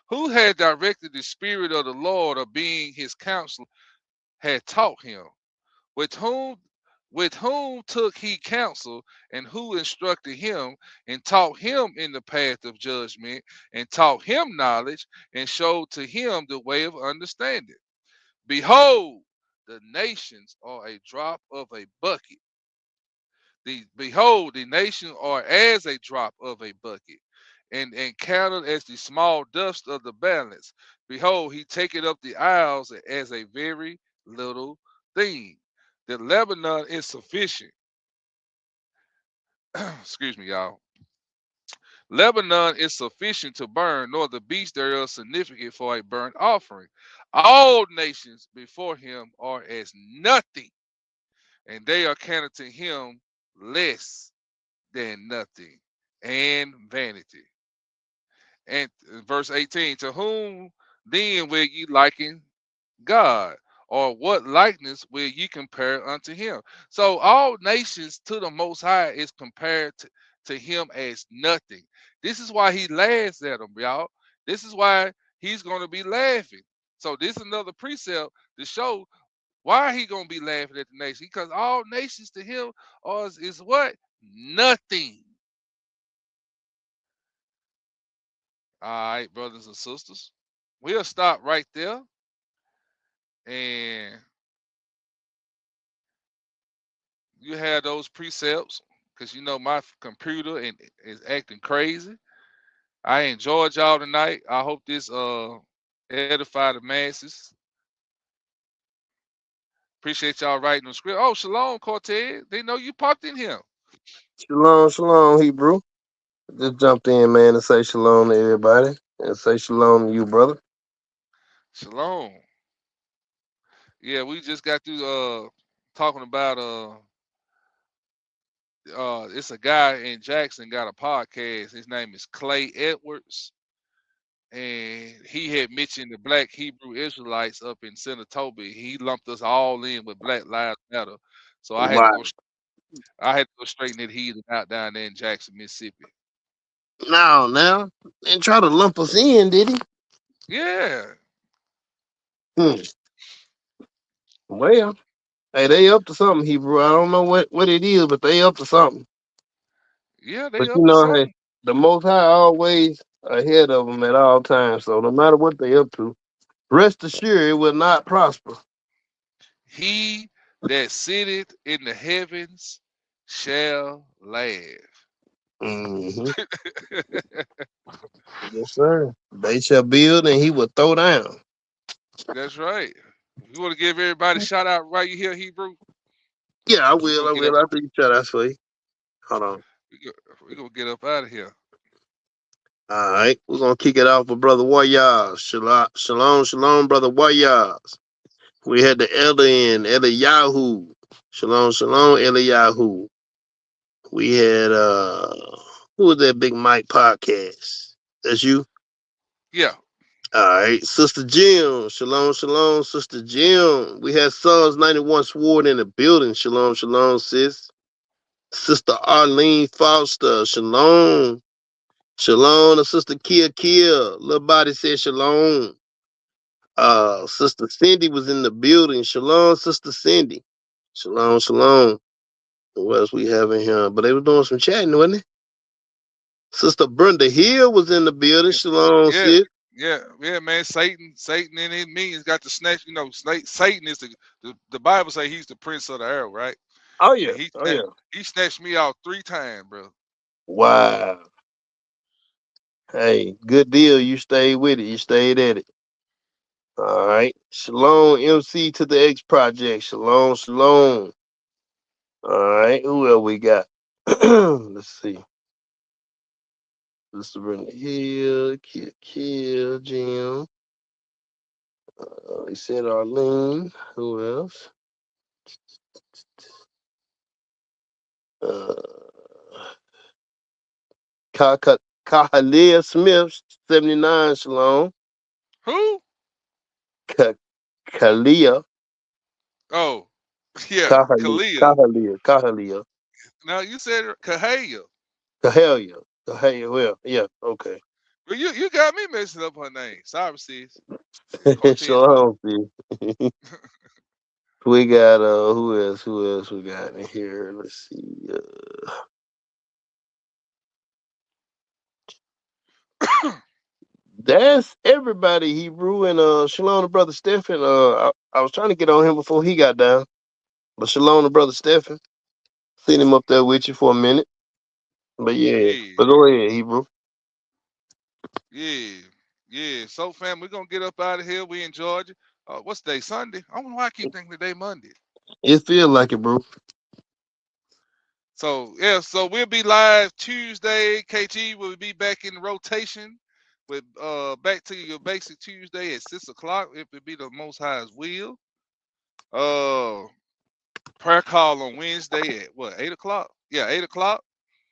who had directed the Spirit of the Lord, or being his counselor, had taught him? With whom took he counsel, and who instructed him, and taught him in the path of judgment, and taught him knowledge, and showed to him the way of understanding? Behold, the nations are a drop of a bucket. Behold, the nations are as a drop of a bucket, and counted as the small dust of the balance. Behold, he taketh up the isles as a very little thing. The Lebanon is sufficient. Excuse me, y'all. Lebanon is sufficient to burn, nor the beast thereof significant for a burnt offering. All nations before him are as nothing, and they are counted to him less than nothing and vanity. And verse 18, to whom then will ye liken God? Or what likeness will ye compare unto him? So all nations to the Most High is compared to him as nothing. This is why he laughs at them, y'all. This is why he's going to be laughing. So this is another precept to show why he going to be laughing at the nations. Because all nations to him is what? Nothing. All right, brothers and sisters. We'll stop right there. And you have those precepts, because you know my computer is acting crazy. I enjoyed y'all tonight. I hope this edify the masses. Appreciate y'all writing the script. Oh, shalom, Cortez. They know you popped in here. Shalom, shalom, Hebrew. Just jumped in, man, to say shalom to everybody and say shalom to you, brother. Shalom. Yeah, we just got through talking about it's a guy in Jackson got a podcast. His name is Clay Edwards. And he had mentioned the Black Hebrew Israelites up in Senatoba. He lumped us all in with Black Lives Matter. So I had to Wow. go. I had to go straighten that heathen out down there in Jackson, Mississippi. Now, and try to lump us in, did he? Yeah. Well, hey, they up to something, Hebrew. I don't know what it is, but they up to something. Yeah, they But up you to know, hey, something. the Most High always ahead of them at all times. So no matter what they up to, rest assured it will not prosper. He that sitteth in the heavens shall laugh. Mm-hmm. Yes, sir. They shall build, and he will throw down. That's right. You want to give everybody a shout out right here, Hebrew? Yeah, I We will. gonna I get up. will. I think you shout out for you. Hold on. We gonna get up out of here. All right, we're gonna kick it off with Brother Warriors. Shalom, shalom, Brother Warriors. We had the elder in Eliyahu. Shalom, shalom, Eliyahu. We had who was that Big Mike podcast? That's you? Yeah. All right, Sister Jim. Shalom, shalom, Sister Jim. We had Psalms 91 Sword in the building. Shalom, shalom, sis. Sister Arlene Foster. Shalom. Shalom to Sister Kia. Little body said shalom. Sister Cindy was in the building. Shalom, Sister Cindy. Shalom, shalom. What else we have in here? But they were doing some chatting, wasn't it? Sister Brenda Hill was in the building. Shalom, Yeah. sis. Yeah, man. Satan in his means got to snatch. You know, Satan is the Bible say he's the prince of the air, right? Oh And yeah. Oh yeah. he snatched me out 3 times, bro. Wow. Hey, good deal. You stayed with it. You stayed at it. All right. Shalom, MC to the X Project. Shalom, shalom. All right. Who else we got? Let's see. Sister Brenda Hill, Kia, Jim. They said Arlene. Who else? Uh, Kahalia Smith, 79, shalom. Who? Kalia. Oh. Yeah, Kalia. Kahalia. Now you said Kahaya. Cahalia. Cahalia. Well, yeah, okay. Well, you got me messing up her name. Sorry, sis. Cortez Boo. Shalom, sis. We got who else we got in here? Let's see. That's everybody, Hebrew, and Shalom to brother Stephen. I was trying to get on him before he got down. But Shalom to brother Stephen. Seen him up there with you for a minute. But yeah. Yeah, But go ahead, Hebrew. yeah, yeah. So, fam, we're gonna get up out of here. We in Georgia. What's day? Sunday. I don't know why I keep thinking today Monday. It feel like it, bro. So yeah, so we'll be live Tuesday. KG will be back in rotation with back to your basic Tuesday at 6:00. If it be the Most High's will. Prayer call on Wednesday at what, 8:00? Yeah, 8:00.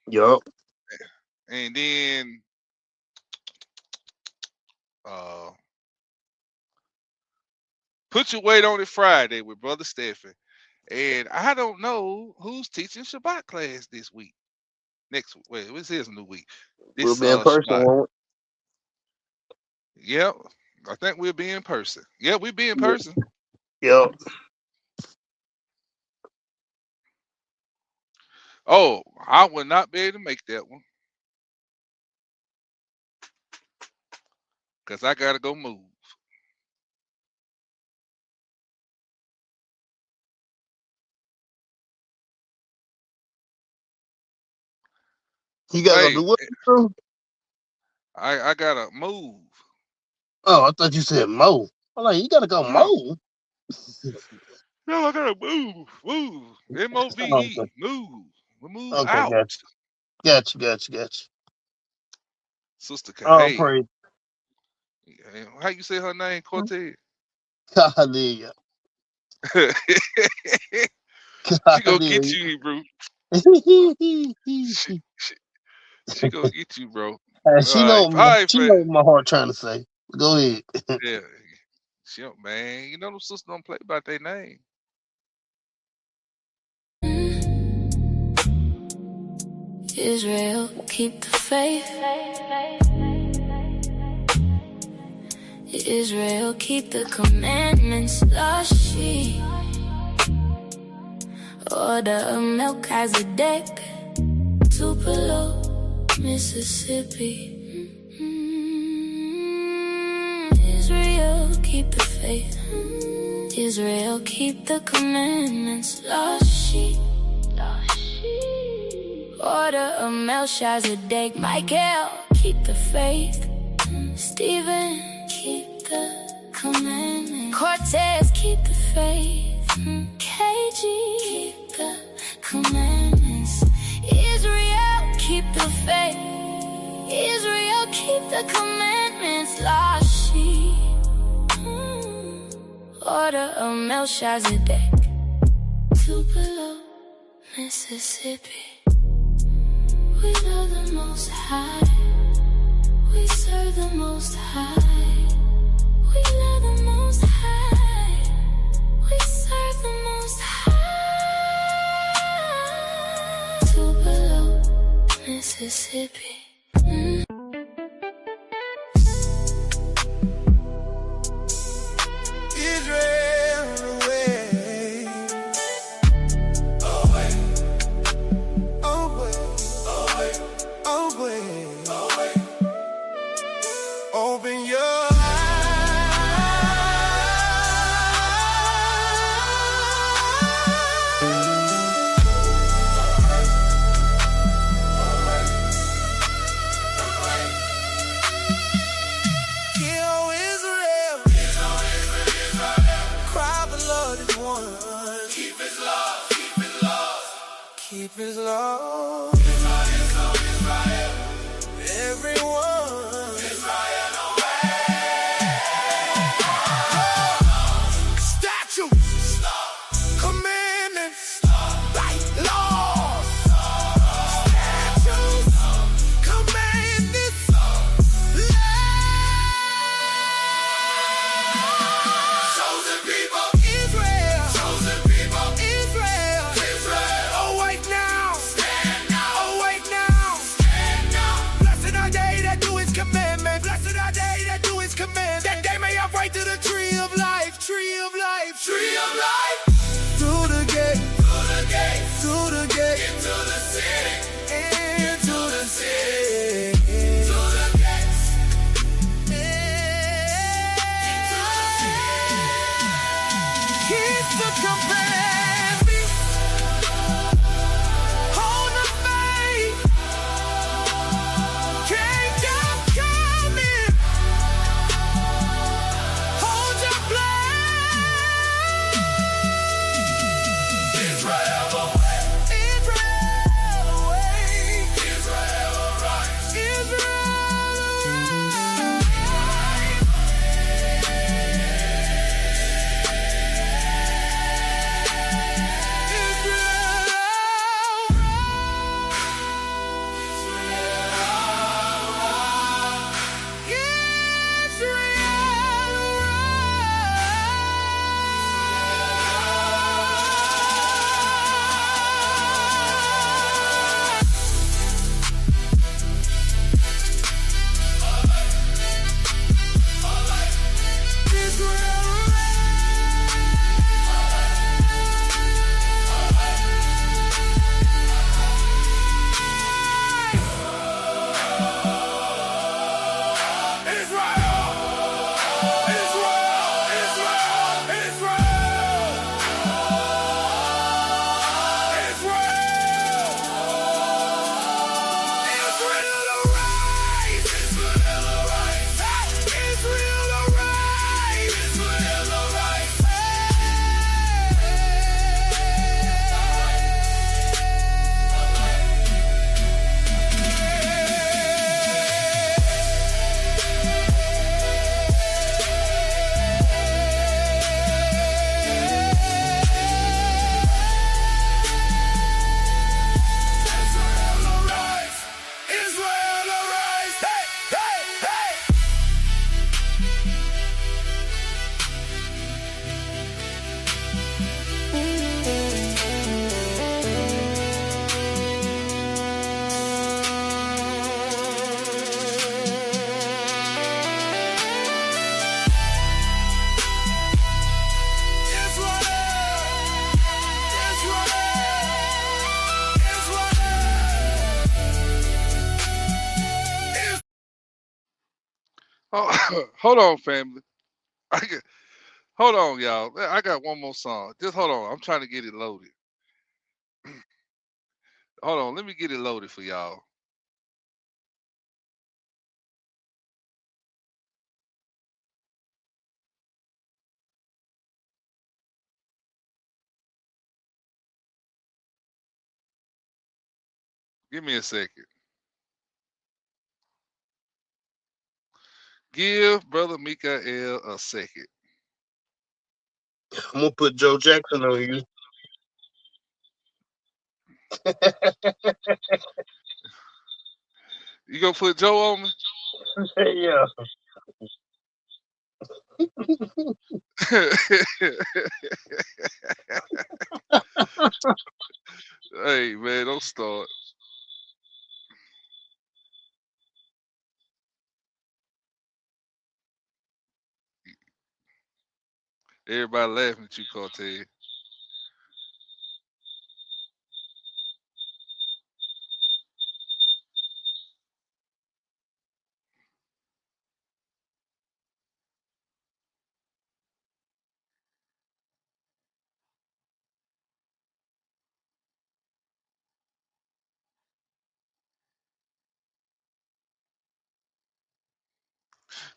Yup. And then put your weight on it Friday with Brother Stephen. And I don't know who's teaching Shabbat class this week. Next week. Wait, this is a new week. We'll This be in person, Shabbat. won't Yep. I think we'll be in person. Yeah, we'll be in we? person. Yup. Oh, I will not be able to make that one. Because I gotta go move. You gotta go Hey, do what, bro? I gotta move. Oh, I thought you said Mo. I'm like, you gotta go No, Mo. no, I gotta move. Move. Oh, MOVE. okay. Move. We move Okay, out. gotcha. Sister Oh, Kahaya. praise. How you say her name, Cortez? Hallelujah. She gonna get Hallelujah. you, Hebrew. She, she, she gonna get you, bro. She All right, she man. know what my heart trying to say. Go ahead. Yeah, man. You know them sisters don't play about their name. Israel, keep the faith. Israel, keep the commandments. Lost sheep. Order of Melchizedek. Tupelo, Mississippi. Israel, keep the faith. Israel, keep the commandments. Lost sheep. Order of Melchizedek. Michael, keep the faith. Stephen, keep the commandments. Cortez, keep the faith. KG, keep the commandments. Israel, keep the faith. Israel, keep the commandments. Lost sheep. Order of Melchizedek. Tupelo, Mississippi. We love the Most High. We serve the Most High. We love the Most High. We serve the Most High. Tupelo, Mississippi. Israel away. Away. Open your keep his law. Everyone. Statutes, commandments, like laws. Statutes, commandments, chosen people, Israel, chosen people, Israel. Hold on, family. I got, hold on, y'all. I got one more song. Just hold on. I'm trying to get it loaded. Hold on. Let me get it loaded for y'all. Give me a second. Give Brother Mikael a second. I'm gonna put Joe Jackson on you. You gonna put Joe on me? Yeah. Hey man, don't start. Everybody laughing at you, Cortez.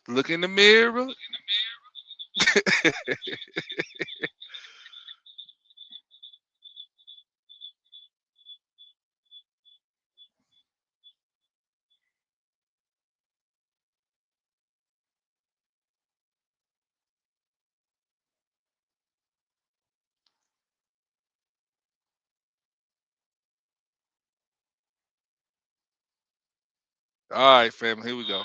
Look in the mirror. All right, family, here we go.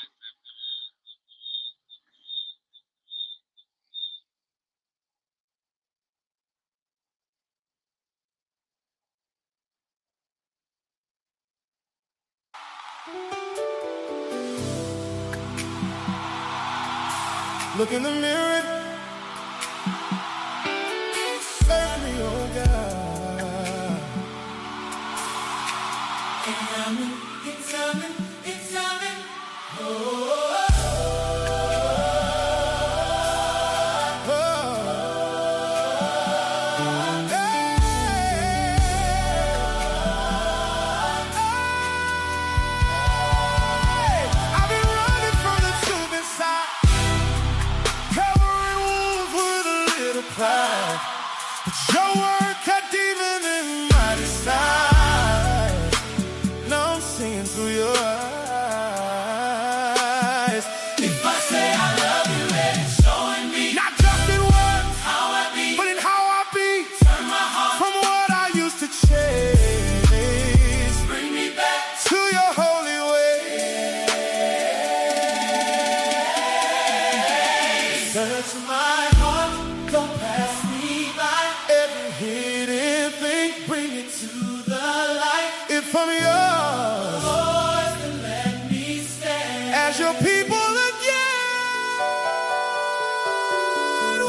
Look in the mirror. Save me, oh God. It's coming, it's coming. Oh, I've been running from the truth inside, covering wounds with a little pride. But your word cut deeper than my desire. Now I'm seeing through your eyes. If I say I love you, and it's showing me not just in words, how I be, but in how I be. Turn my heart from what I used to chase. Bring me back to your holy way. Search my heart, don't pass me by. Every hidden thing, bring it to the light. If I'm yours, Lord, then let me stand as your people again.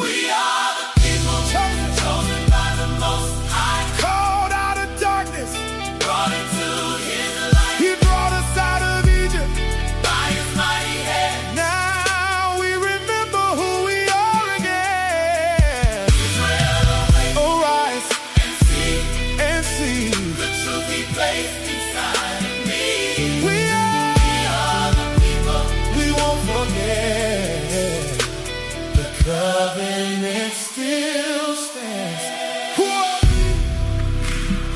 We are the people chosen by the Most High, called out of darkness, brought into His light. He brought us out of Egypt by His mighty hand. Now we remember who we are again. Israel, arise and see the truth He placed inside of me. We are the people. We won't forget. The covenant still stands. Who are we?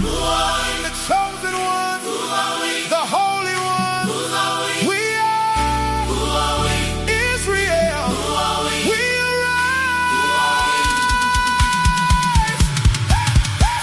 Who are we? The chosen one. Who are we? The holy one. Who are we? We are. Who are we? Israel. Who are we? We arise.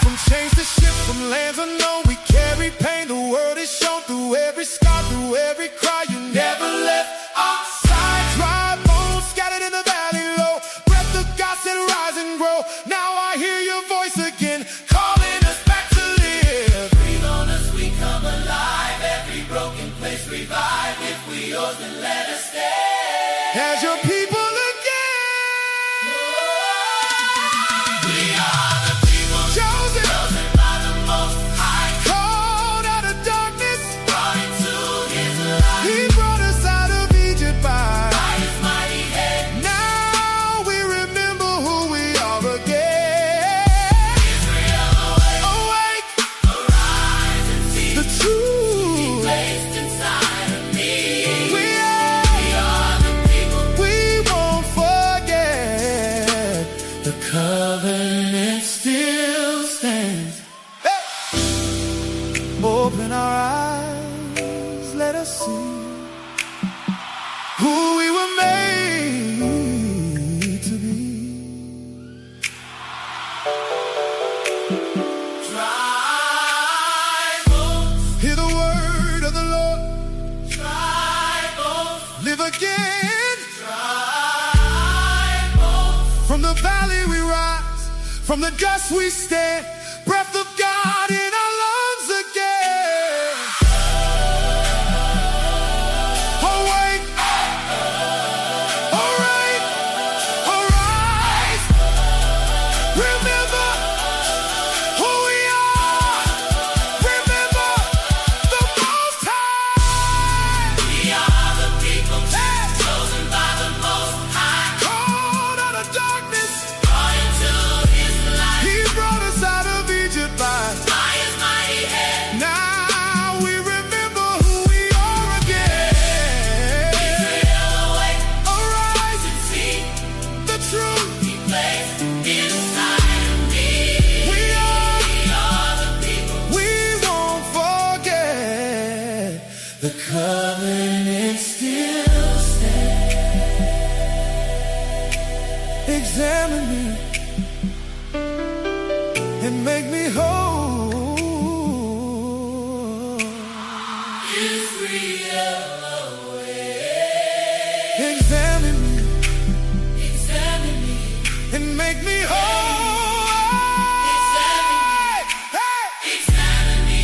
From chains to ships, from lands unknown, we carry pain. The word is shown through every scar, through every cry. You never left our side. Dry bones scattered in the valley low. Breath of God said, rise and grow. Now I hear your voice again, calling us back to live. Breathe on us, we come alive. Every broken place revive. If we yours, then let us stay as your people again. We are the people chosen by the Most High, called out of darkness, brought into His light. He brought us out of Egypt by His mighty The covenant still stands. Open our eyes, let us see who we were made to be. Dry bones, hear the word of the Lord. Dry bones, live again. Dry bones, from the valley we rise, from the dust we stand. Breath of God in our lungs again. Awake, alright, arise. Remember who we are. Remember the Most High. We are the people chosen by the Most High. Called out of darkness, brought into His light. He brought us out of Egypt by His mighty hand. Now we remember who we are again. Israel, awake, arise and see the truth He placed inside of me. We are the people. We won't forget. The covenant still stands. Examine me and make me whole. Israel, awake. Examine me, and make me whole. Examine me, hey, examine me,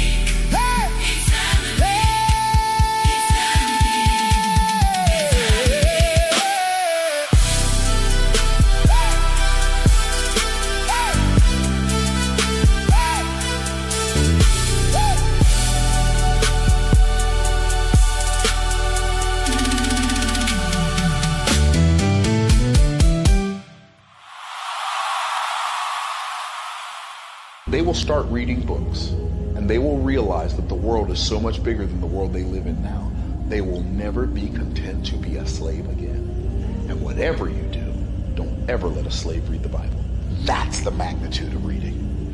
They will start reading books, and they will realize that the world is so much bigger than the world they live in now. They will never be content to be a slave again. And whatever you do, don't ever let a slave read the Bible. That's the magnitude of reading.